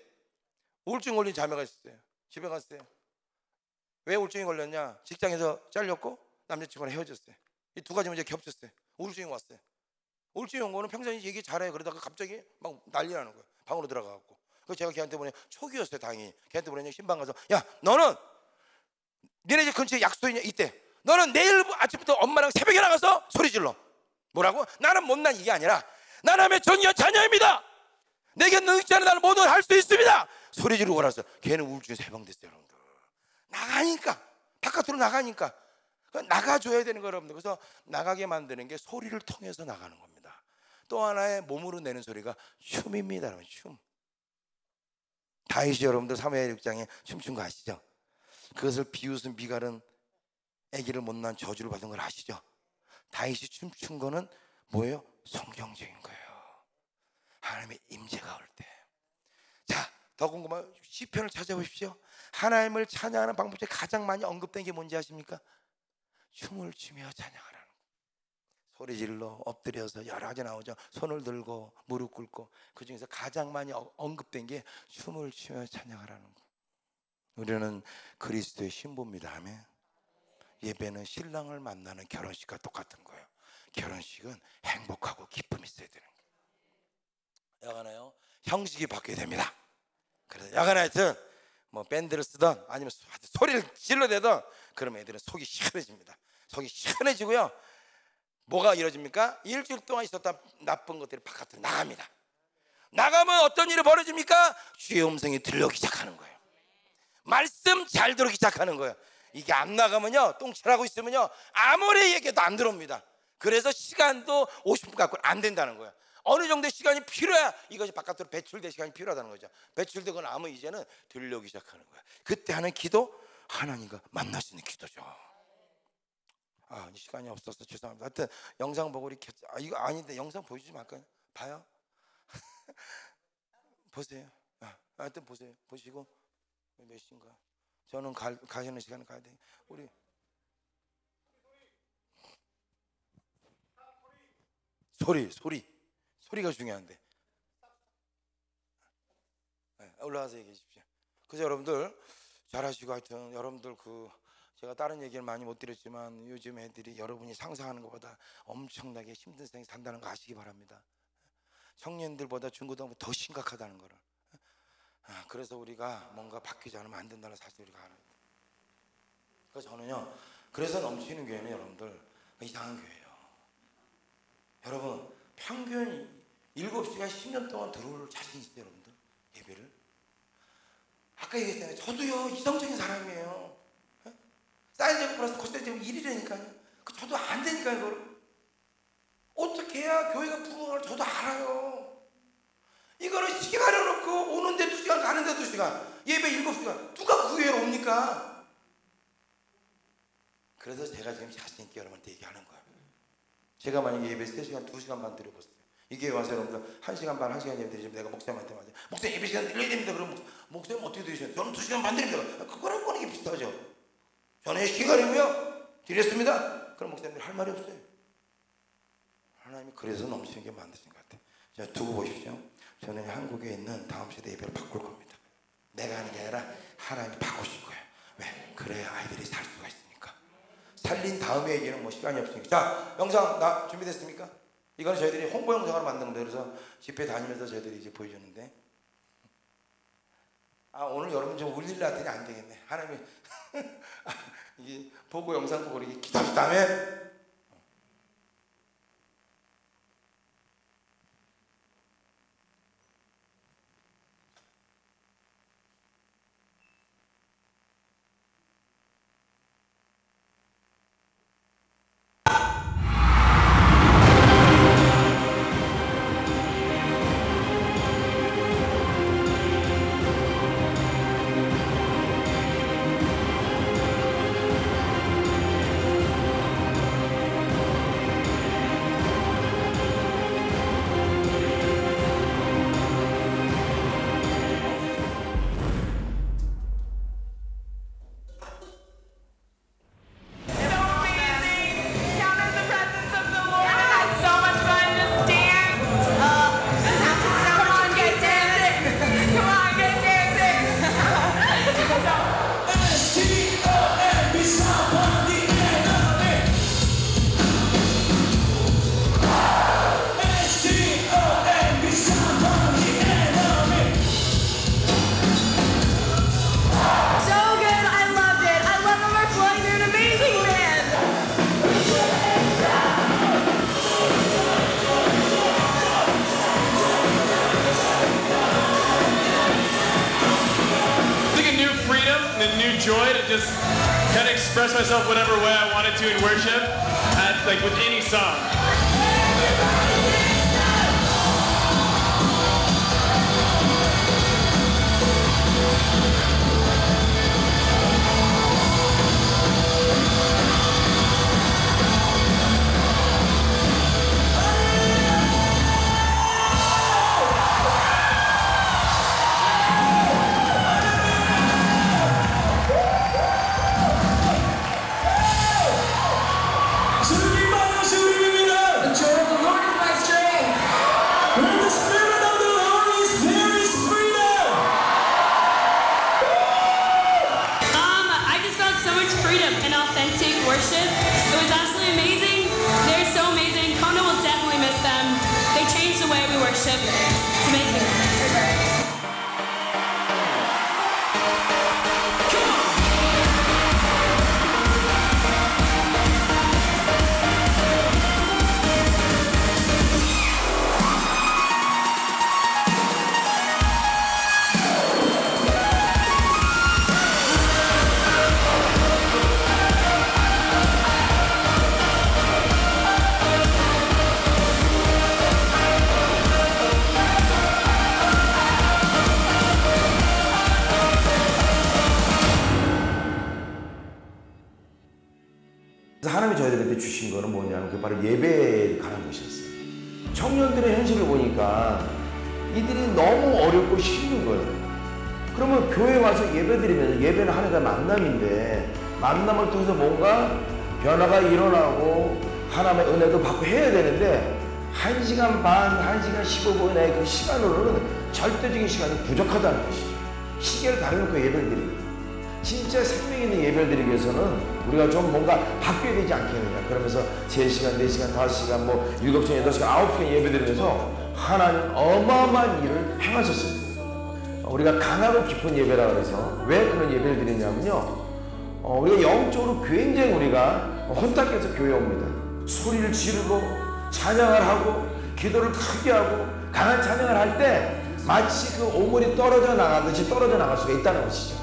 우울증 걸린 자매가 있었어요. 집에 갔어요. 왜 우울증이 걸렸냐? 직장에서 잘렸고 남자친구랑 헤어졌어요. 이 두 가지 문제 겹쳤어요. 우울증이 왔어요. 우울증이 온 거는 평소에 얘기 잘해요. 그러다가 갑자기 막 난리 나는 거예요. 방으로 들어가갖고. 그래서 제가 걔한테 보내, 초기였어요 다행히. 걔한테 보내니 신방 가서, 야 너는 니네 집 근처에 약속이 있대. 너는 내일 아침부터 엄마랑 새벽에 나가서 소리 질러. 뭐라고? 나는 못난 이게 아니라 나남의 전혀 자녀입니다. 내게 능력치 않은 나는 모든 걸 할 수 있습니다. 소리 지르고 알았어. 걔는 우울증이 세방됐어요 여러분들. 나가니까, 바깥으로 나가니까. 나가줘야 되는 거예요 여러분들. 그래서 나가게 만드는 게 소리를 통해서 나가는 겁니다. 또 하나의 몸으로 내는 소리가 춤입니다 여러분. 춤. 다윗이 여러분들 사무엘 6장에 춤춘 거 아시죠? 그것을 비웃은 미갈은 아기를 못 낳은 저주를 받은 걸 아시죠? 다윗이 춤춘 거는 뭐예요? 성경적인 거예요. 하나님의 임재가 올 때. 자, 더 궁금한 시편을 찾아보십시오. 하나님을 찬양하는 방법 중에 가장 많이 언급된 게 뭔지 아십니까? 춤을 추며 찬양하라는 거. 소리 질러 엎드려서 여러 가지 나오죠. 손을 들고 무릎 꿇고. 그 중에서 가장 많이 언급된 게 춤을 추며 찬양하라는 거. 우리는 그리스도의 신부입니다. 아멘. 예배는 신랑을 만나는 결혼식과 똑같은 거예요. 결혼식은 행복하고 기쁨이 있어야 되는 거예요. 야간에요 형식이 바뀌어야 됩니다. 그래서 야간에 하여튼 뭐 밴드를 쓰던 아니면 소리를 질러대던 그러면 애들은 속이 시원해집니다. 속이 시원해지고요. 뭐가 이루어집니까? 일주일 동안 있었던 나쁜 것들이 바깥으로 나갑니다. 나가면 어떤 일이 벌어집니까? 주의 음성이 들려오기 시작하는 거예요. 말씀 잘 들어오기 시작하는 거예요. 이게 안 나가면요, 똥칠하고 있으면요 아무리 얘기해도 안 들어옵니다. 그래서 시간도 50분 갖고는 안 된다는 거예요. 어느 정도의 시간이 필요해야 이것이 바깥으로 배출될 시간이 필요하다는 거죠. 배출되고 나면 이제는 들려오기 시작하는 거예요. 그때 하는 기도, 하나님과 만날 수 있는 기도죠. 아, 시간이 없어서 죄송합니다. 하여튼 영상 보고 이렇게, 이거 아닌데 영상 보여주지 말까요? 봐요. 보세요. 하여튼 보세요. 보시고 몇 시인가? 저는 가시는 시간에 가야 돼. 우리 소리가 중요한데. 네, 올라가서 얘기해 주십시오. 그래서 여러분들 잘하시고, 하여튼 여러분들 제가 다른 얘기를 많이 못 드렸지만 요즘 애들이 여러분이 상상하는 것보다 엄청나게 힘든 생이 산다는 거 아시기 바랍니다. 청년들보다 중고등부 더 심각하다는 거를. 그래서 우리가 뭔가 바뀌지 않으면 안 된다는 사실 우리가 알아요. 그래서 저는요, 그래서 넘치는 교회는 여러분들 이상한 교회예요. 여러분 평균 7시간 10년 동안 들어올 자신 있어요 여러분들? 예배를? 아까 얘기했잖아요. 저도요 이성적인 사람이에요. 사이즈 플러스 코스트 되면 1이라니까요. 저도 안 되니까요. 이거를 어떻게 해야 교회가 부흥할 저도 알아요. 이거는 시계 가려놓고 오는데 2시간 가는데 2시간 예배 7시간 누가 그 교회로 옵니까? 그래서 제가 지금 자신 있게 여러분한테 얘기하는 거예요. 제가 만약에 예배 3시간 2시간 반 드려봤어요. 이게 와서 여러분들 1시간 반 1시간 예배 드리면 내가 목사님한테 말해요. 목사님 예배 시간 늘려야 됩니다. 그럼 목사님 어떻게 드리셔요? 저는 2시간 반 드립니다. 그거랑 보는 게 비슷하죠. 저는 시간이고요 드렸습니다. 그럼 목사님들 할 말이 없어요. 하나님이 그래서 넘치는 게 만드신 것 같아요. 자, 두고 보십시오. 저는 한국에 있는 다음 세대 예배를 바꿀 겁니다. 내가 하는 게 아니라 하나님이 바꾸실 거예요. 왜? 그래야 아이들이 살 수가 있으니까. 살린 다음에 얘기는 뭐 시간이 없으니까. 자, 영상 준비됐습니까? 이거는 저희들이 홍보 영상으로 만든 겁니다. 그래서 집회 다니면서 저희들이 이제 보여주는데, 오늘 여러분 좀 울릴라 했더니 안 되겠네. 하나님이 이게 보고 영상 보고 이렇게 기도하셨다며. enjoyed and just kind of express myself whatever way I wanted to in worship, like with any song. Worship. It was absolutely amazing. They're so amazing. Kona will definitely miss them. They changed the way we worship. It's amazing. 하나님이 저희들한테 주신 거는 뭐냐면 그 바로 예배에 관한 것이었어요. 청년들의 현실을 보니까 이들이 너무 어렵고 힘든 거예요. 그러면 교회 와서 예배드리면 예배는 하나님과의 만남인데 만남을 통해서 뭔가 변화가 일어나고 하나님의 은혜도 받고 해야 되는데 1시간 반, 1시간 15분의 그 시간으로는 절대적인 시간이 부족하다는 것이죠. 시계를 가려놓고 예배를 드리고 진짜 생명 있는 예배를 드리기 위해서는 우리가 좀 뭔가 바뀌어야 되지 않겠느냐. 그러면서 3시간, 4시간, 5시간, 뭐 7시간, 8시간, 9시간 예배 드리면서 하나님 어마어마한 일을 행하셨어요. 우리가 강하고 깊은 예배라 그래서 왜 그런 예배를 드리냐면요. 우리가 영적으로 굉장히 우리가 혼탁해서 교회에 옵니다. 소리를 지르고 찬양을 하고 기도를 크게 하고 강한 찬양을 할 때 마치 그 오물이 떨어져 나가듯이 떨어져 나갈 수가 있다는 것이죠.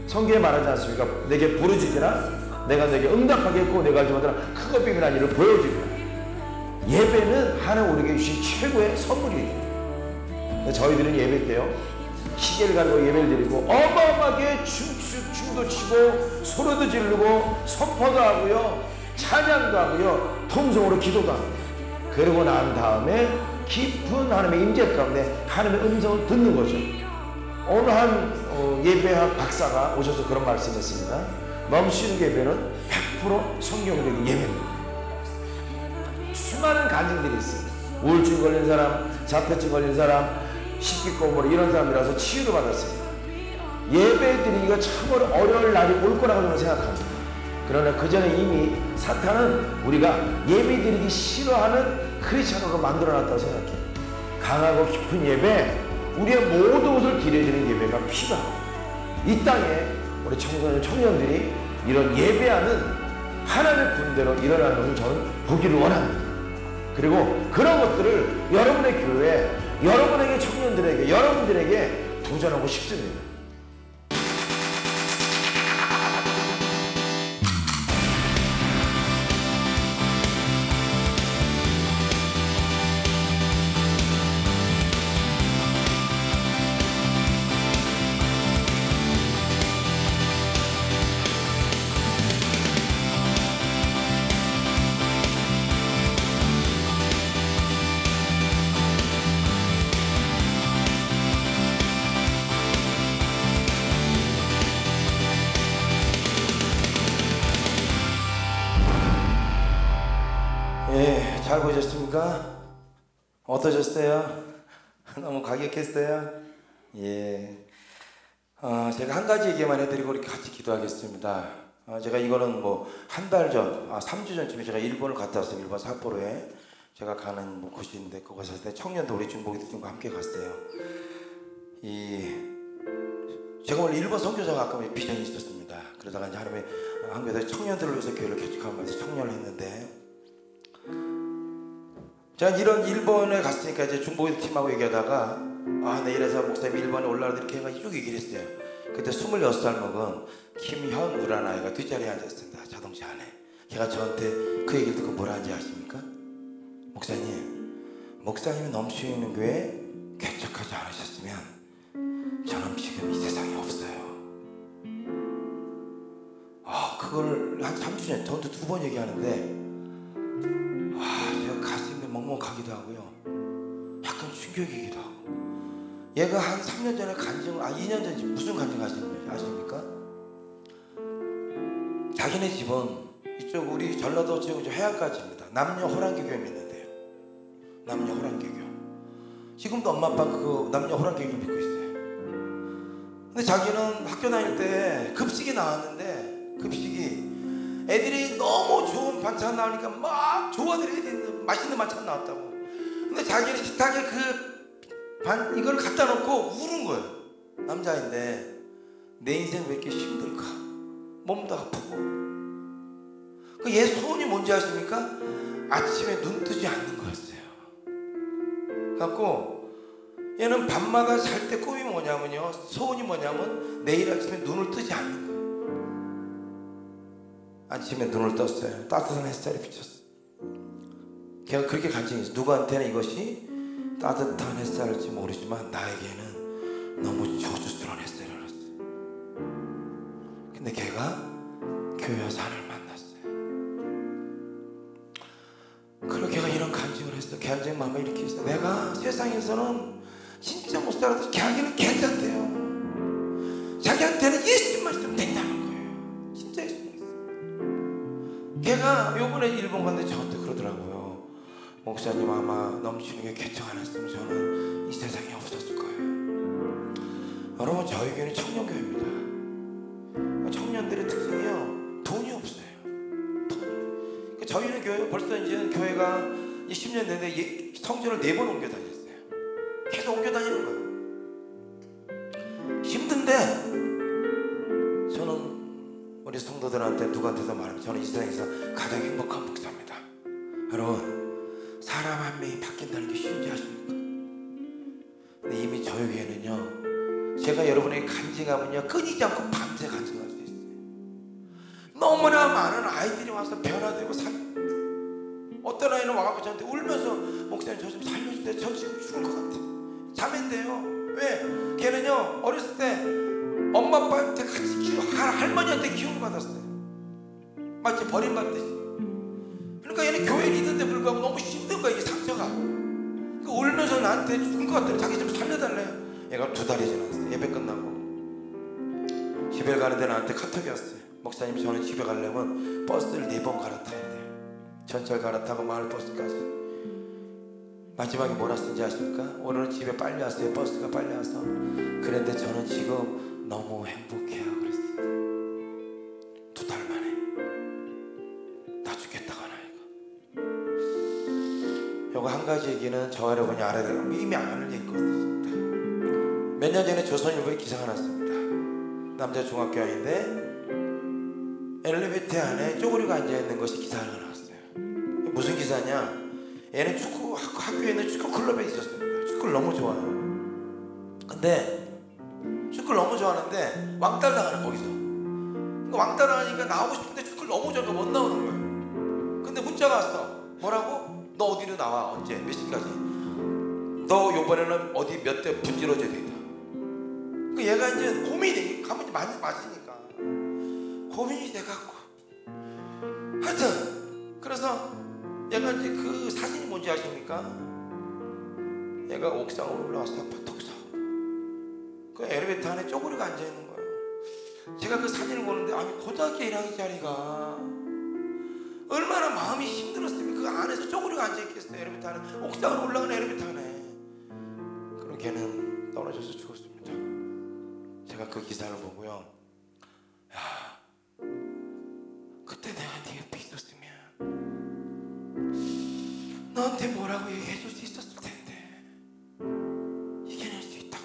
성경에 말하지 않습니까? 내게 부르짖으라 내가 내게 응답하겠고 내가 알지 못하나 크고 비밀한 일을 보여주리라. 예배는 하나님 우리에게 주신 최고의 선물이에요. 저희들은 예배 때요 시계를 가지고 예배를 드리고 어마어마하게 춤도 추고 소리도 지르고 선포도 하고요 찬양도 하고요 통성으로 기도도 하고 그러고 난 다음에 깊은 하나님의 임재 가운데 하나님의 음성을 듣는 거죠. 오늘 한 예배학 박사가 오셔서 그런 말씀했습니다. 멈추는 예배는 100% 성경적인 예배입니다. 수많은 간증들이 있어요. 우울증 걸린 사람, 자폐증 걸린 사람, 식기꼬물 이런 사람이라서 치유를 받았어요. 예배 드리기가 참으로 어려울 날이 올 거라고 저는 생각합니다. 그러나 그 전에 이미 사탄은 우리가 예배 드리기 싫어하는 크리스천으로 만들어놨다고 생각해요. 강하고 깊은 예배, 우리의 모든 것을 드려지는 예배가 필요하고 이 땅에 우리 청년들이 이런 예배하는 하나님의 군대로 일어나는 것을 저는 보기를 원합니다. 그리고 그런 것들을 여러분의 교회에 여러분에게 청년들에게 여러분들에게 도전하고 싶습니다. 예, 잘 보셨습니까? 어떠셨어요? 너무 감격했어요? 예. 제가 한 가지 얘기만 해드리고 이렇게 같이 기도하겠습니다. 제가 이거는 뭐 한 달 전, 3주 전쯤에 제가 일본을 갔다 왔어요. 일본 삿포로에 제가 가는 뭐 곳인데 거기 갔을 때 청년들 우리 중보기도팀과 함께 갔어요. 제가 원래 일본 선교사가 아까 비전이 있었습니다. 그러다가 이제 하나님의 한국에서 청년들을 위해서 교회를 개척하면서 청년을 했는데 제가 이런 일본에 갔으니까 이제 중보기도 팀하고 얘기하다가 내일에서 목사님 일본에 올라가도 이렇게 해가지고 쭉 얘기를 했어요. 그때 26살 먹은 김현우라는 아이가 뒷자리에 앉았습니다. 자동차 안에. 걔가 저한테 그 얘기를 듣고 뭐라 하는지 아십니까? 목사님이 넘치는 교회에 개척하지 않으셨으면 저는 지금 이 세상에 없어요. 그걸 한 3주년 저한테 2번 얘기하는데 제가 가슴이 먹먹하기도 하고요, 약간 충격이기도 하고. 얘가 한 3년 전에 2년 전에 무슨 간증 하시는지 아십니까? 자기네 집은 이쪽 우리 전라도 지금 해안가지입니다. 남녀 호랑개교회 믿는데요. 남녀 호랑개교. 지금도 엄마 아빠 그 남녀 호랑개교를 믿고 있어요. 근데 자기는 학교 다닐 때 급식이 나왔는데, 급식이 애들이 너무 좋은 반찬 나오니까 막 좋아들 애들이 맛있는 반찬 나왔다고. 근데 자기는 식탁에 이걸 갖다 놓고 우는 거예요. 남자인데 내 인생 왜 이렇게 힘들까? 몸도 아프고. 얘 소원이 뭔지 아십니까? 아침에 눈 뜨지 않는 거였어요. 그래갖고 얘는 밤마다 잘 때 꿈이 뭐냐면요, 소원이 뭐냐면 내일 아침에 눈을 뜨지 않는 거예요. 아침에 눈을 떴어요. 따뜻한 햇살이 비쳤어요. 걔가 그렇게 간증했어요. 누구한테는 이것이 따뜻한 햇살일지 모르지만 나에게는 너무 저주스러운 햇살이었어요. 근데 걔가 교회 와서 하나님을 만났어요. 그리고 걔가 이런 간증을 했어요. 걔 간증 마음에 이렇게 했어요. 내가 세상에서는 진짜 못 살아도 걔한테는 괜찮대요. 자기한테는 예수님만 있으면 된다는 거예요. 진짜 예수님 있어요. 걔가 요번에 일본 갔는데 저한테 그러더라고요. 목사님, 아마 넘치는 게 개척 안 했으면 저는 이 세상에 없었을 거예요. 여러분, 저희 교회는 청년교회입니다. 청년들의 특징이요, 돈이 없어요. 돈이. 저희는 교회 벌써 이제 교회가 10년 내내 성전을 4번 옮겨 다녔어요. 계속 옮겨 다니는 거예요. 힘든데 저는 우리 성도들한테 누구한테도 말하면 저는 이 세상에서 가장 행복한 목사입니다. 여러분, 사람 한 명이 바뀐다는 게 쉬운지 아십니까? 근데 이미 저희 교회는요, 제가 여러분에게 간증하면요, 끊이지 않고 밤새 간증할 수 있어요. 너무나 많은 아이들이 와서 변화되고 어떤 아이는 와갖고 저한테 울면서 목사님 저 좀 살려주세요. 저 지금 죽을 것 같아. 자매인데요. 왜? 걔는요, 어렸을 때 엄마 아빠한테 같이 할머니한테 기운을 받았어요. 마치 버림받듯이. 그러니까 얘는 교회에 있는데 불구하고 너무 힘든 거야, 이게 상처가. 그러니까 울면서 나한테 죽은 것 같아요. 자기 좀 살려달래요. 얘가 2달이 지났어요. 예배 끝나고 집에 가는데 나한테 카톡이 왔어요. 목사님, 저는 집에 가려면 버스를 4번 갈아타야 돼요. 전철 갈아타고 마을버스까지. 마지막에 뭐라 쓴지 아십니까? 오늘은 집에 빨리 왔어요. 버스가 빨리 와서. 그런데 저는 지금 너무 행복해요. 그랬어요. 2달 만에 나 죽겠다고 하나. 요거 한 가지 얘기는 저 여러분이 알아야 되고 이미 아는 얘기거든요. 몇 년 전에 조선일보에 기사가 났습니다. 남자 중학교인데 엘리베이터 안에 쪼그리고 앉아있는 것이 기사가 나왔어요. 무슨 기사냐? 얘는 학교에 있는 축구 클럽에 있었습니다. 축구를 너무 좋아해요. 근데 축구를 너무 좋아하는데 왕따를 나가는 거기서. 왕따를 하니까 나오고 싶은데 축구를 너무 좋아하니까 못 나오는 거예요. 근데 문자가 왔어. 뭐라고? 너 어디로 나와? 언제? 몇 시까지? 너 요번에는 어디 몇 대 분지러져야 된다. 그 얘가 이제 고민이 가만히 맞으니까 고민이 돼갖고 하여튼 그래서 얘가 이제 그 사진이 뭔지 아십니까? 얘가 옥상으로 올라와서 톡톡 그 엘리베이터 안에 쪼그리고 앉아있는 거예요. 제가 그 사진을 보는데 아니 고등학교 1학년짜리가 얼마나 마음이 힘들었으면 그 안에서 쪼그리고 앉아있겠어요. 엘리베이터 안에 옥상으로 올라가는 엘리베이터 안에. 그리고 걔는 떨어져서 죽었습니다. 제가 그 기사를 보고요, 야, 그때 내가 네 옆에 있었으면 너한테 뭐라고 얘기해줄 수 있었을 텐데 이겨낼 수 있다고.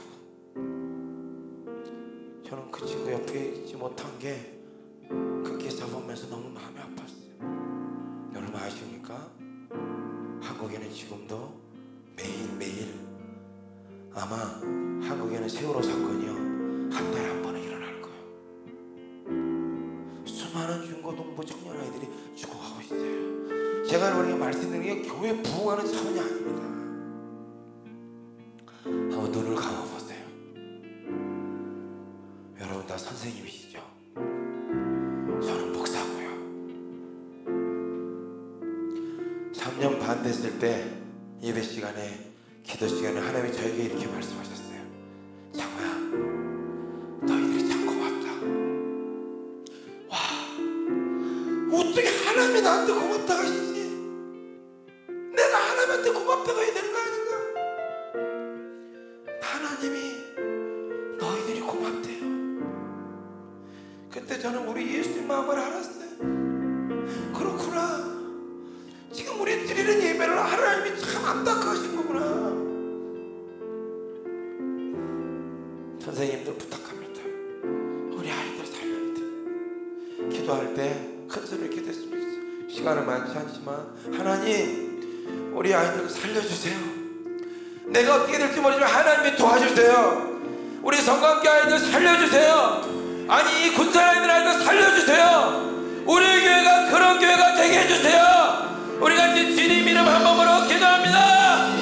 저는 그 친구 옆에 있지 못한 게 그 기사 보면서 너무 마음이 아팠어요. 여러분 아십니까? 한국에는 지금도 매일매일 아마 한국에는 세월호 사건이요, 한 달에 한 번은 일어나요. 제가 여러분에게 말씀드리는 게 교회 부흥하는 차원이 아닙니다. 한번 눈을 감아보세요. 여러분 다 선생님이시죠? 저는 목사고요. 3년 반 됐을 때 예배 시간에, 기도 시간에 하나님이 저에게 이렇게 말씀하셨어요. 장호야, 너희들이 참 고맙다. 와, 어떻게 하나님이 나한테 고맙다고 하시지? 내가 하나님한테 고맙다고 해야 되는 거 아닌가? 하나님이 너희들이 고맙대요. 그때 저는 우리 예수님 마음을 알았어요. 그렇구나. 지금 우리 드리는 예배를 하나님이 참 안타까우신 거구나. 선생님들 부탁합니다. 우리 아이들 살려야 돼. 기도할 때 큰 소리로 기도했으면 좋겠어요. 시간은 많지 않지만 하나님, 우리 아이들 살려주세요. 내가 어떻게 될지 모르지만 하나님이 도와주세요. 우리 성관계 아이들 살려주세요. 아니, 이 군사 아이들 살려주세요. 우리 교회가 그런 교회가 되게 해주세요. 우리 같이 주님 이름 한 번으로 기도합니다.